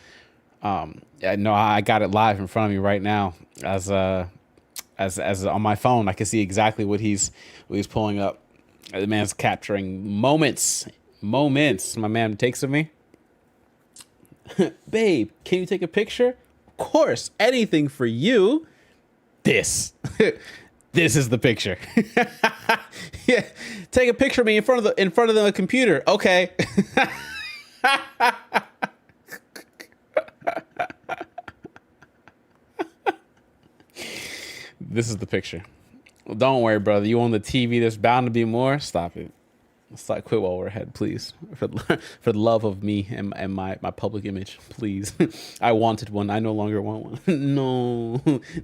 Yeah, no, I got it live in front of me right now as on my phone. I can see exactly what he's pulling up. The man's capturing moments. My man takes of me. Babe, can you take a picture? Of course, anything for you. This is the picture. Yeah, take a picture of me in front of the computer. Okay. This is the picture. Well, don't worry, brother. You on the TV? There's bound to be more. Stop it. Let's not quit while we're ahead, please. For the love of me and my public image, please. I wanted one. I no longer want one.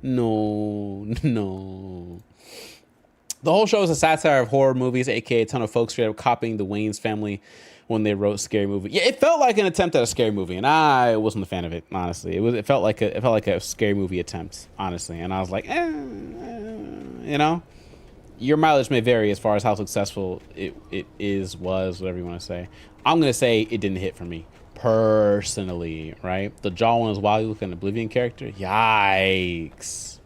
No. The whole show is a satire of horror movies, aka a ton of folks straight up copying the Wayans family when they wrote Scary Movie. Yeah, it felt like an attempt at a scary movie, and I wasn't a fan of it, honestly. It felt like a scary movie attempt, honestly. And I was like, you know. Your mileage may vary as far as how successful it was, whatever you want to say. I'm going to say it didn't hit for me personally, right? The jaw one is Wally looking Oblivion character. Yikes.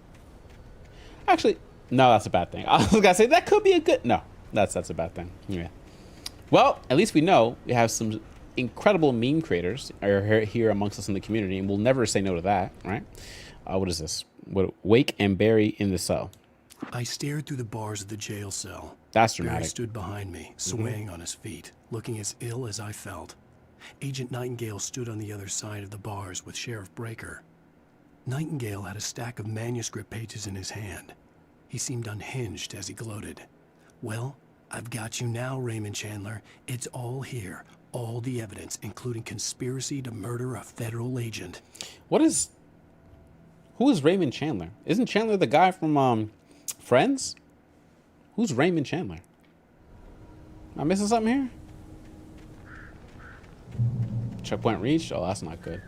Actually, no, that's a bad thing. I was going to say that could be a good, no, that's a bad thing. Yeah. Well, at least we know we have some incredible meme creators are here amongst us in the community, and we'll never say no to that, right? What is this? Wake and bury in the cell. I stared through the bars of the jail cell. That's dramatic. Barry stood behind me, swaying on his feet, looking as ill as I felt. Agent Nightingale stood on the other side of the bars with Sheriff Breaker. Nightingale had a stack of manuscript pages in his hand. He seemed unhinged as he gloated. Well, I've got you now, Raymond Chandler. It's all here. All the evidence, including conspiracy to murder a federal agent. Who is Raymond Chandler? Isn't Chandler the guy from Friends? Who's Raymond Chandler? Am I missing something here? Checkpoint reached? Oh, that's not good.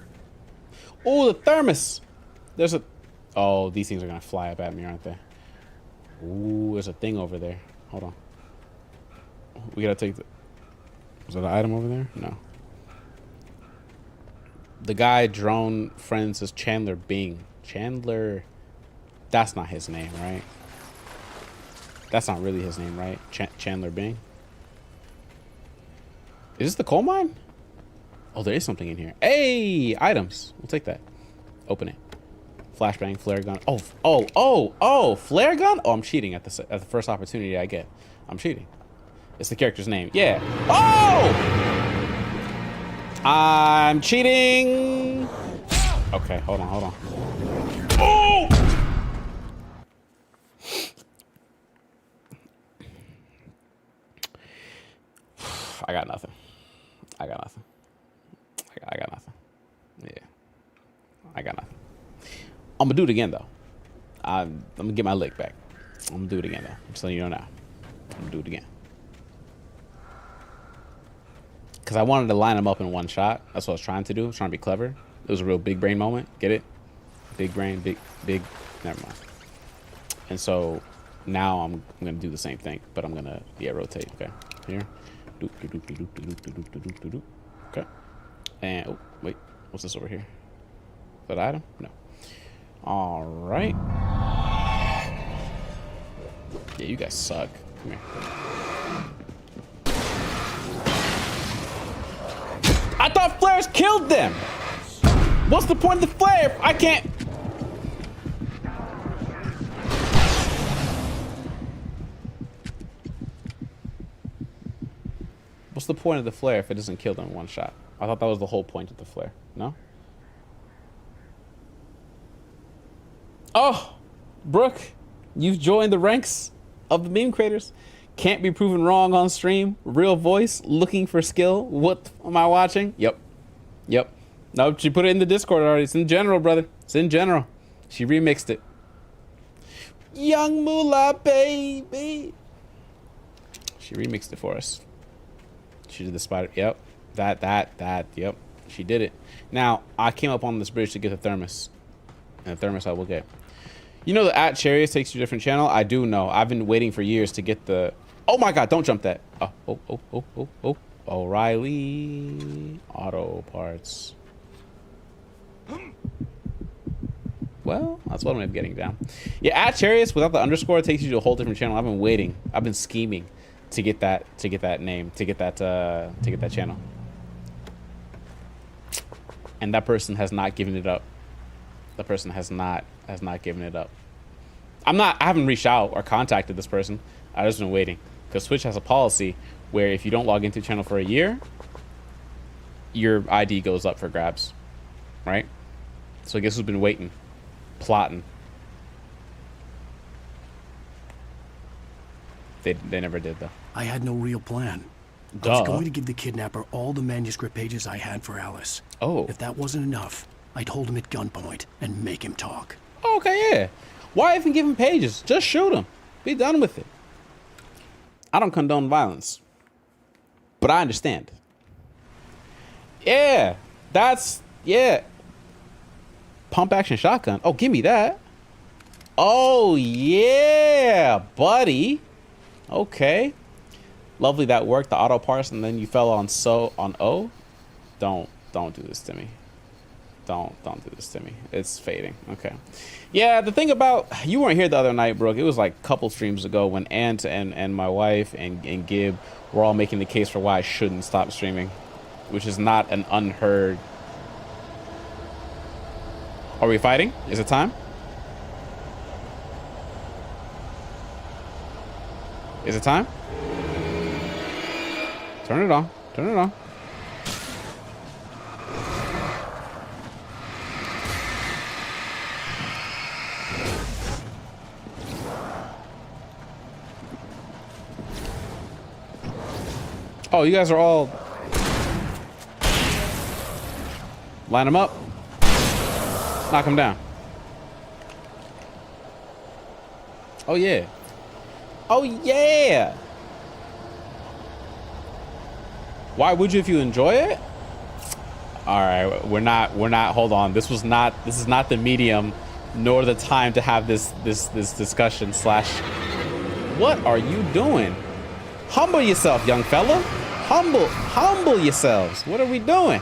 Oh, the thermos! Oh, these things are gonna fly up at me, aren't they? Ooh, there's a thing over there. Hold on. We gotta take is that an item over there? No. The guy drone friends is Chandler Bing. Chandler, that's not his name, right? That's not really his name, right? Chandler Bing. Is this the coal mine? Oh, there is something in here. Hey, items. We'll take that. Open it. Flashbang, flare gun. Oh, flare gun? Oh, I'm cheating at the first opportunity I get. I'm cheating. It's the character's name. Yeah. Oh! I'm cheating. Okay, hold on. Oh! I got nothing. I got nothing. Yeah. I got nothing. I'm gonna do it again, though. I'm gonna get my lick back. I'm gonna do it again, though. I'm just letting you know now. I'm gonna do it again. Because I wanted to line them up in one shot. That's what I was trying to do. I was trying to be clever. It was a real big brain moment. Get it? Big brain, big. Never mind. And so now I'm going to do the same thing, but I'm going to, rotate. Okay. Here. Okay. And, oh, wait. What's this over here? Is that an item? No. All right. Yeah, you guys suck. Come here. I thought flares killed them. What's the point of the flare? I can't. What's the point of the flare if it doesn't kill them in one shot? I thought that was the whole point of the flare. No? Oh, Brooke, you've joined the ranks of the meme creators. Can't be proven wrong on stream. Real voice, looking for skill. What am I watching? Yep. Nope, she put it in the Discord already. It's in general, brother. It's in general. She remixed it. Young Moolah, baby. She remixed it for us. She did the spider. Yep. That. Yep. She did it. Now, I came up on this bridge to get the thermos. And the thermos I will get. You know the @Chariot takes you to a different channel? I do know. I've been waiting for years to get the... Oh my god, don't jump that. Oh. O'Reilly Auto Parts. Well, that's what I'm getting down. Yeah, @Chariots without the underscore takes you to a whole different channel. I've been waiting. I've been scheming to get that name, to get that channel. And that person has not given it up. The person has not given it up. I haven't reached out or contacted this person. I've just been waiting. Because Twitch has a policy where if you don't log into a channel for a year, your ID goes up for grabs. Right? So I guess who's been waiting? Plotting. They never did though. I had no real plan. Duh. I was going to give the kidnapper all the manuscript pages I had for Alice. Oh. If that wasn't enough, I'd hold him at gunpoint and make him talk. Okay, yeah. Why even give him pages? Just shoot him. Be done with it. I don't condone violence. But I understand. Yeah. Yeah. Pump action shotgun. Oh, give me that. Oh, yeah, buddy. Okay. Lovely, that worked. The auto parse, and then you fell on O. Don't do this to me. Don't do this to me. It's fading. Okay. Yeah, the thing about, you weren't here the other night, Brooke. It was like a couple streams ago when Ant and my wife and Gib were all making the case for why I shouldn't stop streaming, which is not an unheard. Are we fighting? Is it time? Is it time? Turn it on. Turn it on. Oh, you guys are all... Line them up. Knock them down. Oh, yeah. Oh, yeah. Why would you if you enjoy it? All right, we're not, hold on. This is not the medium nor the time to have this discussion slash... What are you doing? Humble yourself, young fella. Humble yourselves. What are we doing?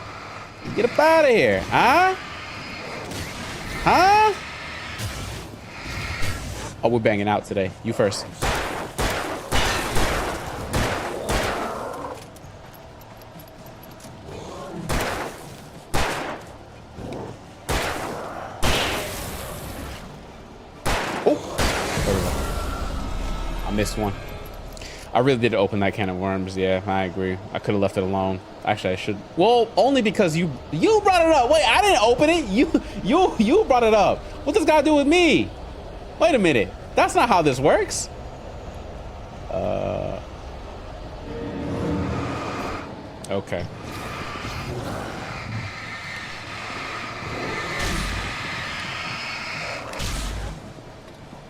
Get up out of here, huh? Huh? Oh, we're banging out today. You first. Missed one. I really did open that can of worms. Yeah, I agree. I could have left it alone. Actually, I should. Well, only because you brought it up. Wait, I didn't open it. You brought it up. What does God do with me? Wait a minute. That's not how this works. Okay.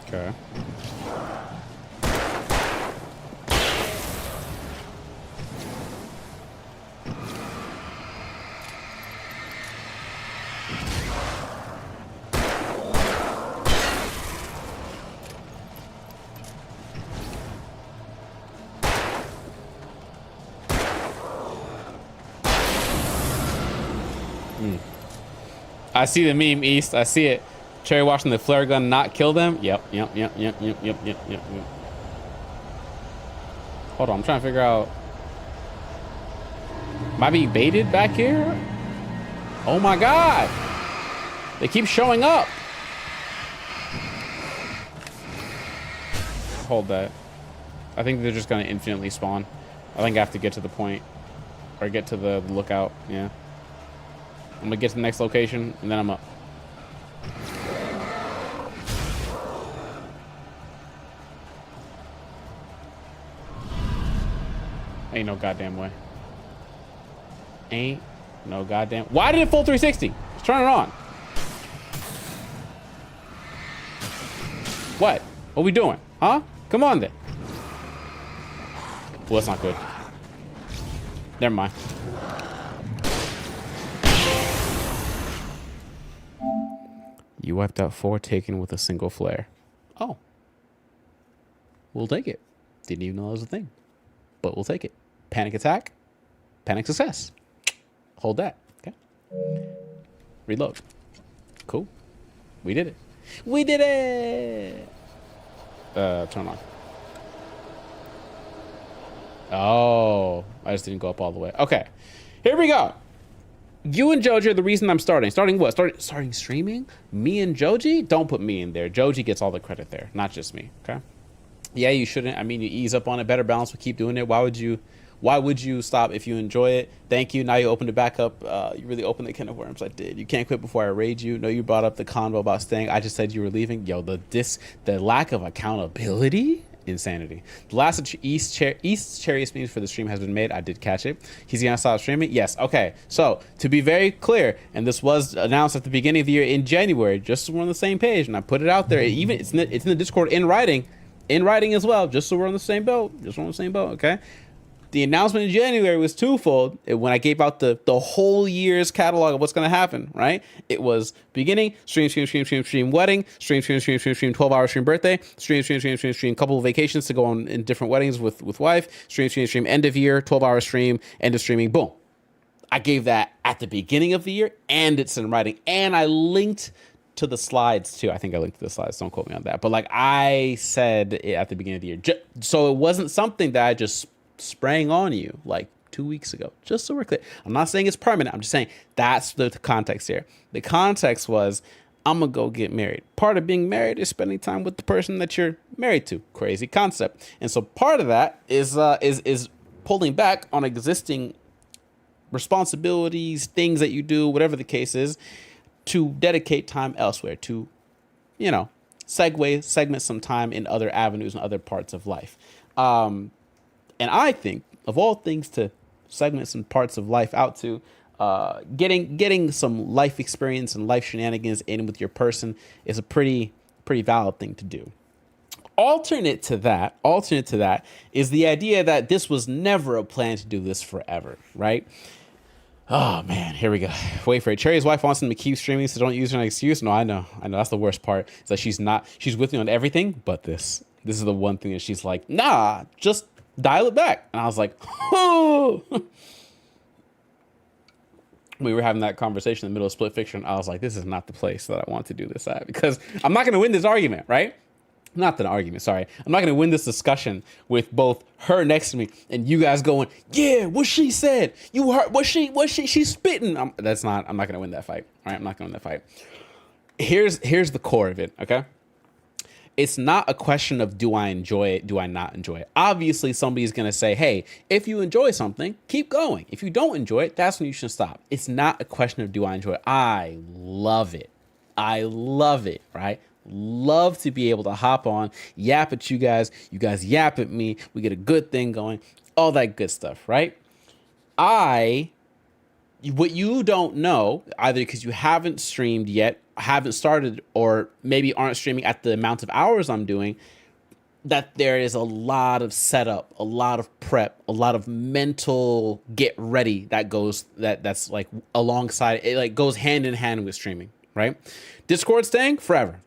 Okay. I see the meme, East. I see it. Cherry watching the flare gun not kill them. Yep. Hold on, I'm trying to figure out. Am I being baited back here? Oh my god. They keep showing up. Hold that. I think they're just gonna infinitely spawn. I think I have to get to the point. Or get to the lookout, yeah. I'm gonna get to the next location, and then I'm up. Ain't no goddamn way. Ain't No goddamn. Why did it full 360? Let's turn it on. What? What we doing? Huh? Come on then. Well, that's not good. Never mind. You wiped out 4 taken with a single flare. Oh. We'll take it. Didn't even know that was a thing. But we'll take it. Panic attack. Panic success. Hold that. Okay. Reload. Cool. We did it. We did it! Turn on. Oh. I just didn't go up all the way. Okay. Here we go. You and Joji are the reason I'm starting. Starting what? Starting streaming? Me and Joji? Don't put me in there. Joji gets all the credit there, not just me, okay? Yeah, you shouldn't. I mean, you ease up on it. Better balance. We keep doing it. Why would you stop if you enjoy it? Thank you. Now you opened it back up. You really opened the can of worms. I did. You can't quit before I raid you. No, you brought up the convo about staying. I just said you were leaving. Yo, the lack of accountability. Insanity. The last East Cherry memes for the stream has been made. I did catch it. He's gonna stop streaming. Yes. Okay. So to be very clear, and this was announced at the beginning of the year in January, just so we're on the same page, and I put it out there. Even it's in the Discord in writing as well, just so we're on the same boat. Okay. The announcement in January was twofold. When I gave out the whole year's catalog of what's going to happen, right? It was beginning, stream, wedding, stream, 12-hour stream birthday, stream, couple of vacations to go on in different weddings with wife, stream, end of year, 12-hour stream, end of streaming, boom. I gave that at the beginning of the year, and it's in writing, and I linked to the slides too. I think I linked to the slides. Don't quote me on that. But like I said it at the beginning of the year. So it wasn't something that I just sprang on you like 2 weeks ago, just so we're clear. I'm not saying it's permanent. I'm just saying that's the context here. The context was I'm gonna go get married. Part of being married is spending time with the person that you're married to. Crazy concept. And so part of that is pulling back on existing responsibilities, things that you do, whatever the case is, to dedicate time elsewhere, to, segment some time in other avenues and other parts of life. And I think, of all things to segment some parts of life out to, getting some life experience and life shenanigans in with your person is a pretty valid thing to do. Alternate to that is the idea that this was never a plan to do this forever, right? Oh man, here we go. Wait for it. Cherry's wife wants him to keep streaming, so don't use her as an excuse. No, I know. That's the worst part. Is that she's with me on everything but this. This is the one thing that she's like, nah, just dial it back. And I was like, oh. We were having that conversation in the middle of Split Fiction. I was like, this is not the place that I want to do this at, because I'm not going to win this argument, right? Not the argument, sorry. I'm not going to win this discussion with both her next to me and you guys going, yeah, what she said. You heard what she's spitting. I'm not going to win that fight. All right, I'm not going to win that fight. Here's the core of it, okay? It's not a question of do I enjoy it, do I not enjoy it. Obviously, somebody's going to say, hey, if you enjoy something, keep going. If you don't enjoy it, that's when you should stop. It's not a question of do I enjoy it. I love it, right? Love to be able to hop on, yap at you guys yap at me, we get a good thing going, all that good stuff, right? What you don't know, either because you haven't streamed yet, haven't started, or maybe aren't streaming at the amount of hours I'm doing, that there is a lot of setup, a lot of prep, a lot of mental get ready that's like alongside it, like goes hand in hand with streaming, right? Discord staying forever,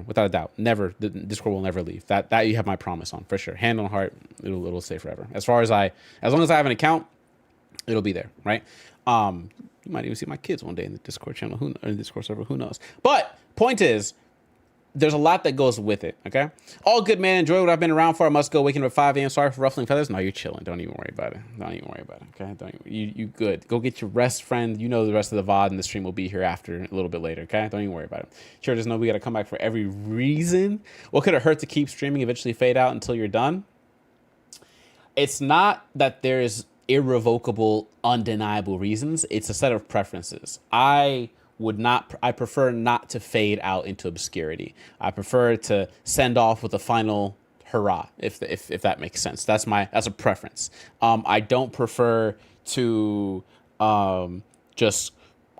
without a doubt. Never, the Discord will never leave. That you have my promise on, for sure. Hand on heart, it'll stay forever. As long as I have an account, it'll be there, right? You might even see my kids one day in the Discord channel, in the Discord server, who knows? But point is, there's a lot that goes with it, okay? All good, man. Enjoy what I've been around for. I must go. Waking up at 5 a.m. Sorry for ruffling feathers. No, you're chilling. Don't even worry about it. Okay? You good. Go get your rest, friend. You know the rest of the VOD and the stream will be here after a little bit later, okay? Don't even worry about it. Sure, just know we got to come back for every reason. What could it hurt to keep streaming, eventually fade out until you're done? It's not that there's irrevocable, undeniable reasons. It's a set of preferences. I prefer not to fade out into obscurity. I prefer to send off with a final hurrah, if that makes sense. That's a preference. I don't prefer to just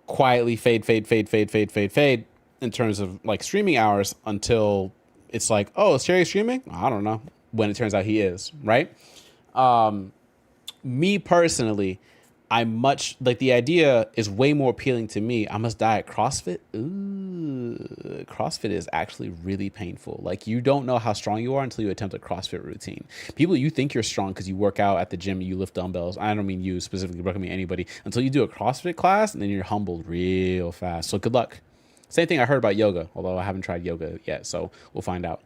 quietly fade in terms of like streaming hours until it's like, oh, is Cherry streaming? I don't know, when it turns out he is, right? Me personally, I'm much like the idea is way more appealing to me. I must die at CrossFit. Ooh, CrossFit is actually really painful. Like, you don't know how strong you are until you attempt a CrossFit routine. People, you think you're strong because you work out at the gym, you lift dumbbells. I don't mean you specifically, but I mean anybody, until you do a CrossFit class, and then you're humbled real fast. So good luck. Same thing I heard about yoga, although I haven't tried yoga yet, so we'll find out.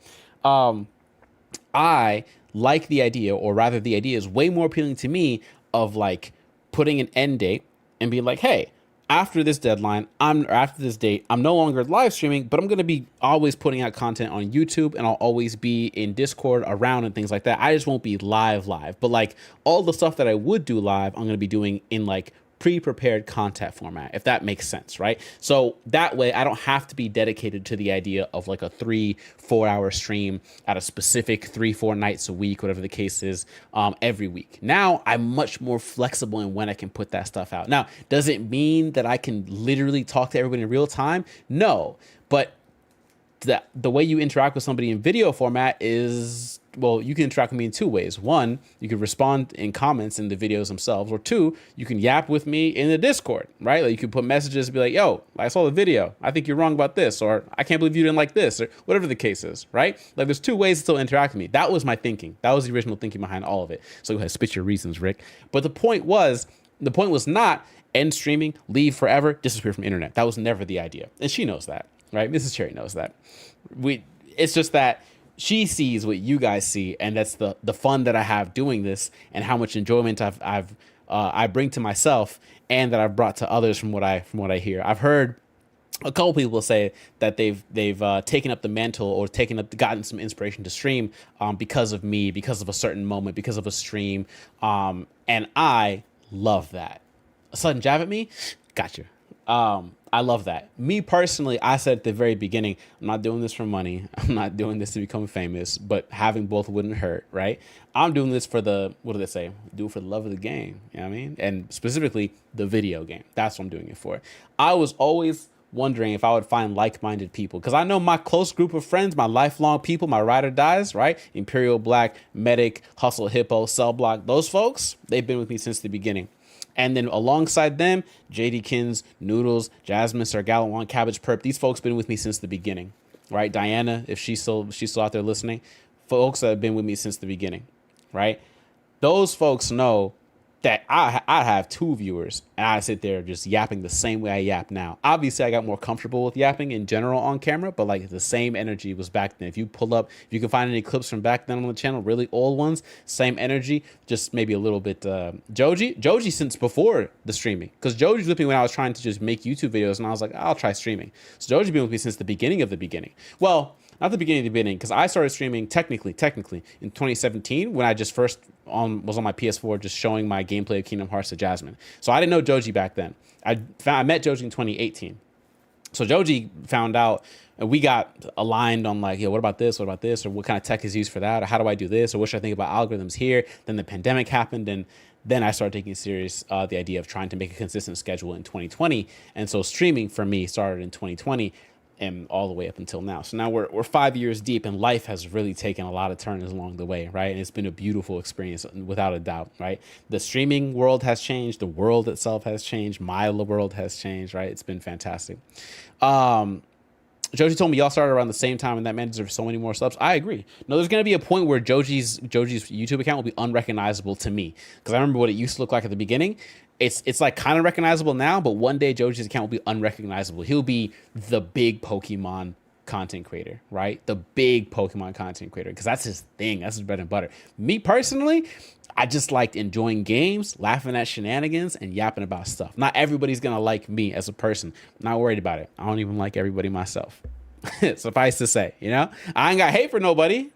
I like the idea, or rather the idea is way more appealing to me, of like putting an end date and be like, hey, after this deadline, after this date, I'm no longer live streaming, but I'm going to be always putting out content on YouTube, and I'll always be in Discord around and things like that. I just won't be live, but like all the stuff that I would do live, I'm going to be doing in like pre-prepared content format, if that makes sense, right? So that way I don't have to be dedicated to the idea of like a 3-4 hour stream at a specific 3-4 nights a week, whatever the case is, every week. Now I'm much more flexible in when I can put that stuff out. Now, does it mean that I can literally talk to everybody in real time? No, but the way you interact with somebody in video format is, well, you can interact with me in two ways. One, you can respond in comments in the videos themselves, or two, you can yap with me in the Discord, right? Like, you can put messages and be like, yo, I saw the video, I think you're wrong about this, or I can't believe you didn't like this, or whatever the case is, right? Like, there's two ways to still interact with me. That was my thinking. That was the original thinking behind all of it. So go ahead, spit your reasons, Rick. But the point was not end streaming, leave forever, disappear from internet. That was never the idea. And she knows that, right? Mrs. Cherry knows that. It's just that she sees what you guys see, and that's the fun that I have doing this, and how much enjoyment I bring to myself, and that I've brought to others from what I hear. I've heard a couple people say that they've taken up the mantle, or gotten some inspiration to stream because of me, because of a certain moment, because of a stream, and I love that. A sudden jab at me, gotcha. I love that. Me personally, I said at the very beginning, I'm not doing this for money. I'm not doing this to become famous, but having both wouldn't hurt, right? I'm doing this for what do they say? Do it for the love of the game. You know what I mean? And specifically the video game. That's what I'm doing it for. I was always wondering if I would find like-minded people, because I know my close group of friends, my lifelong people, my ride or dies, right? Imperial Black, Medic, Hustle Hippo, Cell Block, those folks, they've been with me since the beginning. And then alongside them, JD Kins, Noodles, Jasmine, Sir Gallant, Cabbage Perp, these folks been with me since the beginning, right? Diana, if she's still out there listening, folks that have been with me since the beginning, right? Those folks know that I have two viewers, and I sit there just yapping the same way I yap now. Obviously, I got more comfortable with yapping in general on camera, but like the same energy was back then. If you pull up, if you can find any clips from back then on the channel, really old ones, same energy, just maybe a little bit. Joji since before the streaming, because Joji's with me when I was trying to just make YouTube videos, and I was like, I'll try streaming. So Joji's been with me since the beginning of the beginning. Well, not the beginning of the beginning, because I started streaming technically in 2017 when I just first was on my PS4 just showing my gameplay of Kingdom Hearts to Jasmine. So I didn't know Joji back then. I met Joji in 2018. So Joji found out, and we got aligned on like, yo, what about this? What about this? Or what kind of tech is used for that? Or how do I do this? Or what should I think about algorithms here? Then the pandemic happened, and then I started taking serious the idea of trying to make a consistent schedule in 2020. And so streaming for me started in 2020. And all the way up until now. So now we're 5 years deep, and life has really taken a lot of turns along the way, right? And it's been a beautiful experience without a doubt, right? The streaming world has changed. The world itself has changed. My world has changed, right? It's been fantastic. Joji told me y'all started around the same time, and that man deserves so many more subs. I agree. No, there's going to be a point where Joji's YouTube account will be unrecognizable to me, because I remember what it used to look like at the beginning. It's like kind of recognizable now, but one day Joji's account will be unrecognizable. He'll be the big Pokemon content creator, right? The big Pokemon content creator, because that's his thing. That's his bread and butter. Me personally, I just liked enjoying games, laughing at shenanigans, and yapping about stuff. Not everybody's going to like me as a person. I'm not worried about it. I don't even like everybody myself. Suffice to say, you know? I ain't got hate for nobody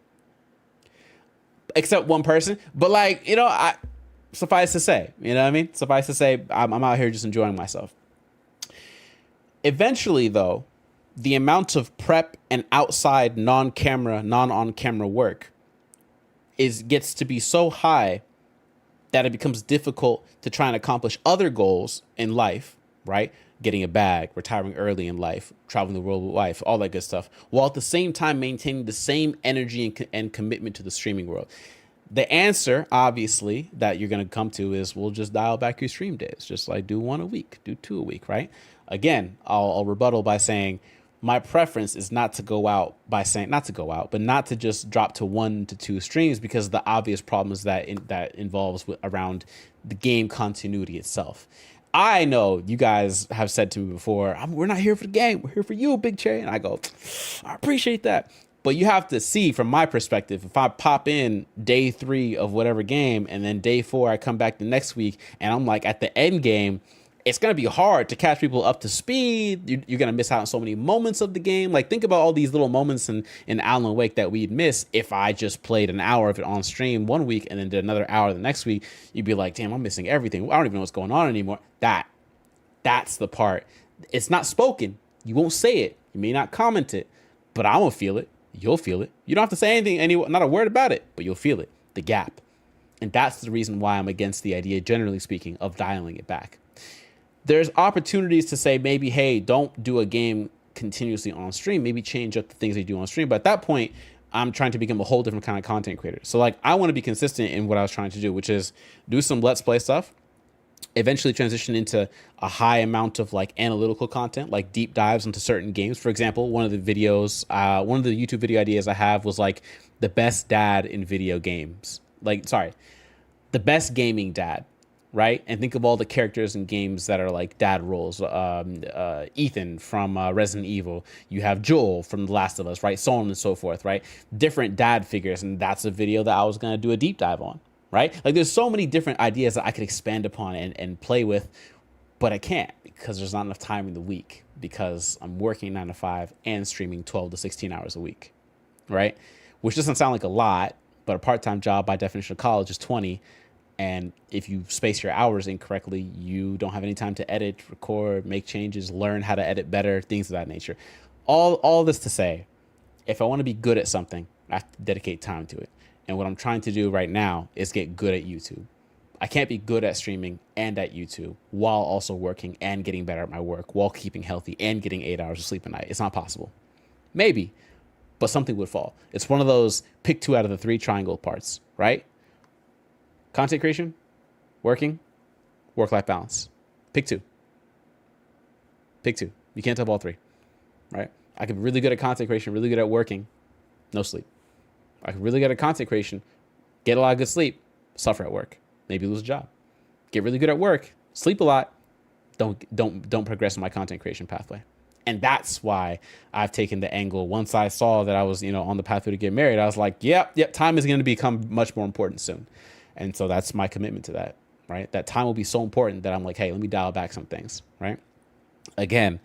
except one person. But like, you know, suffice to say, you know what I mean? Suffice to say, I'm out here just enjoying myself. Eventually, though, the amount of prep and outside non-on-camera work gets to be so high that it becomes difficult to try and accomplish other goals in life right? Getting a bag, retiring early in life, traveling the world with wife, all that good stuff, while at the same time maintaining the same energy and commitment to the streaming world? The answer, obviously, that you're going to come to is, we'll just dial back your stream days. Just like do 1 a week, do 2 a week, right? Again, I'll rebuttal by saying my preference is not to just drop to 1 to 2 streams, because of the obvious problems that involves around the game continuity itself. I know you guys have said to me before, we're not here for the game, we're here for you, Big Cherry. And I go, I appreciate that. But you have to see, from my perspective, if I pop in day 3 of whatever game and then day 4 I come back the next week and I'm like at the end game, it's going to be hard to catch people up to speed. You're going to miss out on so many moments of the game. Like, think about all these little moments in Alan Wake that we'd miss if I just played an hour of it on stream 1 week and then did another hour the next week. You'd be like, damn, I'm missing everything. I don't even know what's going on anymore. That's the part. It's not spoken. You won't say it. You may not comment it, but I'm going to feel it. You'll feel it. You don't have to say anything, not a word about it, but you'll feel it, the gap. And that's the reason why I'm against the idea, generally speaking, of dialing it back. There's opportunities to say maybe, hey, don't do a game continuously on stream. Maybe change up the things they do on stream. But at that point, I'm trying to become a whole different kind of content creator. So like, I want to be consistent in what I was trying to do, which is do some Let's Play stuff, eventually transition into a high amount of like analytical content, like deep dives into certain games. For example, one of the YouTube video ideas I have was like the best dad in video games. The best gaming dad, right? And think of all the characters in games that are like dad roles. Ethan from Resident Evil. You have Joel from The Last of Us, right? So on and so forth, right? Different dad figures. And that's a video that I was going to do a deep dive on. Right? Like, there's so many different ideas that I could expand upon and play with, but I can't because there's not enough time in the week, because I'm working 9 to 5 and streaming 12 to 16 hours a week, right? Which doesn't sound like a lot, but a part-time job by definition of college is 20. And if you space your hours incorrectly, you don't have any time to edit, record, make changes, learn how to edit better, things of that nature. All this to say, if I want to be good at something, I have to dedicate time to it. And what I'm trying to do right now is get good at YouTube. I can't be good at streaming and at YouTube while also working and getting better at my work, while keeping healthy and getting 8 hours of sleep a night. It's not possible. Maybe, but something would fall. It's one of those pick 2 out of the 3 triangle parts, right? Content creation, working, work-life balance. Pick 2. Pick 2. You can't have all 3, right? I could be really good at content creation, really good at working, no sleep. I could really good at content creation, get a lot of good sleep, suffer at work, maybe lose a job. Get really good at work, sleep a lot, don't progress in my content creation pathway. And that's why I've taken the angle. Once I saw that I was, on the pathway to get married, I was like, yep, time is going to become much more important soon. And so that's my commitment to that, right? That time will be so important that I'm like, hey, let me dial back some things, right? Again,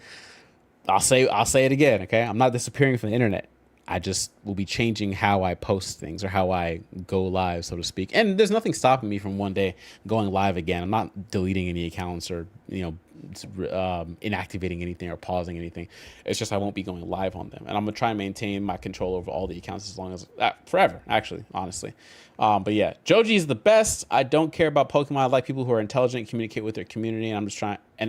I'll say it again, okay? I'm not disappearing from the internet. I just will be changing how I post things or how I go live, so to speak. And there's nothing stopping me from one day going live again. I'm not deleting any accounts or, inactivating anything or pausing anything. It's just I won't be going live on them. And I'm going to try and maintain my control over all the accounts as long as forever, actually, honestly. But yeah, Joji is the best. I don't care about Pokemon. I like people who are intelligent, communicate with their community, and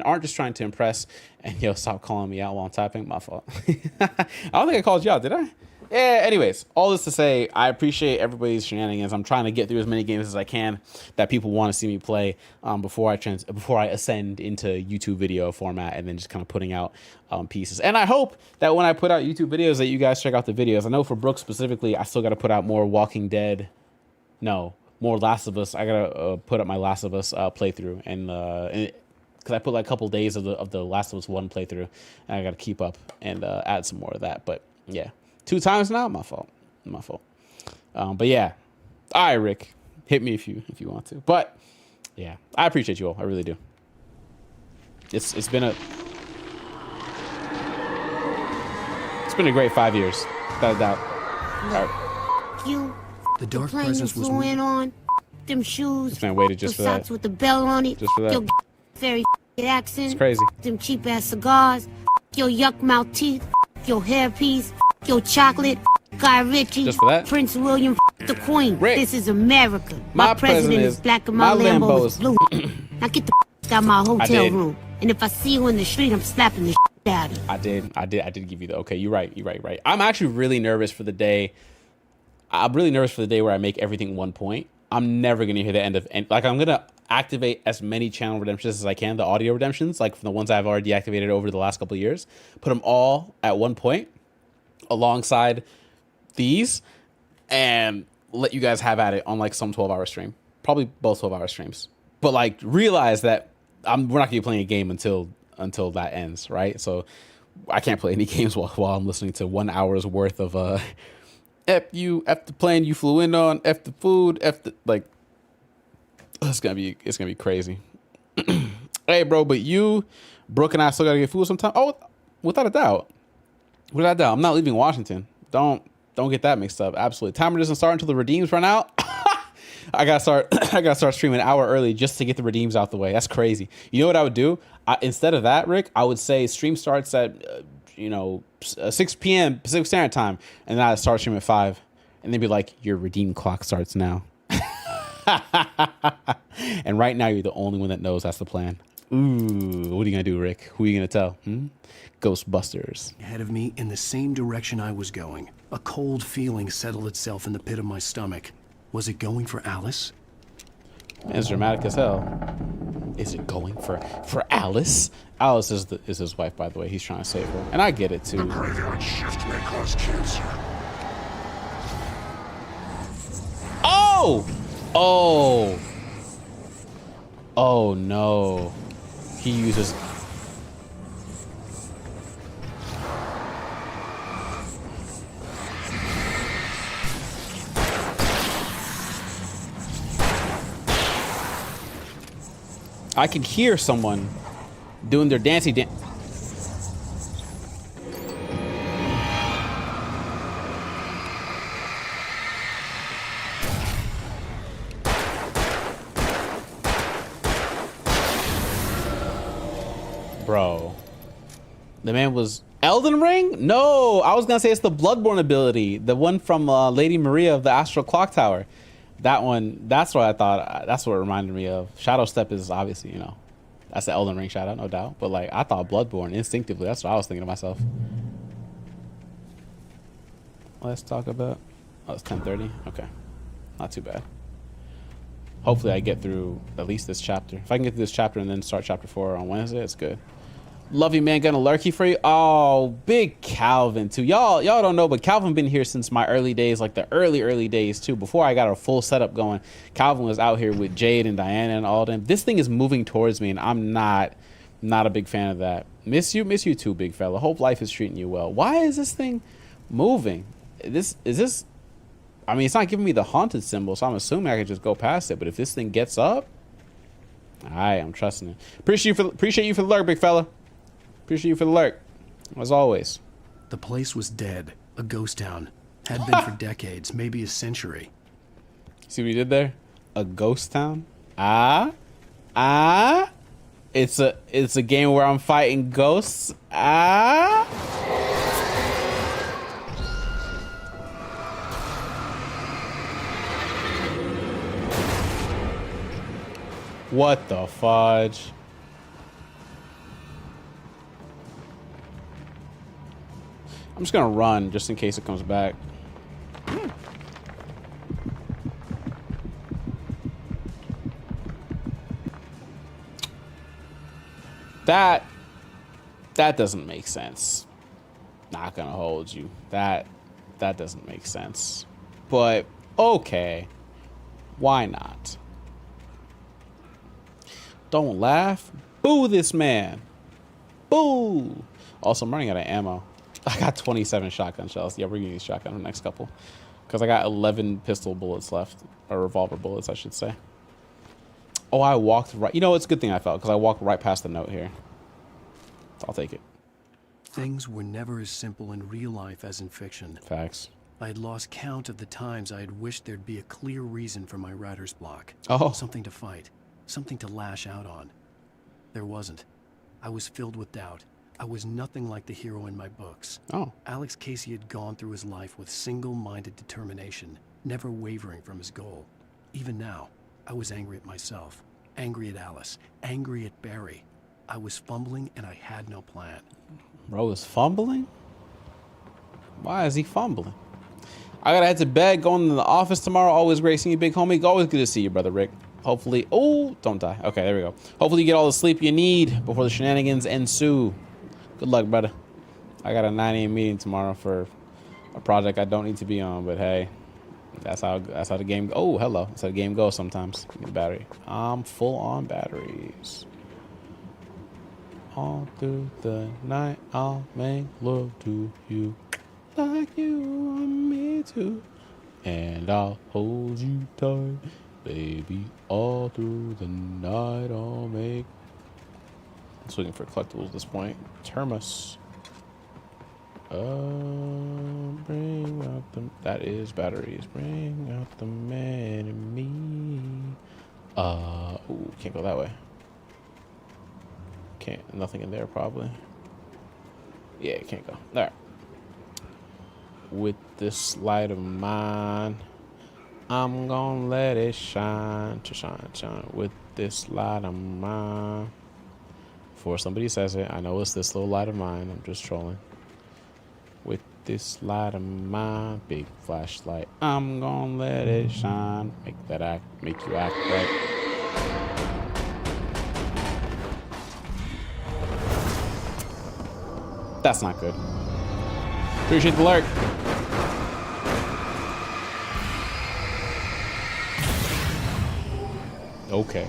aren't just trying to impress. And stop calling me out while I'm typing. My fault. I don't think I called you out, did I? Yeah, anyways, all this to say, I appreciate everybody's shenanigans. I'm trying to get through as many games as I can that people want to see me play before I ascend into YouTube video format, and then just kind of putting out pieces. And I hope that when I put out YouTube videos that you guys check out the videos. I know for Brooke specifically, I still got to put out more more Last of Us. I got to put up my Last of Us playthrough, and because I put like a couple days of the Last of Us 1 playthrough, and I got to keep up and add some more of that. But yeah. 2 times now, my fault. But yeah, all right, Rick, hit me if you want to. But yeah, I appreciate you all. I really do. It's been a great 5 years, without a doubt. All right. You. The dark presence was on. Them shoes. This man waited just for that. Socks with the bell on it. Just for that. Your very accent. It's crazy. Them cheap ass cigars. Your yuck mouth teeth. Your hairpiece. Your chocolate, Guy Ritchie, just for that. Prince William, the Queen. Rick. This is America. My president is black and my Lambo is blue. Now get the out of my hotel room And if I see you in the street, I'm slapping the shit out of you. I did give you the okay. You're right. I'm actually really nervous for the day. I'm really nervous for the day where I make everything 1 point. I'm never gonna hear the end of like I'm gonna activate as many channel redemptions as I can, the audio redemptions, like from the ones I've already deactivated over the last couple of years. Put them all at 1 point alongside these, and let you guys have at it on like some 12-hour stream, probably both 12-hour streams. But like realize that we're not gonna be playing a game until that ends, right? So I can't play any games while I'm listening to 1 hour's worth of F the plane you flew in on, F the food, F the like. It's gonna be crazy. Hey, bro, but you, Brooke, and I still gotta get food sometime. Oh, without a doubt. I'm not leaving Washington. Don't get that mixed up. Absolutely. Timer doesn't start until the redeems run out. I gotta start streaming an hour early just to get the redeems out the way. That's crazy. You know what I would do? Instead of that, Rick, I would say stream starts at 6 p.m. Pacific Standard Time, and then I'd start streaming at 5, and they'd be like, your redeem clock starts now. And right now, you're the only one that knows that's the plan. Ooh, what are you gonna do, Rick? Who are you gonna tell? Ghostbusters. Ahead of me, in the same direction I was going, a cold feeling settled itself in the pit of my stomach. Was it going for Alice? Man, it's dramatic as hell. Is it going for Alice? Alice is his wife, by the way. He's trying to save her, and I get it too. The graveyard shift may cause cancer. Oh no. He uses. I can hear someone doing their dancey dance. Bro, the man was Elden Ring? No, I was gonna say it's the Bloodborne ability, the one from Lady Maria of the Astral Clock Tower. That one, that's what I thought. That's what it reminded me of. Shadow Step is obviously, that's the Elden Ring shadow, no doubt. But like, I thought Bloodborne instinctively. That's what I was thinking to myself. Let's talk about. Oh, it's 10:30. Okay, not too bad. Hopefully, I get through at least this chapter. If I can get through this chapter and then start chapter 4 on Wednesday, it's good. Love you, man. Gonna lurky for you. Oh, big Calvin too. Y'all don't know, but Calvin been here since my early days, like the early days too. Before I got a full setup going, Calvin was out here with Jade and Diana and all them. This thing is moving towards me, and I'm not a big fan of that. Miss you too, big fella. Hope life is treating you well. Why is this thing moving? Is this? I mean, it's not giving me the haunted symbol, so I'm assuming I could just go past it. But if this thing gets up, I'm trusting it. Appreciate you for the lurk, big fella. Appreciate you for the lurk, as always. The place was dead. A ghost town. Had been for decades, maybe a century. See what he did there? A ghost town? It's a game where I'm fighting ghosts. What the fudge? I'm just gonna run just in case it comes back. That doesn't make sense. Not gonna hold you. That doesn't make sense. But okay. Why not? Don't laugh. Boo this man. Boo. Also, I'm running out of ammo. I got 27 shotgun shells. Yeah, we're gonna use shotgun in the next couple. Because I got 11 pistol bullets left. Or revolver bullets, I should say. Oh, I walked right. You know, it's a good thing I felt. Because I walked right past the note here. I'll take it. Things were never as simple in real life as in fiction. Facts. I had lost count of the times I had wished there'd be a clear reason for my writer's block. Oh. Something to fight. Something to lash out on. There wasn't. I was filled with doubt. I was nothing like the hero in my books. Oh. Alex Casey had gone through his life with single-minded determination, never wavering from his goal. Even now, I was angry at myself, angry at Alice, angry at Barry. I was fumbling and I had no plan. Bro is fumbling? Why is he fumbling? I gotta head to bed, going to the office tomorrow. Always great seeing you, big homie. Always good to see you, brother Rick. Hopefully, oh, don't die. Okay, there we go. Hopefully you get all the sleep you need before the shenanigans ensue. Good luck, brother. I got a 9 a.m. meeting tomorrow for a project I don't need to be on, but hey, that's how the game. Oh, hello. That's how the game goes sometimes. Give me the battery. I'm full on batteries. All through the night, I'll make love to you like you want me to, and I'll hold you tight, baby. All through the night, I'll make. I'm just looking for collectibles at this point. Termus. Bring out the. That is batteries. Bring out the man in me. Ooh, can't go that way. Can't. Nothing in there probably. Yeah, can't go. All right. With this light of mine, I'm gonna let it shine, to shine, shine. With this light of mine. Before somebody says it, I know it's this little light of mine. I'm just trolling. With this light of mine, big flashlight, I'm gonna let it shine. Make you act right. That's not good. Appreciate the lurk. Okay.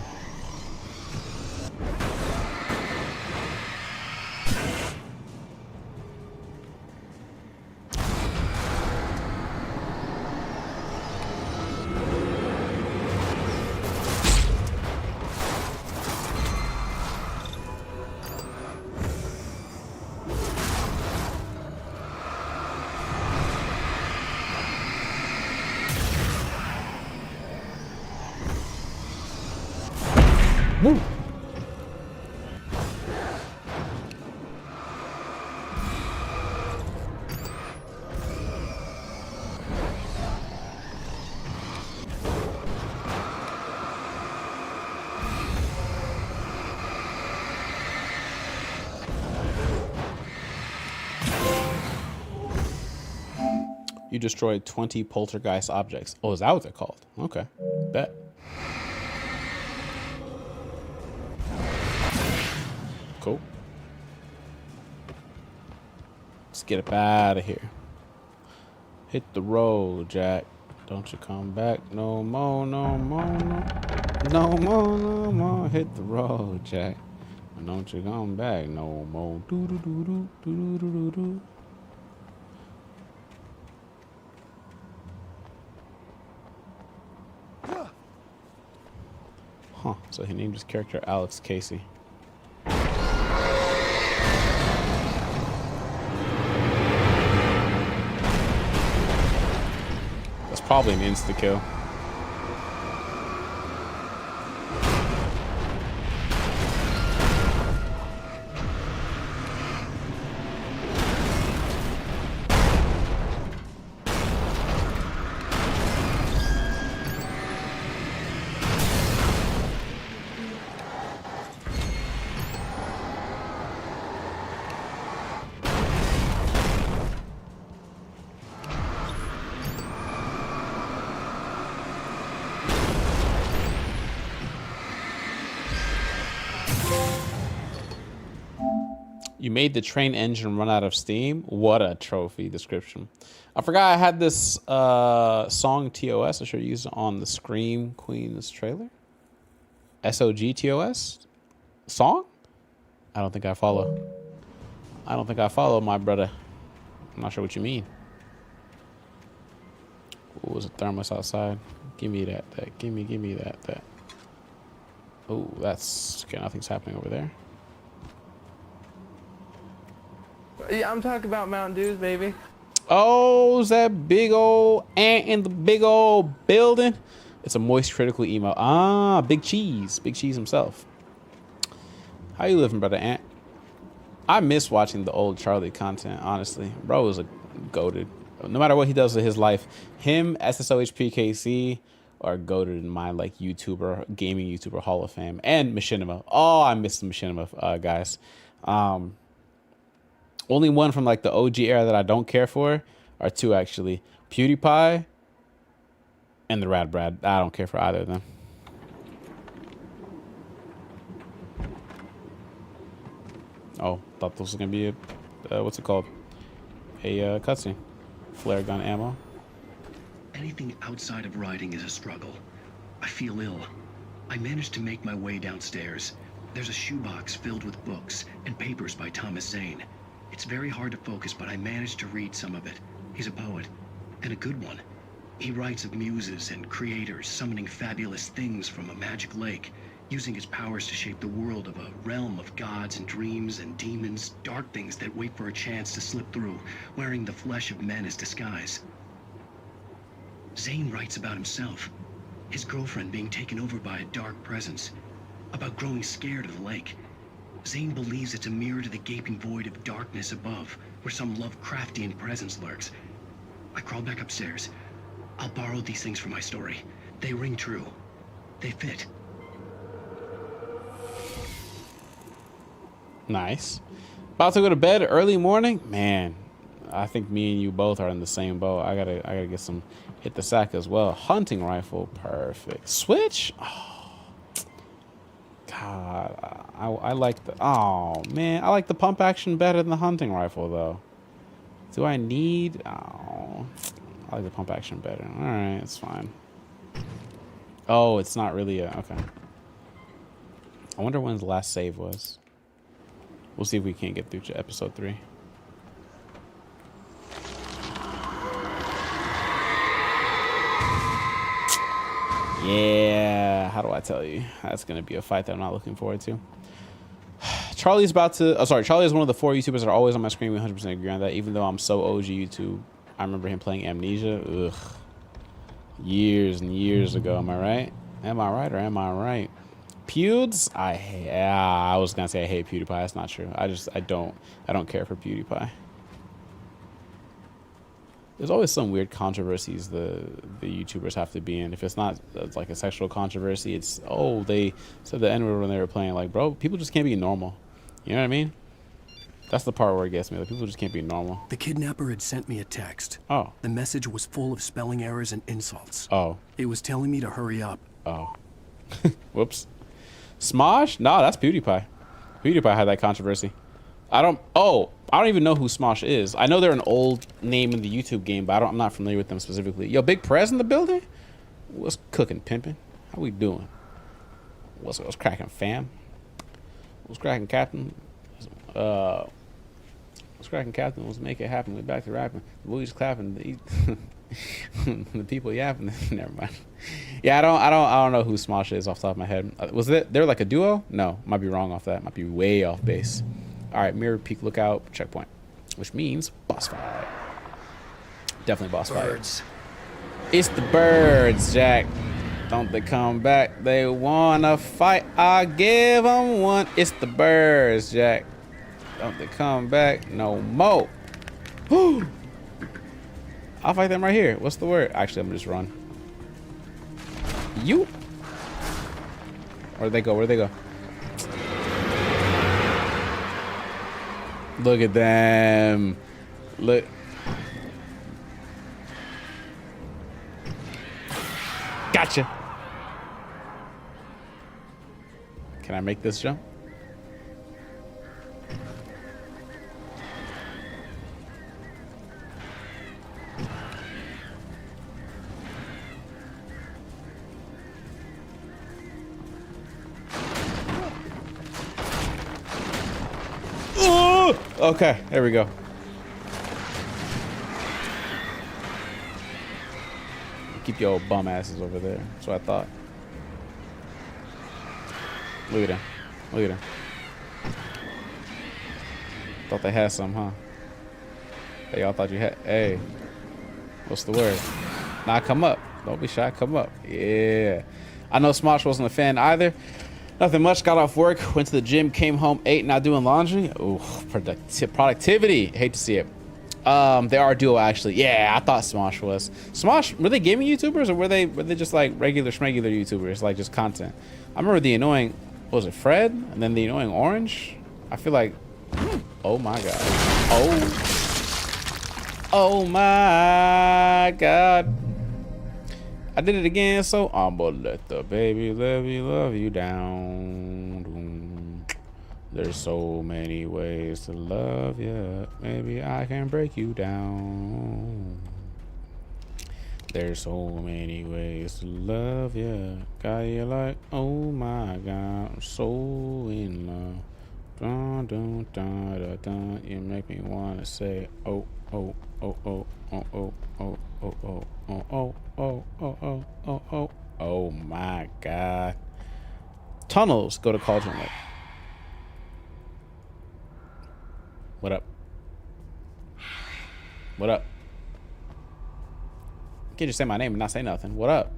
Woo. You destroyed 20 poltergeist objects. Oh, is that what they're called? Okay, bet. Cool. Let's get up out of here. Hit the road, Jack. Don't you come back no more, no more, no. No more, no more. Hit the road, Jack. Don't you come back no more. Do do do do do do do do. Huh. So he named his character Alex Casey. That's probably an insta-kill. You made the train engine run out of steam. What a trophy description. I forgot I had this song TOS. I should use it on the Scream Queens trailer. SOG TOS song? I don't think I follow. I don't think I follow, my brother. I'm not sure what you mean. What was a thermos outside? Give me that. Give me that. Oh, that's okay. Nothing's happening over there. Yeah, I'm talking about Mountain Dews, baby. Oh, is that big old ant in the big old building? It's a moist critical email. Ah, Big Cheese himself. How you living, brother Ant? I miss watching the old Charlie content, honestly. Bro is a goated. No matter what he does with his life, him, SSOHPKC, are goated in my like gaming YouTuber Hall of Fame. And Machinima. Oh, I missed the Machinima guys. Only one from like the OG era that I don't care for are two actually. PewDiePie and the Rad Brad. I don't care for either of them. Oh, thought this was gonna be a what's it called? A cutscene. Flare gun ammo. Anything outside of writing is a struggle. I feel ill. I managed to make my way downstairs. There's a shoebox filled with books and papers by Thomas Zane. It's very hard to focus, but I managed to read some of it. He's a poet, and a good one. He writes of muses and creators summoning fabulous things from a magic lake, using his powers to shape the world of a realm of gods and dreams and demons, dark things that wait for a chance to slip through, wearing the flesh of men as disguise. Zane writes about himself, his girlfriend being taken over by a dark presence, about growing scared of the lake. Zane believes it's a mirror to the gaping void of darkness above, where some Lovecraftian presence lurks. I crawl back upstairs. I'll borrow these things for my story. They ring true. They fit. Nice. About to go to bed early morning? Man, I think me and you both are in the same boat. I gotta get some hit the sack as well. Hunting rifle, perfect. Switch? Oh. God, I like the, oh man, I like the pump action better than the hunting rifle though. Do I need, oh, I like the pump action better. All right, it's fine. Oh, it's not really a, okay. I wonder when the last save was. We'll see if we can't get through to episode 3. Yeah, how do I tell you? That's going to be a fight that I'm not looking forward to. Charlie's about to... Oh, sorry. Charlie is one of the 4 YouTubers that are always on my screen. We 100% agree on that. Even though I'm so OG YouTube. I remember him playing Amnesia. Ugh. Years and years ago. Am I right? Am I right or am I right? Pewds? I was going to say I hate PewDiePie. That's not true. I don't care for PewDiePie. There's always some weird controversies the YouTubers have to be in. If it's not like a sexual controversy, it's, oh, they said the N-word when they were playing. Like, bro, people just can't be normal. You know what I mean? That's the part where it gets me. Like, people just can't be normal. The kidnapper had sent me a text. Oh. The message was full of spelling errors and insults. Oh. It was telling me to hurry up. Oh. Whoops. Smosh? No, that's PewDiePie. PewDiePie had that controversy. I don't even know who Smosh is. I know they're an old name in the YouTube game, but I'm not familiar with them specifically. Yo, Big Prez in the building? What's cooking, pimping? How we doing? What's cracking, fam? What's cracking, Captain? What's cracking, Captain? Let's make it happen. We're back to rapping. The boys clapping. The people yapping. Never mind. Yeah, I don't know who Smosh is off the top of my head. Was they're like a duo? No, might be wrong off that. Might be way off base. All right, mirror, peak, lookout, checkpoint, which means boss fight. Definitely boss fight. It's the birds, Jack. Don't they come back? They wanna fight. I give them one. It's the birds, Jack. Don't they come back no more? I'll fight them right here. What's the word? Actually, I'm gonna just run. You. Where'd they go? Where'd they go? Look at them. Look. Gotcha. Can I make this jump? Okay, there we go. Keep your old bum asses over there. That's what I thought. Look at him. Look at him. Thought they had some, huh? They all thought you had. Hey, what's the word? Nah, come up. Don't be shy. Come up. Yeah. I know Smosh wasn't a fan either. Nothing much. Got off work, went to the gym, came home, ate, now doing laundry. Ooh, productivity. Hate to see it. They are duo actually. Yeah, I thought Smosh was. Smosh, were they gaming YouTubers or were they just like regular schmegular YouTubers, like just content? I remember the annoying, what was it, Fred? And then the annoying Orange? I feel like, oh my God. Oh my God. I did it again, so I'm gonna let the baby love you down. There's so many ways to love you. Maybe I can break you down. There's so many ways to love you. Got you like, oh my God, I'm so in love. Dun, dun, dun, dun, dun. You make me wanna say, oh, oh, oh, oh, oh, oh, oh, oh, oh, oh, oh, oh, oh, oh, oh, oh. Oh my God. Tunnels, go to Cauldron Lake. What up? What up? You can't just say my name and not say nothing. What up?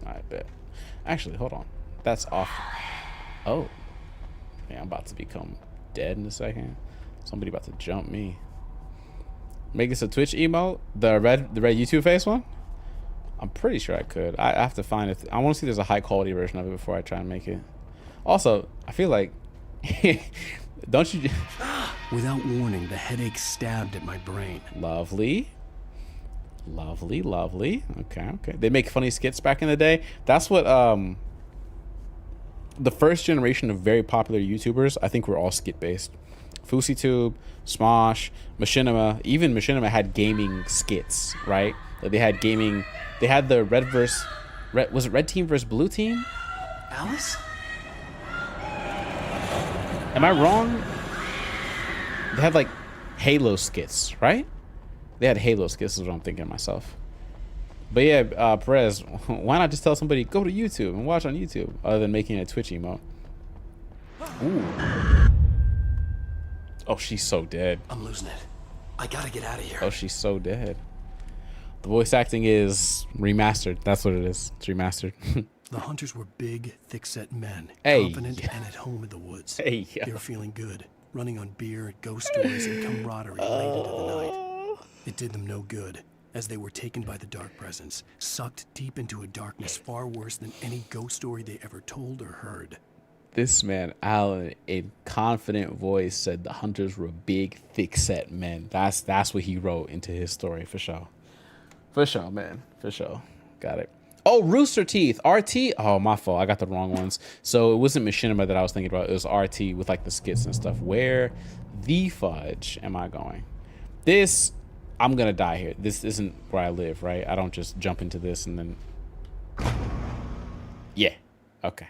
I bet. Actually, hold on. That's off. Oh. Yeah, I'm about to become dead in a second. Somebody about to jump me. Make this a Twitch emote? The red YouTube face one? I'm pretty sure I could. I have to find it. I want to see if there's a high quality version of it before I try and make it. Also, I feel like don't you Without warning, the headache stabbed at my brain. Lovely. Lovely, lovely. Okay, okay. They make funny skits back in the day. That's what the first generation of very popular YouTubers, I think, were all skit based. FouseyTube, Smosh, Machinima. Even Machinima had gaming skits, right? Like they had gaming. They had the was it Red Team versus Blue Team? Alice? Am I wrong? They had like Halo skits, right? They had Halo skits, is what I'm thinking to myself. But yeah, Perez, why not just tell somebody, go to YouTube and watch on YouTube, other than making a Twitch emote? Ooh. Oh, she's so dead. I'm losing it. I gotta get out of here. Oh, she's so dead. The voice acting is remastered. That's what it is. It's remastered. The hunters were big, thick-set men, hey, confident and at home in the woods. Hey, they were feeling good, running on beer, ghost stories, and camaraderie related to the night. It did them no good, as they were taken by the dark presence, sucked deep into a darkness far worse than any ghost story they ever told or heard. This man, Alan, in confident voice, said the hunters were big, thick-set men. That's what he wrote into his story, for sure. For sure, man. For sure. Got it. Oh, Rooster Teeth. RT. Oh, my fault. I got the wrong ones. So it wasn't Machinima that I was thinking about. It was RT with like the skits and stuff. Where the fudge am I going? This, I'm going to die here. This isn't where I live, right? I don't just jump into this and then. Yeah. Okay.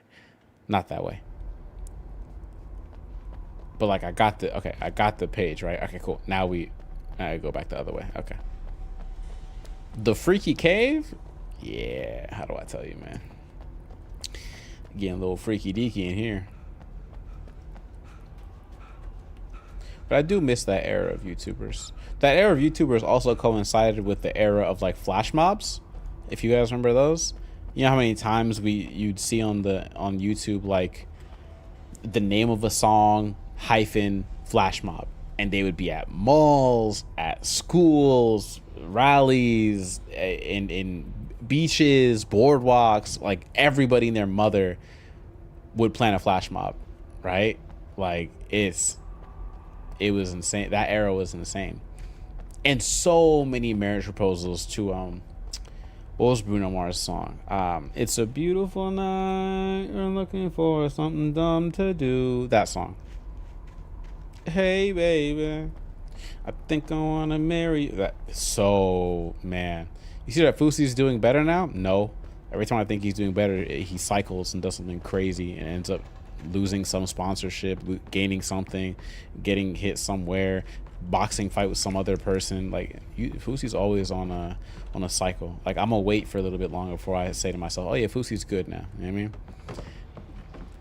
Not that way. But like I got the page, right? Okay, cool. Now I go back the other way. Okay. The Freaky Cave? Yeah, how do I tell you, man? Getting a little freaky deaky in here. But I do miss that era of YouTubers. That era of YouTubers also coincided with the era of like flash mobs. If you guys remember those. You know how many times you'd see on YouTube like the name of a song hyphen flash mob, and they would be at malls, at schools, rallies, in beaches, boardwalks. Like everybody and their mother would plan a flash mob, right? Like it was insane. That era was insane. And so many marriage proposals to what was Bruno Mars' song? It's a beautiful night, you're looking for something dumb to do. That song. Hey baby, I think I wanna marry you. That, so man, you see that Fousey's doing better now? No. Every time I think he's doing better, he cycles and does something crazy and ends up losing some sponsorship, gaining something, getting hit somewhere, boxing fight with some other person. Like Fousey's always on a cycle. Like I'm gonna wait for a little bit longer before I say to myself, oh yeah, Fousey's good now. You know what I mean?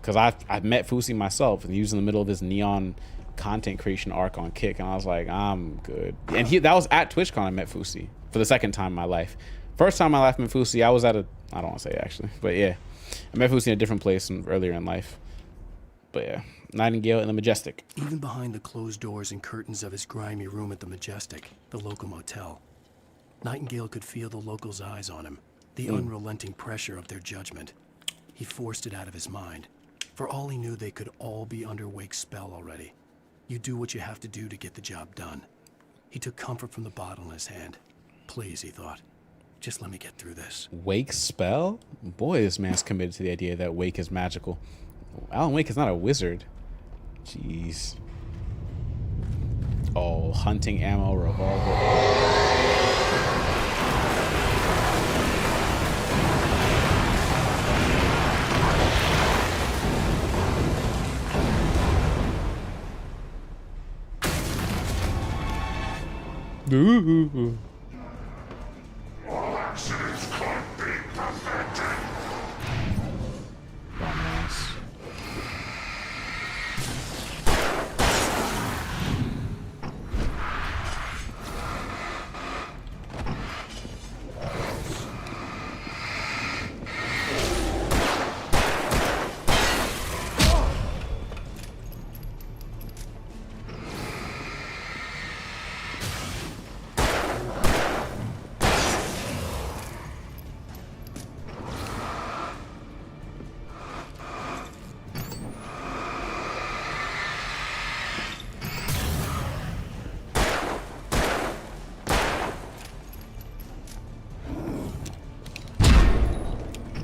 Because I met Fousey myself, and he was in the middle of his neon content creation arc on Kick, and I was like, I'm good. And that was at TwitchCon. I met Fousey for the second time in my life. First time in my life I met Fousey, I was at I don't want to say actually, but yeah, I met Fousey in a different place earlier in life. But yeah, Nightingale in the Majestic. Even behind the closed doors and curtains of his grimy room at the Majestic, the local motel, Nightingale could feel the locals' eyes on him, the unrelenting pressure of their judgment. He forced it out of his mind. For all he knew, they could all be under Wake's spell already. You do what you have to do to get the job done. He took comfort from the bottle in his hand. Please, he thought, just let me get through this. Wake's spell? Boy, this man's committed to the idea that Wake is magical. Alan Wake is not a wizard. Jeez. Oh, hunting ammo, revolver. Ooh. All accidents can't be perfected. Dumbass.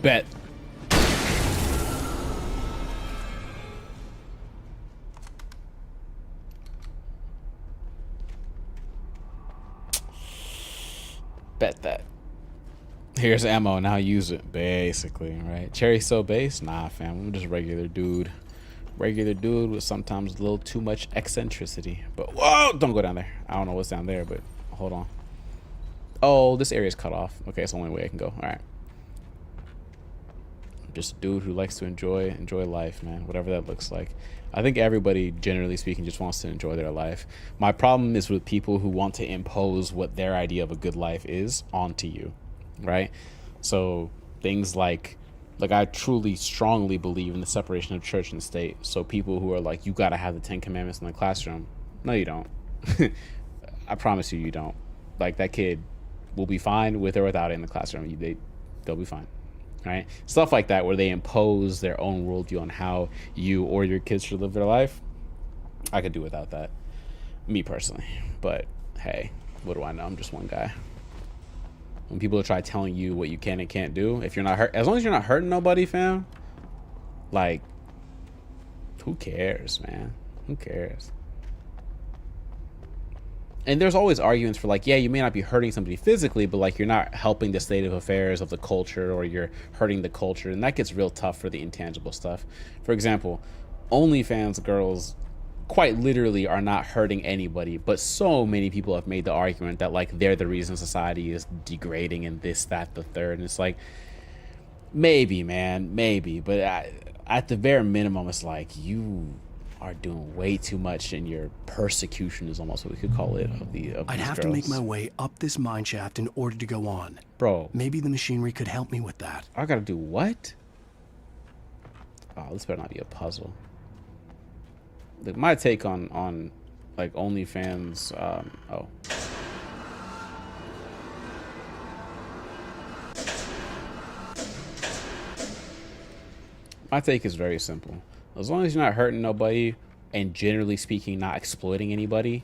Bet. Bet that. Here's ammo, now use it, basically, right? Cherry so base? Nah, fam, I'm just a regular dude. Regular dude with sometimes a little too much eccentricity. But, whoa, don't go down there. I don't know what's down there, but hold on. Oh, this area's cut off. Okay, it's the only way I can go. All right. Just a dude who likes to enjoy life, man, whatever that looks like. I think everybody, generally speaking, just wants to enjoy their life. My problem is with people who want to impose what their idea of a good life is onto you, right? So things like I truly strongly believe in the separation of church and state. So people who are like, you got to have the 10 commandments in the classroom. No, you don't. I promise you, you don't. Like, that kid will be fine with or without it in the classroom. They'll be fine. Right? Stuff like that, where they impose their own worldview on how you or your kids should live their life. I could do without that, me personally. But hey, what do I know? I'm just one guy. When people try telling you what you can and can't do, if you're not hurt, as long as you're not hurting nobody, fam, like, who cares, man? Who cares? And there's always arguments for, like, yeah, you may not be hurting somebody physically, but like, you're not helping the state of affairs of the culture, or you're hurting the culture, and that gets real tough for the intangible stuff. For example, OnlyFans girls quite literally are not hurting anybody, but so many people have made the argument that, like, they're the reason society is degrading and this, that, the third. And it's like, maybe, man, maybe, but at the bare minimum, it's like, you are doing way too much, and your persecution is almost what we could call it of I'd have to make my way up this mine shaft in order to go on. Bro, maybe the machinery could help me with that. I gotta do what? Oh, this better not be a puzzle. Like, my take on like OnlyFans, oh. My take is very simple. As long as you're not hurting nobody, and generally speaking, not exploiting anybody,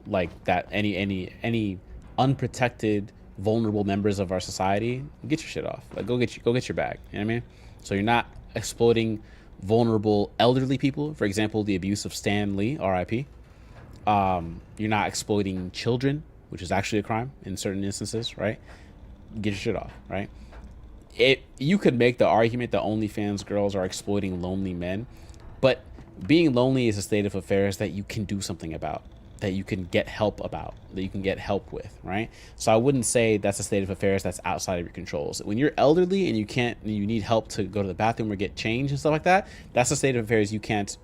like that, any unprotected, vulnerable members of our society, get your shit off. Like, go get your bag. You know what I mean? So you're not exploiting vulnerable elderly people. For example, the abuse of Stan Lee, R.I.P. You're not exploiting children, which is actually a crime in certain instances, right? Get your shit off, right? You could make the argument that OnlyFans girls are exploiting lonely men, but being lonely is a state of affairs that you can do something about, that you can get help about, that you can get help with, right? So I wouldn't say that's a state of affairs that's outside of your controls. When you're elderly and you need help to go to the bathroom or get changed and stuff like that, that's a state of affairs you can't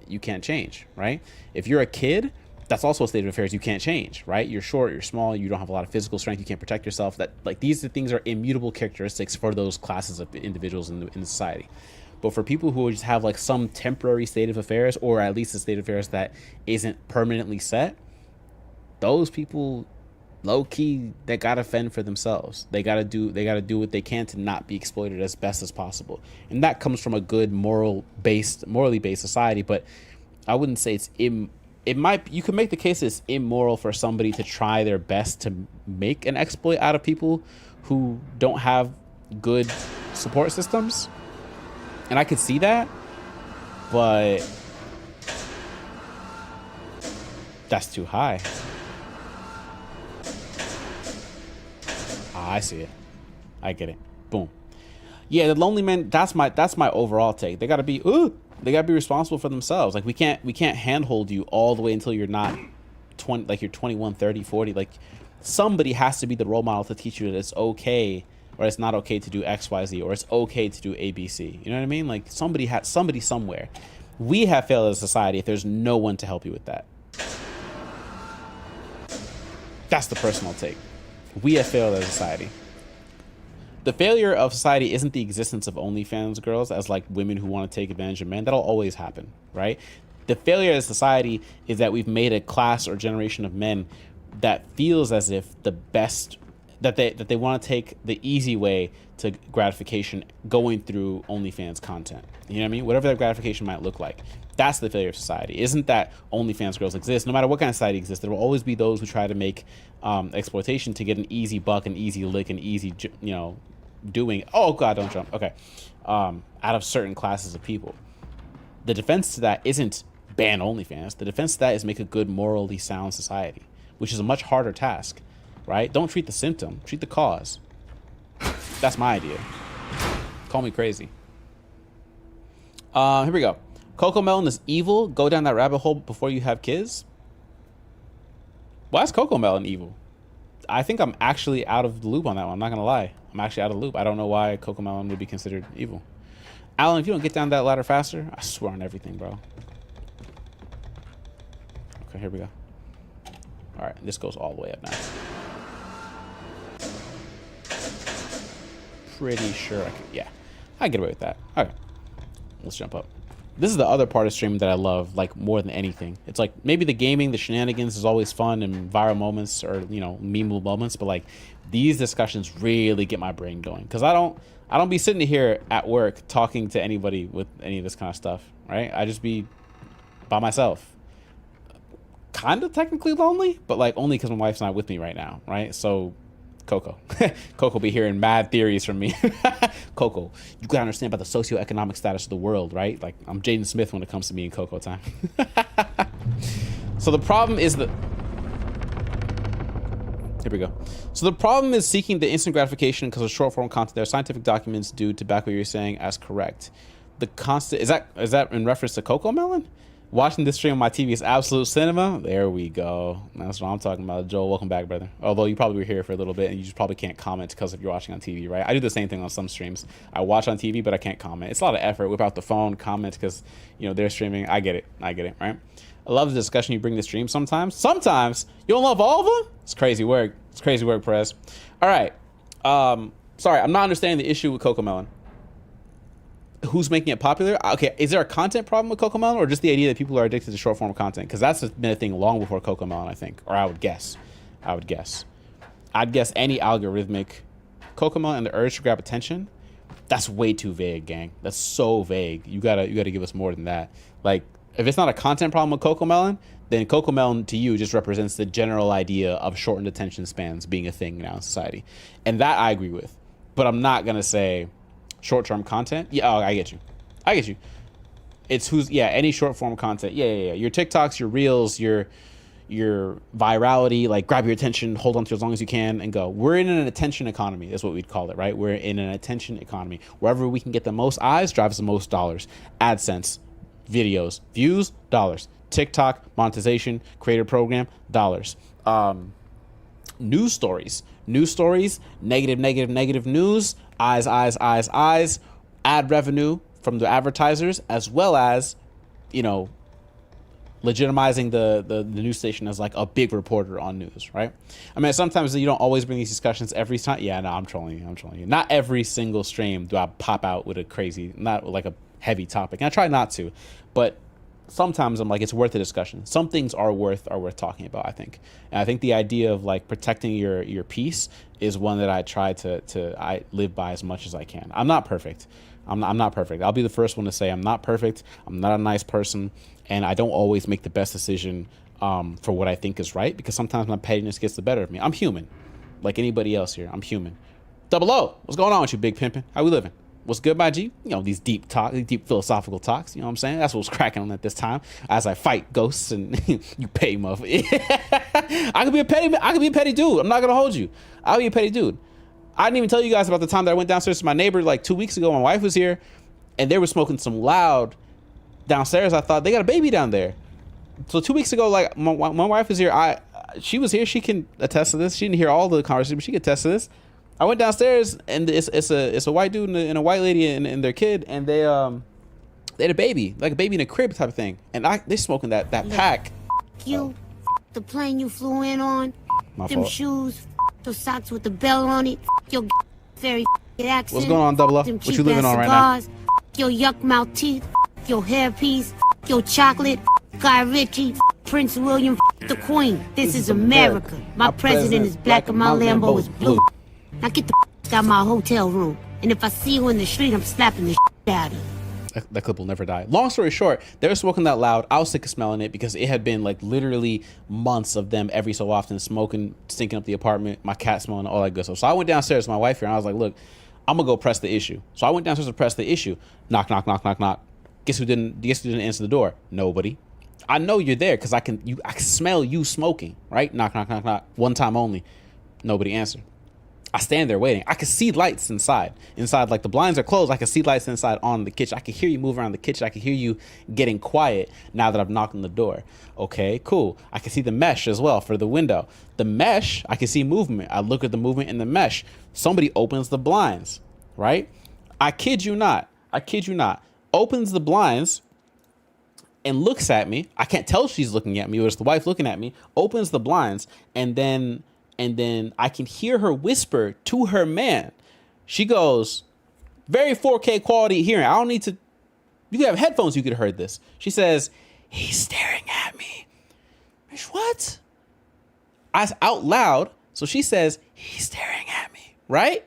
change, right? If you're a kid, that's also a state of affairs you can't change, right? You're short, you're small, you don't have a lot of physical strength, you can't protect yourself. That, like, these things are immutable characteristics for those classes of individuals in society. But for people who just have like some temporary state of affairs, or at least a state of affairs that isn't permanently set, those people, low key, they gotta fend for themselves. They gotta do what they can to not be exploited as best as possible. And that comes from a good morally based society. But I wouldn't say you could make the case it's immoral for somebody to try their best to make an exploit out of people who don't have good support systems. And I could see that, but that's too high. I see it. I get it. Boom. Yeah, the lonely man, that's my overall take. They gotta be responsible for themselves. Like we can't handhold you all the way until you're not 20, like you're 21, 30, 40. Like somebody has to be the role model to teach you that it's okay, or it's not okay to do XYZ, or it's okay to do ABC. You know what I mean? Like somebody somewhere. We have failed as a society if there's no one to help you with that. That's the personal take. We have failed as a society. The failure of society isn't the existence of OnlyFans girls as like women who want to take advantage of men. That'll always happen, right? The failure of society is that we've made a class or generation of men that feels as if the best, that they want to take the easy way to gratification going through OnlyFans content. You know what I mean? Whatever that gratification might look like. That's the failure of society. Isn't that OnlyFans girls exist? No matter what kind of society exists, there will always be those who try to make exploitation to get an easy buck, an easy lick, an easy, doing. Oh God, don't jump. Okay. Out of certain classes of people. The defense to that isn't ban OnlyFans. The defense to that is make a good, morally sound society, which is a much harder task, right? Don't treat the symptom, treat the cause. That's my idea. Call me crazy. Here we go. Coco Melon is evil. Go down that rabbit hole before you have kids. Why is Coco Melon evil? I think I'm actually out of the loop on that one. I'm not gonna lie. I'm actually out of the loop. I don't know why Coco Melon would be considered evil. Alan, if you don't get down that ladder faster, I swear on everything, bro. Okay, here we go. All right, this goes all the way up now. Pretty sure I could, yeah. I can get away with that. Okay, let's jump up. This is the other part of streaming that I love, like, more than anything. It's like, maybe the gaming, the shenanigans is always fun, and viral moments, or, memeable moments, but like, these discussions really get my brain going. Because I don't be sitting here at work talking to anybody with any of this kind of stuff, right? I just be by myself. Kind of technically lonely, but like, only because my wife's not with me right now, right? So, Coco. Coco be hearing mad theories from me. Coco, you gotta understand about the socioeconomic status of the world, right? Like, I'm Jaden Smith when it comes to me and Coco time. So the problem is that... Here we go. So the problem is seeking the instant gratification because of short form content. There are scientific documents due to back what you're saying as correct. The constant... Is that in reference to Coco Melon? Watching this stream on my TV is absolute cinema. There we go. That's what I'm talking about. Joel, welcome back, brother. Although you probably were here for a little bit and you just probably can't comment because if you're watching on TV, right? I do the same thing on some streams. I watch on TV, but I can't comment. It's a lot of effort. Whip out the phone, comment because, they're streaming. I get it, right? I love the discussion you bring to stream sometimes. Sometimes you don't love all of them? It's crazy work. It's crazy work, Perez. All right. Sorry, I'm not understanding the issue with Coco Melon. Who's making it popular? Okay, is there a content problem with Coco Melon, or just the idea that people are addicted to short form content? Because that's been a thing long before Coco Melon, I think, or I would guess. I'd guess any algorithmic Coco Melon and the urge to grab attention. That's way too vague, gang. That's so vague. You gotta give us more than that. Like, if it's not a content problem with Coco Melon, then Coco Melon to you just represents the general idea of shortened attention spans being a thing now in society, and that I agree with. But I'm not gonna say short-term content. Yeah, I get you. It's any short-form content. Yeah. Your TikToks, your Reels, your virality, like grab your attention, hold on to it as long as you can, and go. We're in an attention economy. That's what we'd call it, right? We're in an attention economy. Wherever we can get the most eyes drives the most dollars. AdSense, videos, views, dollars. TikTok, monetization, creator program, dollars. News stories, negative news, eyes, ad revenue from the advertisers, as well as, legitimizing the news station as like a big reporter on news, right? I mean, sometimes you don't always bring these discussions every time. Yeah, no, I'm trolling you. Not every single stream do I pop out with a crazy, not like a heavy topic. And I try not to, but sometimes I'm like, it's worth a discussion. Some things are worth talking about, I think. And I think the idea of like protecting your peace is one that I try I live by as much as I can. I'm not perfect. I'm not perfect. I'll be the first one to say I'm not perfect. I'm not a nice person, and I don't always make the best decision for what I think is right, because sometimes my pettiness gets the better of me. I'm human, like anybody else here. I'm human. Double O, what's going on with you, big pimpin'? How we living? What's good, my G? You know, these deep philosophical talks, you know what I'm saying? That's what's cracking on at this time as I fight ghosts and you pay motherfucker. I could be a petty dude. I'm not gonna hold you. I'll be a petty dude. I didn't even tell you guys about the time that I went downstairs to my neighbor like 2 weeks ago. My wife was here and they were smoking some loud downstairs. I thought they got a baby down there. So 2 weeks ago, like my wife was here. She was here. She can attest to this. She didn't hear all the conversation, but she could attest to this. I went downstairs and it's a white dude and a white lady and their kid, and they had a baby, like a baby in a crib type of thing. And they smoking that pack. You, the plane you flew in on, My them fault. shoes, those socks with the bell on it, your very accent. What's going on, Double O? Them What you cheap living ass on right now? cigars, your yuck mouth teeth, your hairpiece, your chocolate, Guy Ritchie, Prince William, the Queen. This is America. My president is black and my Lambo is blue. Now get the out of my hotel room, and if I see you in the street, I'm slapping the out of you. That clip will never die. Long story short, they were smoking that loud. I was sick of smelling it because it had been like literally months of them every so often smoking, stinking up the apartment, my cat smelling, all that good stuff. So I went downstairs to my wife here and I was like, look, I'm gonna go press the issue. So I went downstairs to press the issue. Knock, knock, knock, knock, knock. Guess who didn't answer the door? Nobody. I know you're there because I can smell you smoking, right? Knock, knock, knock, knock. One time only. Nobody answered. I stand there waiting. I can see lights inside. Inside, like the blinds are closed. I can see lights inside on the kitchen. I can hear you move around the kitchen. I can hear you getting quiet now that I've knocked on the door. Okay, cool. I can see the mesh as well for the window. The mesh, I can see movement. I look at the movement in the mesh. Somebody opens the blinds, right? I kid you not. Opens the blinds and looks at me. I can't tell if she's looking at me or it's the wife looking at me. Opens the blinds and then I can hear her whisper to her man. She goes, very 4K quality hearing. I don't need to, you could have headphones, you could have heard this. She says, he's staring at me. Bitch, what? Out loud. So she says, he's staring at me, right?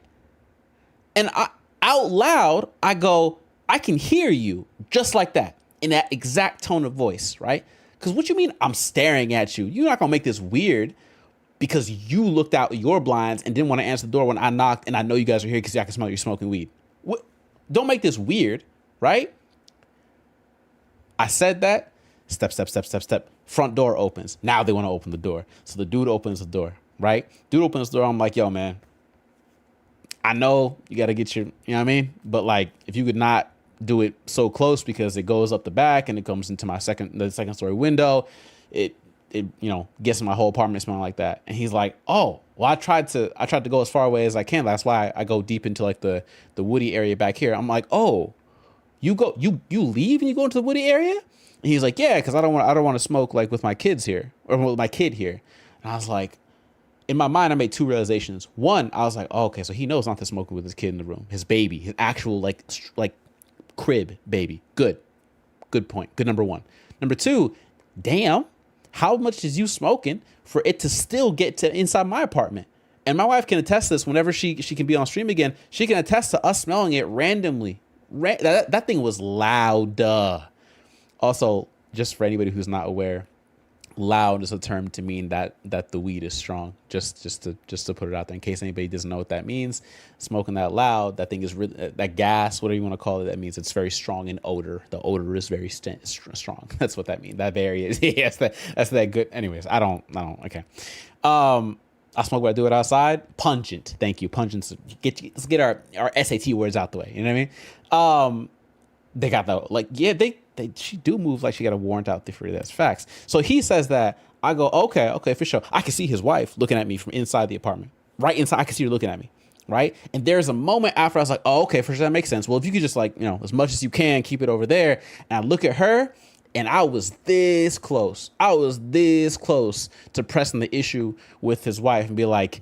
And out loud, I go, I can hear you just like that in that exact tone of voice, right? Because what you mean I'm staring at you? You're not going to make this weird because you looked out your blinds and didn't want to answer the door when I knocked and I know you guys are here because I can smell you smoking weed. What? Don't make this weird, right? I said that. Step. Front door opens. Now they want to open the door. So the dude opens the door, right? Dude opens the door. I'm like, yo, man, I know you got to get your, you know what I mean? But like, if you could not do it so close because it goes up the back and it comes into the second story window, it gets my whole apartment smelling like that. And he's like, oh, well, I tried to go as far away as I can. That's why I go deep into like the woody area back here. I'm like, oh, you leave and you go into the woody area? And he's like, yeah, because I don't want to smoke like with my kids here or with my kid here. And I was like, in my mind, I made two realizations. One, I was like, oh, okay, so he knows not to smoke with his kid in the room, his baby, his actual like crib baby. Good point. Good number one. Number two, damn. How much is you smoking for it to still get to inside my apartment? And my wife can attest to this whenever she can be on stream again. She can attest to us smelling it randomly. That thing was loud. Also, just for anybody who's not aware, loud is a term to mean that the weed is strong. Just to put it out there in case anybody doesn't know what that means. Smoking that loud, that thing is really, that gas, whatever you want to call it, that means it's very strong in odor. The odor is very strong. That's what that means. That very is. Yes, that's that good. Anyways, I don't. Okay. I smoke when I do it outside. Pungent. Thank you. Pungent. Let's get our SAT words out the way. You know what I mean? They got the she do move like she got a warrant out there for that's facts. So he says that. I go, okay, for sure. I can see his wife looking at me from inside the apartment. Right inside, I can see her looking at me. Right? And there's a moment after I was like, oh, okay, for sure, that makes sense. Well, if you could just like, as much as you can, keep it over there. And I look at her and I was this close. I was this close to pressing the issue with his wife and be like,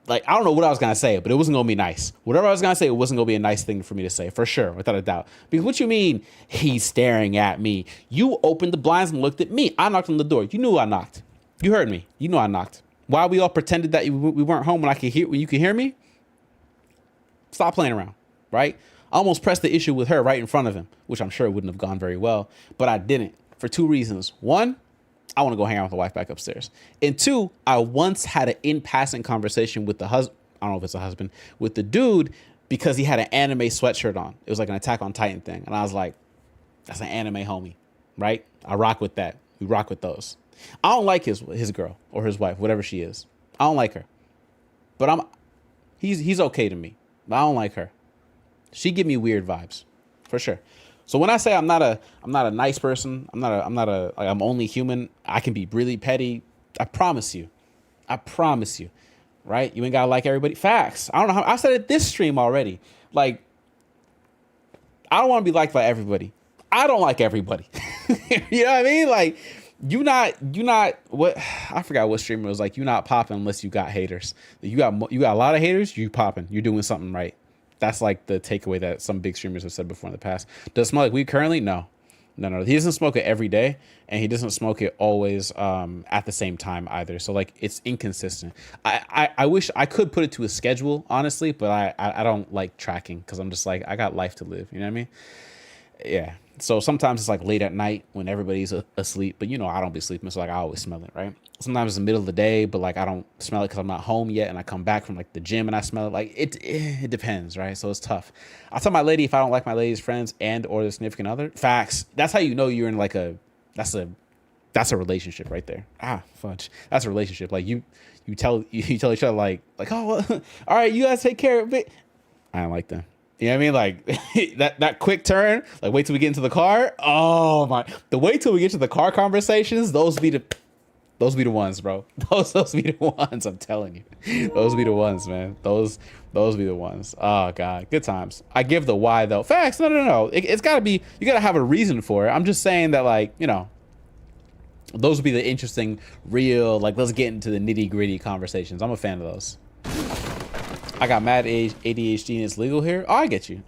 like, I don't know what I was gonna say, but it wasn't gonna be nice. Whatever I was gonna say, it wasn't gonna be a nice thing for me to say, for sure, without a doubt. Because what you mean, he's staring at me? You opened the blinds and looked at me. I knocked on the door. You knew I knocked. You heard me. You know I knocked. Why we all pretended that we weren't home when you could hear me? Stop playing around, right? I almost pressed the issue with her right in front of him, which I'm sure wouldn't have gone very well, but I didn't for 2 reasons. 1, I want to go hang out with the wife back upstairs. And 2, I once had an in-passing conversation with the husband. I don't know if it's a husband, with the dude, because he had an anime sweatshirt on. It was like an Attack on Titan thing. And I was like, that's an anime homie, right? I rock with that. We rock with those. I don't like his girl or his wife, whatever she is. I don't like her. But he's okay to me. But I don't like her. She give me weird vibes, for sure. So when I say I'm not a nice person, I'm only human, I can be really petty. I promise you, right? You ain't gotta like everybody. Facts. I don't know how, I said it this stream already. Like, I don't want to be liked by everybody. I don't like everybody. You know what I mean? Like, you not what, I forgot what streamer was like, you not popping unless you got haters. You got a lot of haters, you popping. You're doing something right. That's like the takeaway that some big streamers have said before in the past. Does it smell like weed currently? No. He doesn't smoke it every day, and he doesn't smoke it always at the same time either. So like, it's inconsistent. I wish I could put it to a schedule, honestly, but I don't like tracking, because I'm just like, I got life to live. You know what I mean? Yeah. So sometimes it's like late at night when everybody's asleep, but you know, I don't be sleeping, so like I always smell it, right? Sometimes it's the middle of the day, but like I don't smell it because I'm not home yet, and I come back from like the gym and I smell it. Like it depends, right? So it's tough. I tell my lady if I don't like my lady's friends and or the significant other. Facts. That's how you know you're in like that's a relationship right there. Fudge. That's a relationship. Like you tell each other like oh well, all right, you guys take care of it. I don't like them. You know what I mean? Like that quick turn, like wait till we get into the car. Oh my, the wait till we get to the car conversations, those be the ones, bro. Those be the ones, I'm telling you. Those be the ones, man. Those be the ones. Oh God, good times. I give the why though. Facts, no. It's gotta be, you gotta have a reason for it. I'm just saying that, like, you know, those would be the interesting, real, like, let's get into the nitty gritty conversations. I'm a fan of those. I got mad ADHD and it's legal here. Oh, I get you.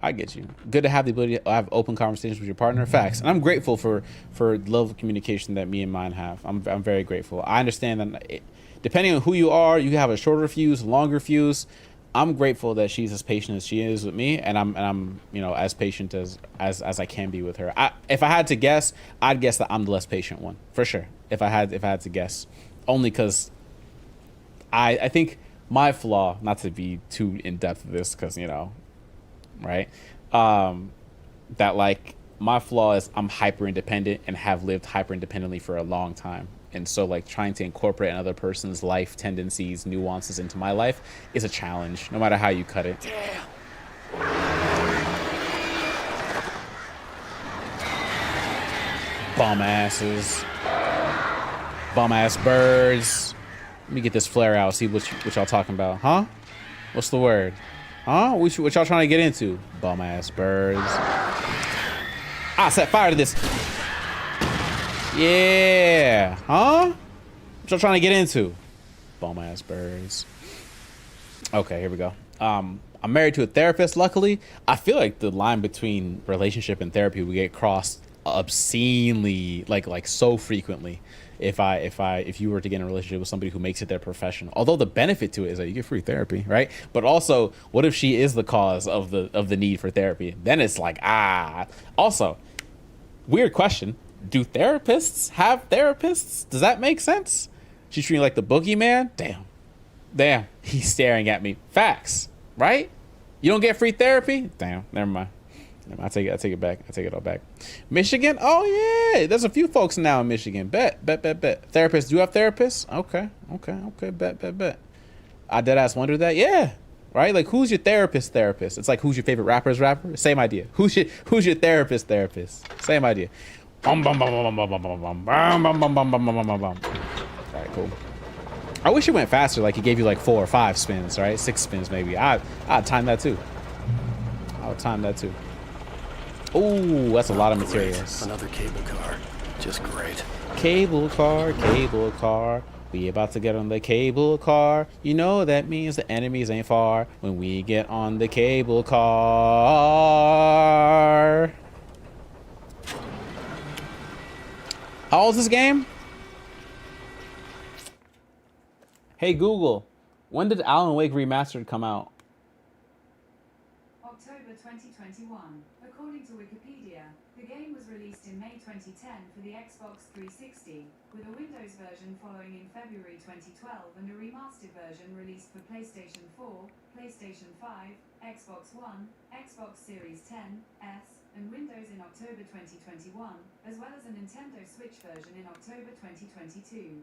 Good to have the ability to have open conversations with your partner. Facts. And I'm grateful for the level of communication that me and mine have. I'm very grateful. I understand that depending on who you are, you have a shorter fuse, longer fuse. I'm grateful that she's as patient as she is with me, and I'm you know, as patient as I can be with her. If I had to guess, I'd guess that I'm the less patient one, for sure. If I had to guess, only because I think my flaw, not to be too in depth with this, because, you know, right? That like my flaw is I'm hyper independent and have lived hyper independently for a long time. And so like trying to incorporate another person's life tendencies, nuances into my life is a challenge, no matter how you cut it. Bum asses. Bum ass birds. Let me get this flare out, see what y'all talking about. Huh? What's the word? Huh? What y'all trying to get into? Bum ass birds. I set fire to this. Yeah. Huh? What y'all trying to get into? Bum ass birds. Okay, here we go. I'm married to a therapist, luckily. I feel like the line between relationship and therapy we get crossed obscenely, like so frequently. If you were to get in a relationship with somebody who makes it their profession, although the benefit to it is that you get free therapy, right? But also, what if she is the cause of the need for therapy? Then it's like, Also, weird question. Do therapists have therapists? Does that make sense? She's treating like the boogeyman? Damn, he's staring at me. Facts, right? You don't get free therapy? Damn, never mind. I take it back. I take it all back. Michigan? Oh yeah, there's a few folks now in Michigan. Bet. Therapists? Do you have therapists? Okay. Bet. I dead ass wonder that. Yeah, right. Like, who's your therapist? It's like, who's your favorite rapper? Same idea. Who's your therapist? Same idea. All right, cool. I wish it went faster. Like, he gave you like 4 or 5 spins, right? 6 spins maybe. I'd time that too. Oh, that's a lot of materials. Another cable car. Just great. Cable car. We about to get on the cable car. You know that means the enemies ain't far when we get on the cable car. How old is this game? Hey Google, when did Alan Wake Remastered come out? October 2021. According to Wikipedia, the game was released in May 2010 for the Xbox 360, with a Windows version following in February 2012 and a remastered version released for PlayStation 4, PlayStation 5, Xbox One, Xbox Series 10, S, and Windows in October 2021, as well as a Nintendo Switch version in October 2022.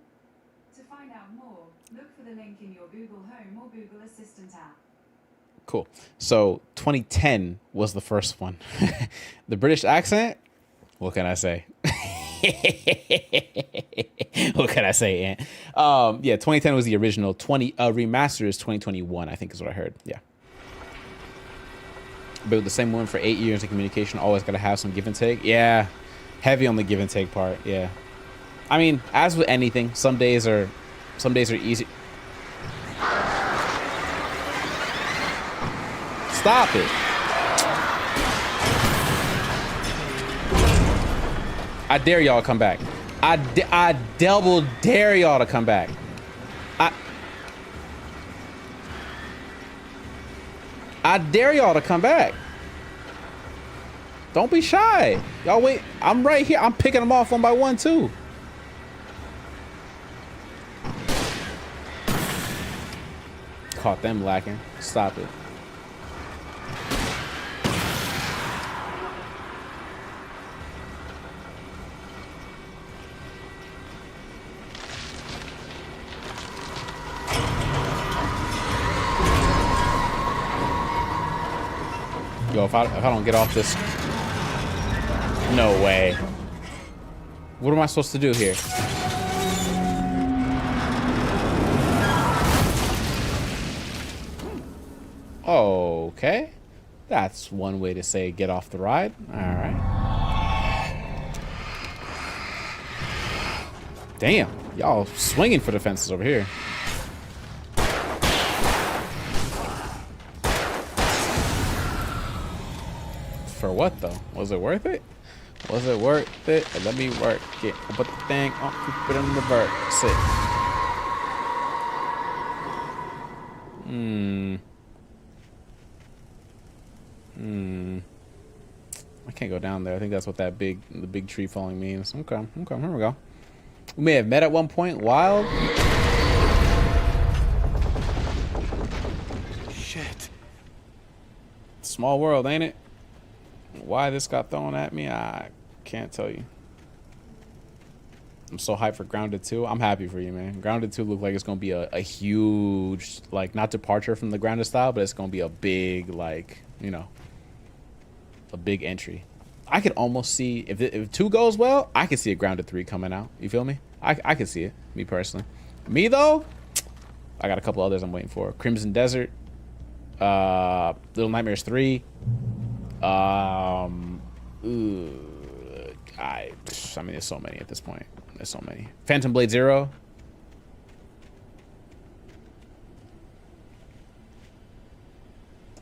To find out more, look for the link in your Google Home or Google Assistant app. Cool. So 2010 was the first one. The British accent? What can I say? What can I say, Ant? Yeah, 2010 was the original. Remastered is 2021, I think is what I heard. Yeah. Built the same one for 8 years in communication. Always got to have some give and take. Yeah. Heavy on the give and take part. Yeah. I mean, as with anything, some days are easy. Stop it. I dare y'all to come back. I double dare y'all to come back. I dare y'all to come back. Don't be shy. Y'all wait. I'm right here. I'm picking them off one by one too. Caught them lacking. Stop it. Yo, if I don't get off this, no way. What am I supposed to do here? Okay, that's one way to say get off the ride. All right. Damn, y'all swinging for the fences over here. For what though? Was it worth it? Was it worth it? Let me work it. I'll put the thing on, keep it in reverse. I can't go down there. I think that's what the big tree falling means. Okay, here we go. We may have met at one point. Wild. Shit. Small world, ain't it? Why this got thrown at me, I can't tell you. I'm so hyped for Grounded 2. I'm happy for you, man. Grounded 2 look like it's gonna be a huge, like, not departure from the Grounded style, but it's gonna be a big, like, you know, a big entry. I could almost see if 2 goes well, I could see a Grounded 3 coming out. You feel me? I could see it, me personally. Me though, I got a couple others I'm waiting for. Crimson Desert, Little Nightmares 3. I mean, there's so many at this point. There's so many. Phantom Blade 0.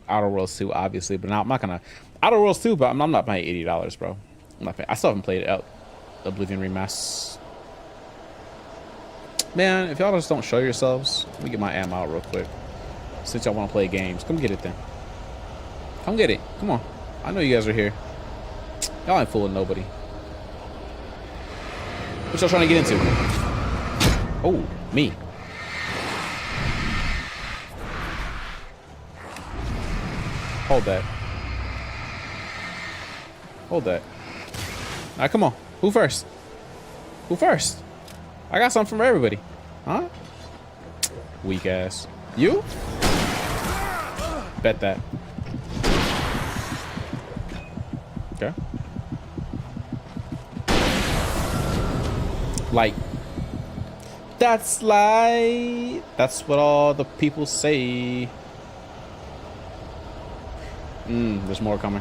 Outer Worlds 2, obviously, but now I'm not gonna. Outer Worlds 2, but I'm not paying $80, bro. I'm not paying. I still haven't played it out. Oblivion Remastered. Man, if y'all just don't show yourselves, let me get my ammo out real quick. Since y'all want to play games, come get it then. Come get it. Come on. I know you guys are here. Y'all ain't fooling nobody. What y'all trying to get into? Oh, me. Hold that. Hold that. All right, come on. Who first? Who first? I got something for everybody. Huh? Weak ass. You? Bet that. Okay. Light. That's light. That's what all the people say. There's more coming.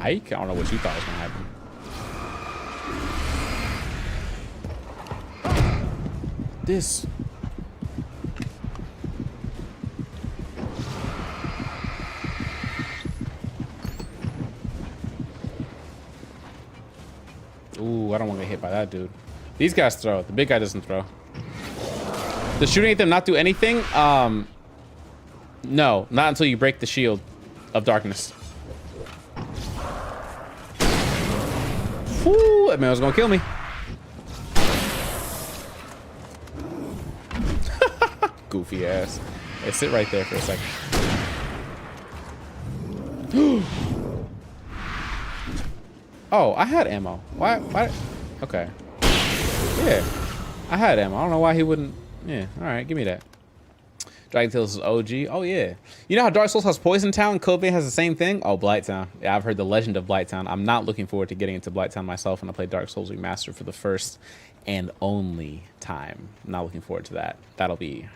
hike? I don't know what you thought was gonna happen. This. Ooh, I don't want to get hit by that dude. These guys throw. The big guy doesn't throw. Does shooting at them not do anything? No, not until you break the shield of darkness. Whoo, that man was gonna kill me. Goofy ass. Hey, sit right there for a second. Oh, I had ammo. Why? Okay. Yeah, I had ammo. I don't know why he wouldn't. Yeah, all right, give me that. Dragon Tales is OG. Oh, yeah. You know how Dark Souls has Poison Town? Code Vein has the same thing? Oh, Blighttown. Yeah, I've heard the legend of Blighttown. I'm not looking forward to getting into Blighttown myself when I play Dark Souls Remastered for the first and only time. I'm not looking forward to that. That'll be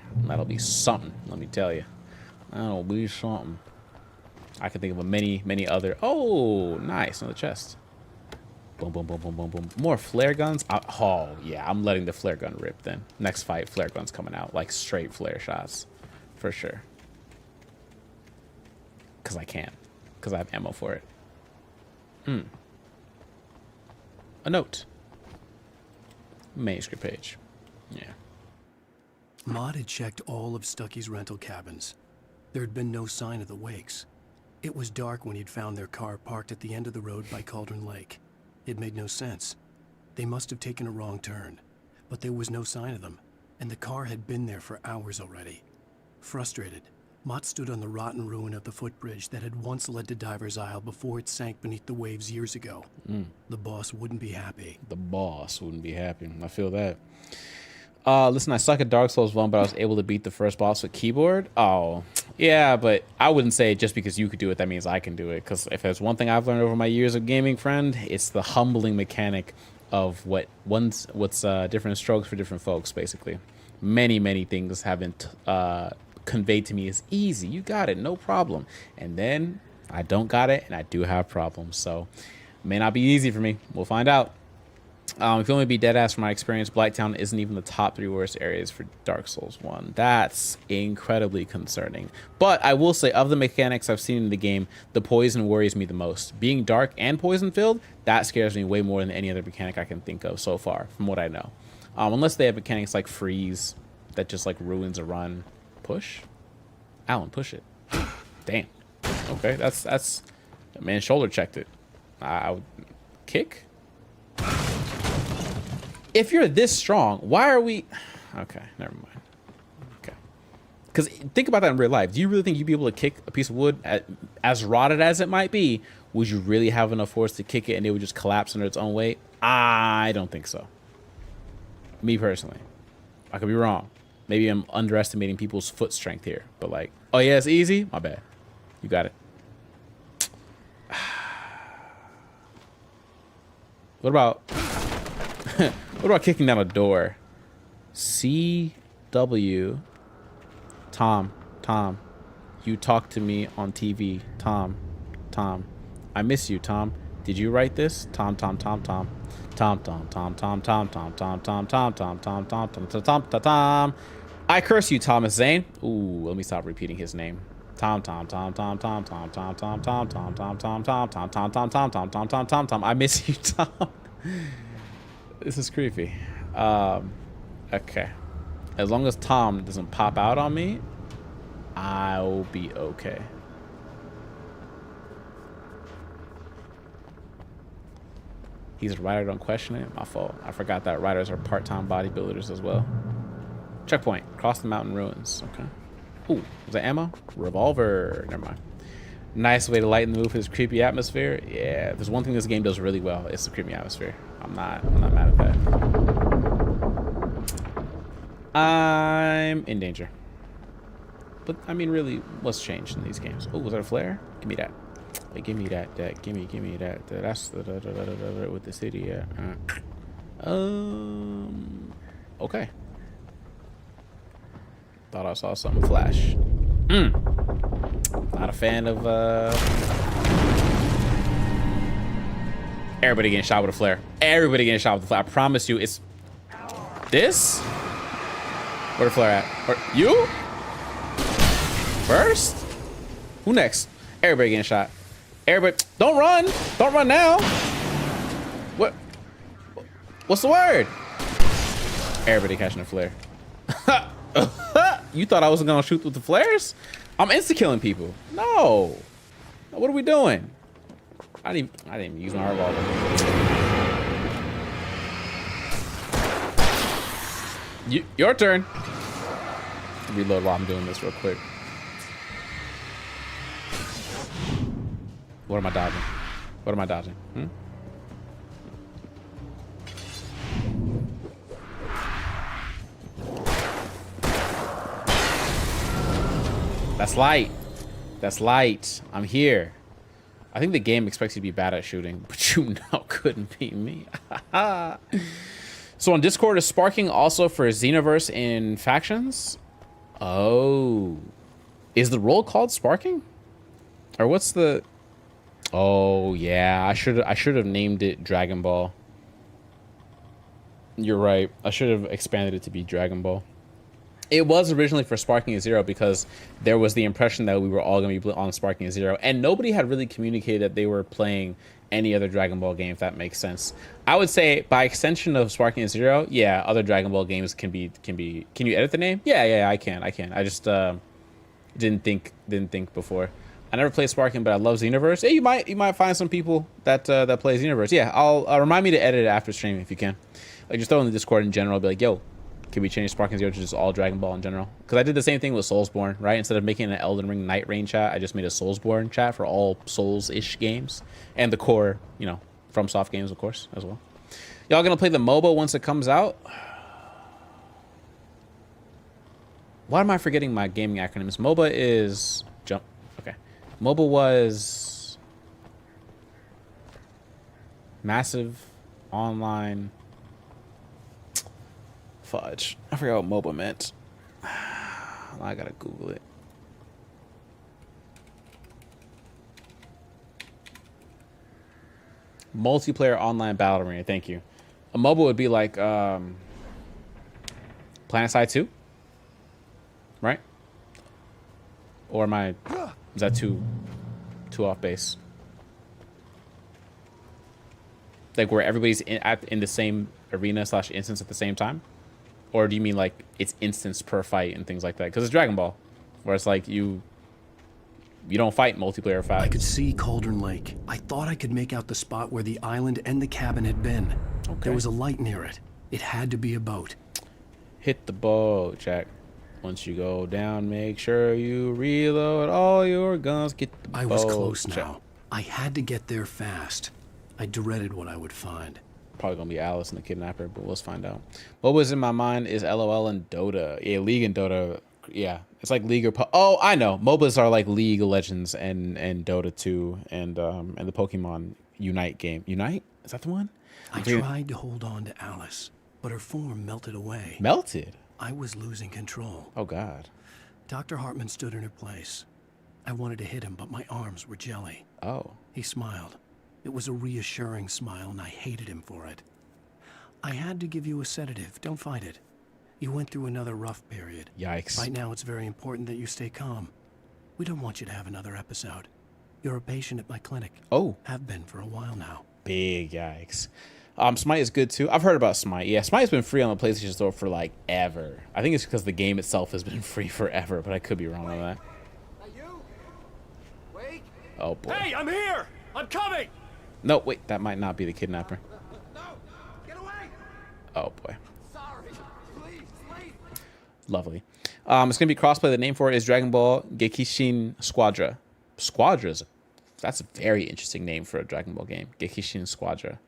something, let me tell you. That'll be something. I can think of a many other. Oh, nice. Another chest. Boom, boom, boom, boom, boom, boom. More flare guns. Oh, yeah. I'm letting the flare gun rip then. Next fight, flare gun's coming out. Like straight flare shots. For sure. Because I can. Because I have ammo for it. A note. Manuscript page. Yeah. Maud had checked all of Stucky's rental cabins. There had been no sign of the wakes. It was dark when he'd found their car parked at the end of the road by Cauldron Lake. It made no sense. They must have taken a wrong turn, but there was no sign of them, and the car had been there for hours already. Frustrated, Mott stood on the rotten ruin of the footbridge that had once led to Diver's Isle before it sank beneath the waves years ago. The boss wouldn't be happy. The boss wouldn't be happy. I feel that. Listen, I suck at Dark Souls 1, but I was able to beat the first boss with keyboard. Oh, yeah, but I wouldn't say just because you could do it, that means I can do it. Because if there's one thing I've learned over my years of gaming, friend, it's the humbling mechanic of what's different strokes for different folks, basically. Many things haven't conveyed to me as easy. You got it, no problem. And then I don't got it, and I do have problems. So it may not be easy for me. We'll find out. If you want me to be dead ass from my experience, Blighttown isn't even the top 3 worst areas for Dark Souls 1. That's incredibly concerning. But I will say, of the mechanics I've seen in the game, the poison worries me the most. Being dark and poison filled, that scares me way more than any other mechanic I can think of so far, from what I know. Unless they have mechanics like freeze, that just like ruins a run. Push? Alan, push it. Damn. Okay, that's man, shoulder checked it. I would kick. If you're this strong, why are we? Okay, never mind. Okay, because think about that in real life. Do you really think you'd be able to kick a piece of wood as rotted as it might be? Would you really have enough force to kick it and it would just collapse under its own weight? I don't think so. Me personally, I could be wrong. Maybe I'm underestimating people's foot strength here. But like, oh yeah, it's easy. My bad. You got it. What about? What about kicking down a door? CW. Tom. You talk to me on TV. Tom. I miss you, Tom. Did you write this? Tom. I curse you, Thomas Zane. Ooh, let me stop repeating his name. Tom. I miss you, Tom. This is creepy. Okay. As long as Tom doesn't pop out on me, I'll be okay. He's a writer, don't question it. My fault. I forgot that writers are part-time bodybuilders as well. Checkpoint. Cross the mountain ruins. Okay. Ooh, was that ammo? Revolver. Never mind. Nice way to lighten the mood for this creepy atmosphere. Yeah, there's one thing this game does really well. It's the creepy atmosphere. I'm not mad at that. I'm in danger. But I mean, really, what's changed in these games? Oh, was that a flare? Give me that. Wait, give me that. Give me that. That's the with the city. Yeah. Okay. Thought I saw something flash. Not a fan of Everybody getting shot with a flare. Everybody getting shot with a flare. I promise you, it's this. Where the flare at? Or you? First? Who next? Everybody getting shot. Everybody, don't run. Don't run now. What? What's the word? Everybody catching a flare. You thought I wasn't gonna shoot with the flares? I'm insta-killing people. No. What are we doing? I didn't even use my revolver. Your turn. Reload while I'm doing this real quick. What am I dodging? What am I dodging? That's light. That's light. I'm here. I think the game expects you to be bad at shooting, but you now couldn't beat me. So on Discord, is sparking also for Xenoverse in factions? Oh. Is the role called sparking? Or what's the... Oh, yeah. I should have named it Dragon Ball. You're right. I should have expanded it to be Dragon Ball. It was originally for Sparking Zero because there was the impression that we were all going to be on Sparking Zero, and nobody had really communicated that they were playing any other Dragon Ball game, if that makes sense. I would say by extension of Sparking Zero, yeah, other Dragon Ball games can be. Can you edit the name? Yeah, I can. I just didn't think before. I never played Sparking, but I love Xenoverse. Hey, you might find some people that play Xenoverse. Yeah, I'll remind me to edit it after stream if you can. Like just throw in the Discord in general, be like, yo, can we change Sparking Zero to just all Dragon Ball in general? Because I did the same thing with Soulsborne, right? Instead of making an Elden Ring Night Rain chat, I just made a Soulsborne chat for all Souls-ish games. And the core, FromSoft games, of course, as well. Y'all gonna play the MOBA once it comes out? Why am I forgetting my gaming acronyms? MOBA is... Okay. MOBA was... Massive Online... Fudge. I forgot what MOBA meant. I gotta Google it. Multiplayer online battle arena. Thank you. A MOBA would be like PlanetSide 2, right? Or is that too off base? Like where everybody's in the same arena / instance at the same time? Or do you mean like it's instance per fight and things like that? Because it's Dragon Ball, where it's like you don't fight multiplayer fights. I could see Cauldron Lake. I thought I could make out the spot where the island and the cabin had been. Okay. There was a light near it. It had to be a boat. Hit the boat, Jack. Once you go down, make sure you reload all your guns. Get the boat. I was close now. I had to get there fast. I dreaded what I would find. Probably gonna be Alice and the Kidnapper, but let's find out. What was in my mind is LOL and Dota. Yeah, League and Dota. Yeah, it's like League or oh, I know. MOBAs are like League of Legends and Dota 2 and the Pokemon Unite game. Unite? Is that the one? I tried to hold on to Alice, but her form melted away. Melted? I was losing control. Oh God. Dr. Hartman stood in her place. I wanted to hit him, but my arms were jelly. Oh. He smiled. It was a reassuring smile, and I hated him for it. I had to give you a sedative. Don't fight it. You went through another rough period. Yikes. Right now, it's very important that you stay calm. We don't want you to have another episode. You're a patient at my clinic. Oh. Have been for a while now. Big yikes. Smite is good too. I've heard about Smite. Yeah, Smite's been free on the PlayStation Store for like ever. I think it's because the game itself has been free forever, but I could be wrong on that. Oh boy. Hey, I'm here! I'm coming! No, wait, that might not be the Kidnapper. No! Get away! Oh boy. Sorry. Please. Lovely. It's gonna be crossplay. The name for it is Dragon Ball Gekishin Squadra. That's a very interesting name for a Dragon Ball game. Gekishin Squadra.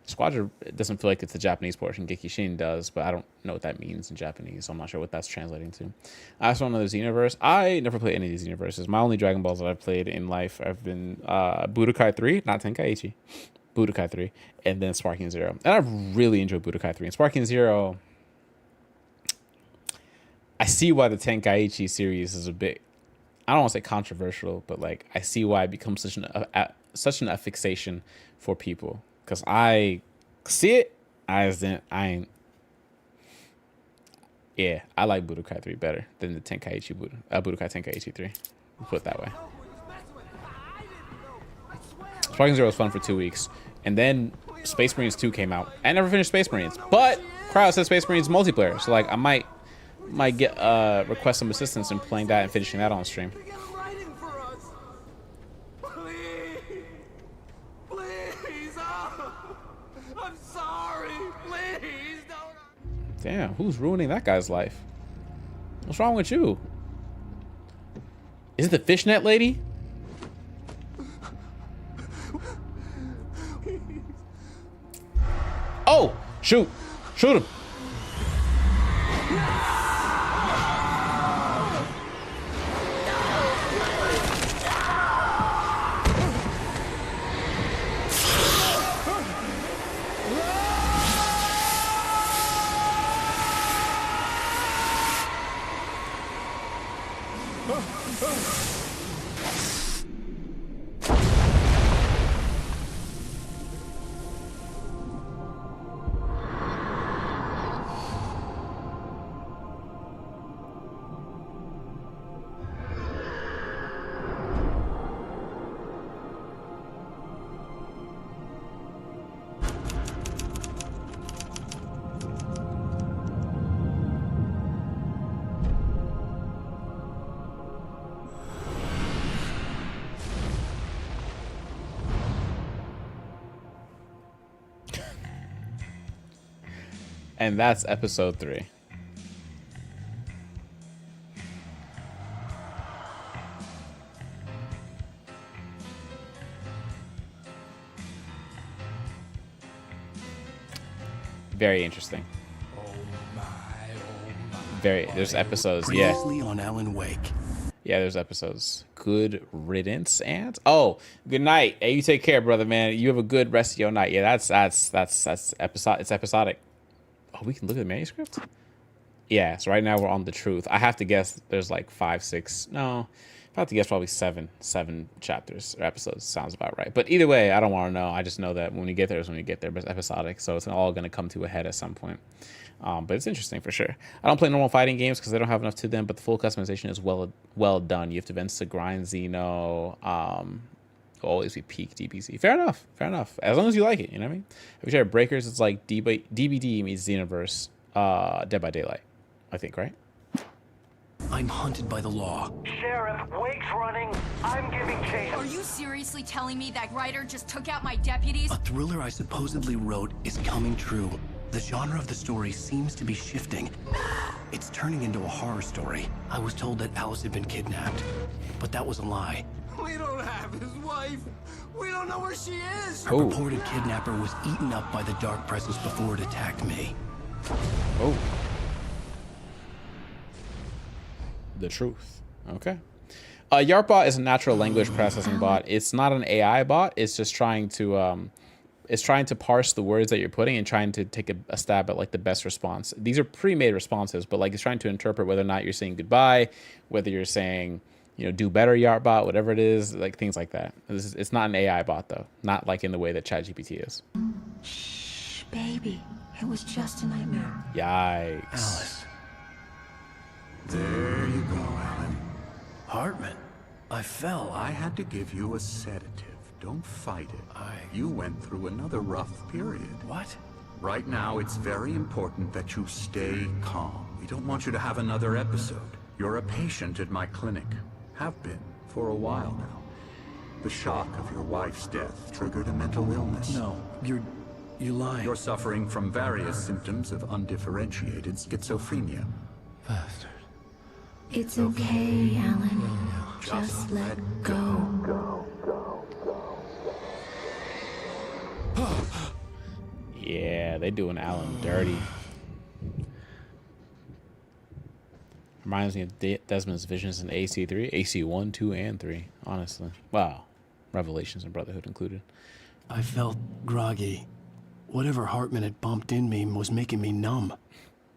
Squadra doesn't feel like it's the Japanese portion. Gekishin does, but I don't know what that means in Japanese, so I'm not sure what that's translating to. I also know there's Xenoverse. I never played any of these Xenoverses. My only Dragon Balls that I've played in life have been Budokai 3, not Tenkaichi. Budokai 3, and then Sparking Zero. And I've really enjoyed Budokai 3. And Sparking Zero, I see why the Tenkaichi series is a bit, I don't want to say controversial, but like I see why it becomes such an fixation for people. Cause I see it. I ain't. Yeah, I like Budokai 3 better than the Tenkaichi Budokai Tenkaichi 3. We'll put it that way. Sparking Zero was fun for 2 weeks, and then Space Marines 2 came out. I never finished Space Marines, but Cryo said Space Marines multiplayer, so like I might get request some assistance in playing that and finishing that on stream. I'm sorry. Please don't. Damn, who's ruining that guy's life? What's wrong with you? Is it the fishnet lady? Oh, shoot. Shoot him. And that's episode 3. Very interesting. There's episodes, yeah. Previously on Alan Wake. Yeah, there's episodes. Good riddance, and oh, good night. Hey, you take care, brother, man. You have a good rest of your night. Yeah, that's episode. It's episodic. Oh, we can look at the manuscript? Yeah, so right now we're on the truth. I have to guess there's like 5, 6. No, I have to guess probably 7 chapters or episodes. Sounds about right. But either way, I don't want to know. I just know that when we get there is when we get there. But it's episodic, so it's all going to come to a head at some point. But it's interesting for sure. I don't play normal fighting games because they don't have enough to them, but the full customization is well done. You have to advance to grind Xeno. Always be peak DBZ. Fair enough. As long as you like it, you know what I mean? If you try Breakers, it's like DBD means Xenoverse, Dead by Daylight, I think, right? I'm hunted by the law. Sheriff, Wake's running. I'm giving chase. Are you seriously telling me that writer just took out my deputies? A thriller I supposedly wrote is coming true. The genre of the story seems to be shifting. It's turning into a horror story. I was told that Alice had been kidnapped, but that was a lie. We don't have his wife. We don't know where she is. Her purported kidnapper was eaten up by the dark presence before it attacked me. Oh. The truth. Okay. YARPbot is a natural language processing bot. It's not an AI bot. It's just trying to parse the words that you're putting and trying to take a stab at like the best response. These are pre-made responses, but like it's trying to interpret whether or not you're saying goodbye, whether you're saying, you know, do better, YARPbot, whatever it is, like things like that. It's not an AI bot though, not like in the way that ChatGPT is. Shh, baby, it was just a nightmare. Yikes. Alice. There you go, Alan. Hartman, I fell. I had to give you a sedative. Don't fight it. You went through another rough period. What? Right now, it's very important that you stay calm. We don't want you to have another episode. You're a patient at my clinic. Have been for a while now. The shock of your wife's death triggered a mental illness. No, you're lying. You're suffering from various symptoms of undifferentiated schizophrenia. Bastard. It's okay, Alan. Just let go. Yeah, they doing Alan dirty. Reminds me of Desmond's visions in AC3, AC1, 2, and 3. Honestly, wow, Revelations and Brotherhood included. I felt groggy. Whatever Hartman had bumped in me was making me numb.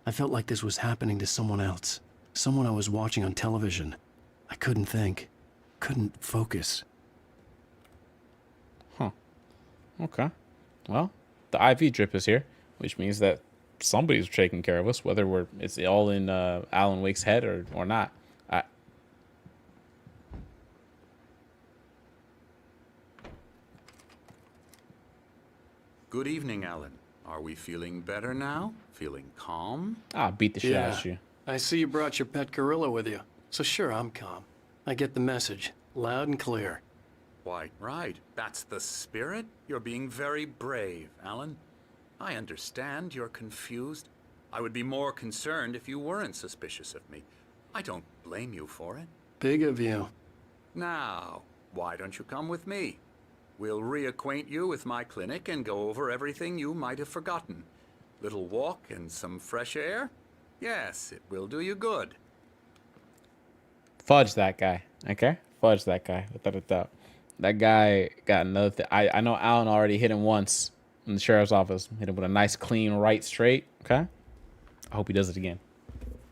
I felt like this was happening to someone else. Someone I was watching on television. I couldn't think. Couldn't focus. Huh. Okay. Well, the IV drip is here, which means that somebody's taking care of us, whether it's all in Alan Wake's head or not. Good evening, Alan. Are we feeling better now? Feeling calm? I'll beat the shit out of you. I see you brought your pet gorilla with you. So sure, I'm calm. I get the message, loud and clear. Why, right. That's the spirit. You're being very brave, Alan. I understand you're confused. I would be more concerned if you weren't suspicious of me. I don't blame you for it. Big of you. Now, why don't you come with me? We'll reacquaint you with my clinic and go over everything you might have forgotten. Little walk and some fresh air? Yes, it will do you good. Fudge that guy, okay? Fudge that guy, without a doubt. That guy got another thing. I know Alan already hit him once in the sheriff's office. Hit him with a nice, clean right straight, okay? I hope he does it again.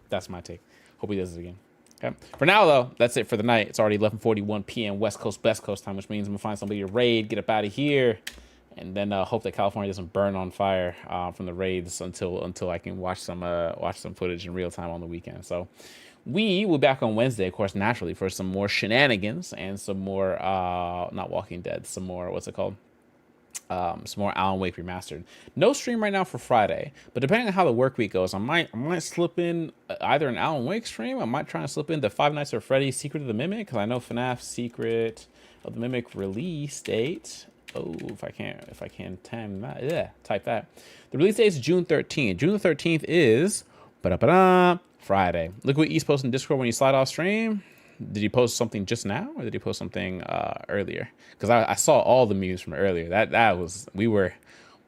That's my take. Hope he does it again. Okay. For now, though, that's it for the night. It's already 11:41 p.m. West Coast, Best Coast time, which means I'm gonna find somebody to raid, get up out of here, and then hope that California doesn't burn on fire from the raids until I can watch some footage in real time on the weekend. So we will be back on Wednesday, of course, naturally, for some more shenanigans and some more not Walking Dead, some more what's it called? Some more Alan Wake Remastered. No stream right now for Friday, but depending on how the work week goes, I might slip in either an Alan Wake stream. I might try and slip in the Five Nights at Freddy's Secret of the Mimic, because I know FNAF Secret of the Mimic release date. Oh, if I can time that, yeah, type that. The release date is June 13th. June the 13th is Friday. Look what East posted in Discord when you slide off stream. Did he post something just now, or did he post something earlier? Because I saw all the memes from earlier. That was we were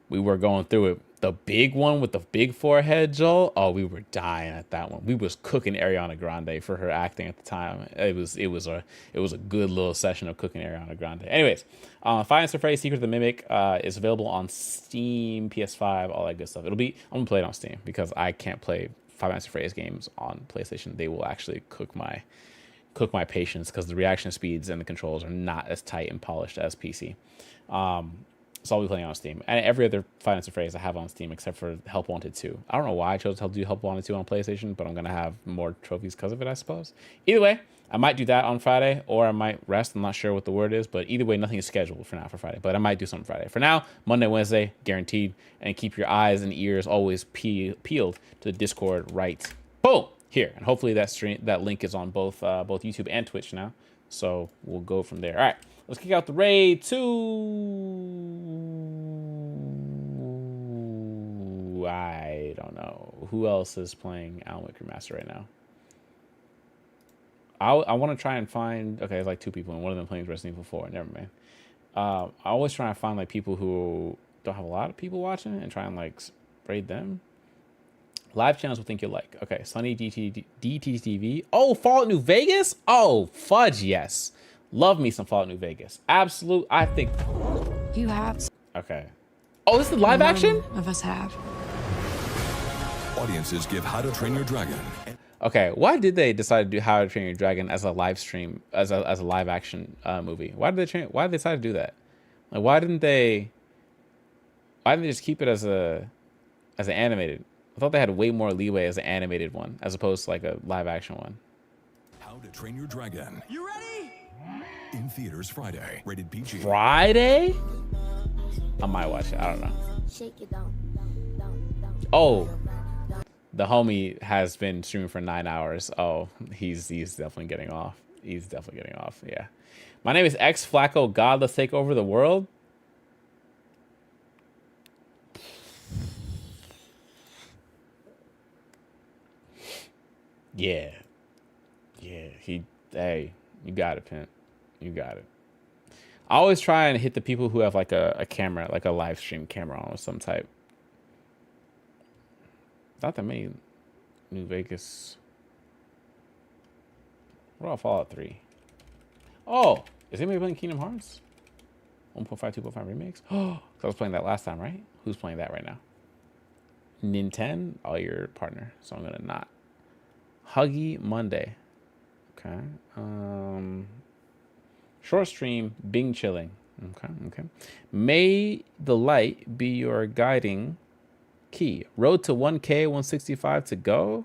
going through it. The big one with the big forehead, Joel. Oh, we were dying at that one. We was cooking Ariana Grande for her acting at the time. It was a good little session of cooking Ariana Grande. Anyways, Five Nights at Freddy's Secret of the Mimic is available on Steam, PS5, all that good stuff. I'm gonna play it on Steam because I can't play Five Nights at Freddy's games on PlayStation. They will actually cook my patience because the reaction speeds and the controls are not as tight and polished as PC. So I'll be playing on Steam. And every other Five Nights at Freddy's I have on Steam except for Help Wanted 2. I don't know why I chose to do Help Wanted 2 on PlayStation, but I'm going to have more trophies because of it, I suppose. Either way, I might do that on Friday, or I might rest. I'm not sure what the word is, but either way, nothing is scheduled for now for Friday. But I might do something Friday. For now, Monday, Wednesday, guaranteed. And keep your eyes and ears always peeled to the Discord right. Boom! Here, and hopefully that link is on both YouTube and Twitch now, so we'll go from there. All right, let's kick out the raid to I don't know who else is playing Alan Wake Remastered right now. I want to try and find it's like two people, and one of them playing Resident Evil 4. Never mind. I always try and find like people who don't have a lot of people watching and try and like raid them. Live channels will think you like. Okay, Sunny DTTV. Oh, Fallout New Vegas? Oh, fudge, yes. Love me some Fallout New Vegas. Absolute, I think. You have. Okay. Oh, this is live action? None of us have. Audiences give How to Train Your Dragon. Okay, why did they decide to do How to Train Your Dragon as a live stream, as a live action movie? Why did they decide to do that? Like, why didn't they just keep it as an animated? I thought they had way more leeway as an animated one, as opposed to like a live action one. How to Train Your Dragon. You ready? In theaters Friday. Rated PG. Friday? I might watch it. I don't know. Shake it down. Oh, the homie has been streaming for 9 hours. Oh, he's definitely getting off. He's definitely getting off. Yeah. My name is X Flacco. God, let's take over the world. Yeah. Hey, you got it, Pimp. You got it. I always try and hit the people who have like a camera, like a live stream camera on of some type. Not that many New Vegas. What about Fallout 3? Oh, is anybody playing Kingdom Hearts? 1.5, 2.5 remakes? Oh, I was playing that last time, right? Who's playing that right now? Nintendo? Oh, your partner. So I'm gonna not. Huggy Monday. Okay. Short stream, Bing chilling. Okay. May the light be your guiding key. Road to 1K 165 to go.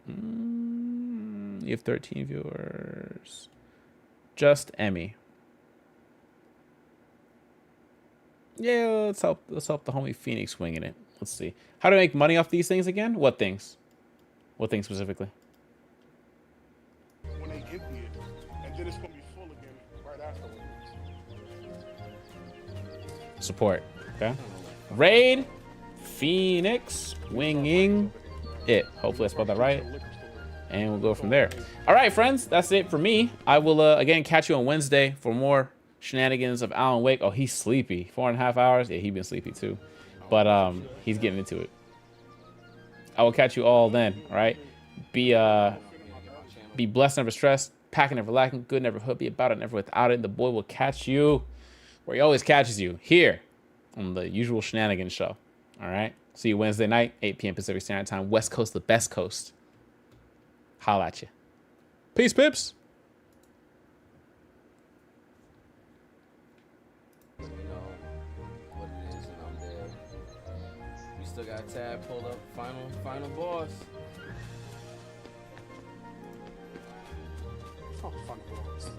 You have 13 viewers. Just Emmy. Yeah, let's help the homie Phoenix winging it. Let's see. How to make money off these things again? What things? What things specifically? When they empty it, and then it's gonna be full again right afterwards. Support. Okay. Raid Phoenix winging it. Hopefully I spelled that right. And we'll go from there. All right, friends, that's it for me. I will again catch you on Wednesday for more shenanigans of Alan Wake. Oh, he's sleepy. 4.5 hours. Yeah, he's been sleepy too. But he's getting into it. I will catch you all then. All right. Be blessed, never stressed. Packing, never lacking. Good, never hood. Be about it, never without it. The boy will catch you where he always catches you, here on the usual shenanigans show. All right. See you Wednesday night, 8 p.m. Pacific Standard Time. West Coast, the best coast. Holla at you. Peace, pips. You know what it is, and I'm there. We still got Tab pulled up. Final boss. Fuck boss.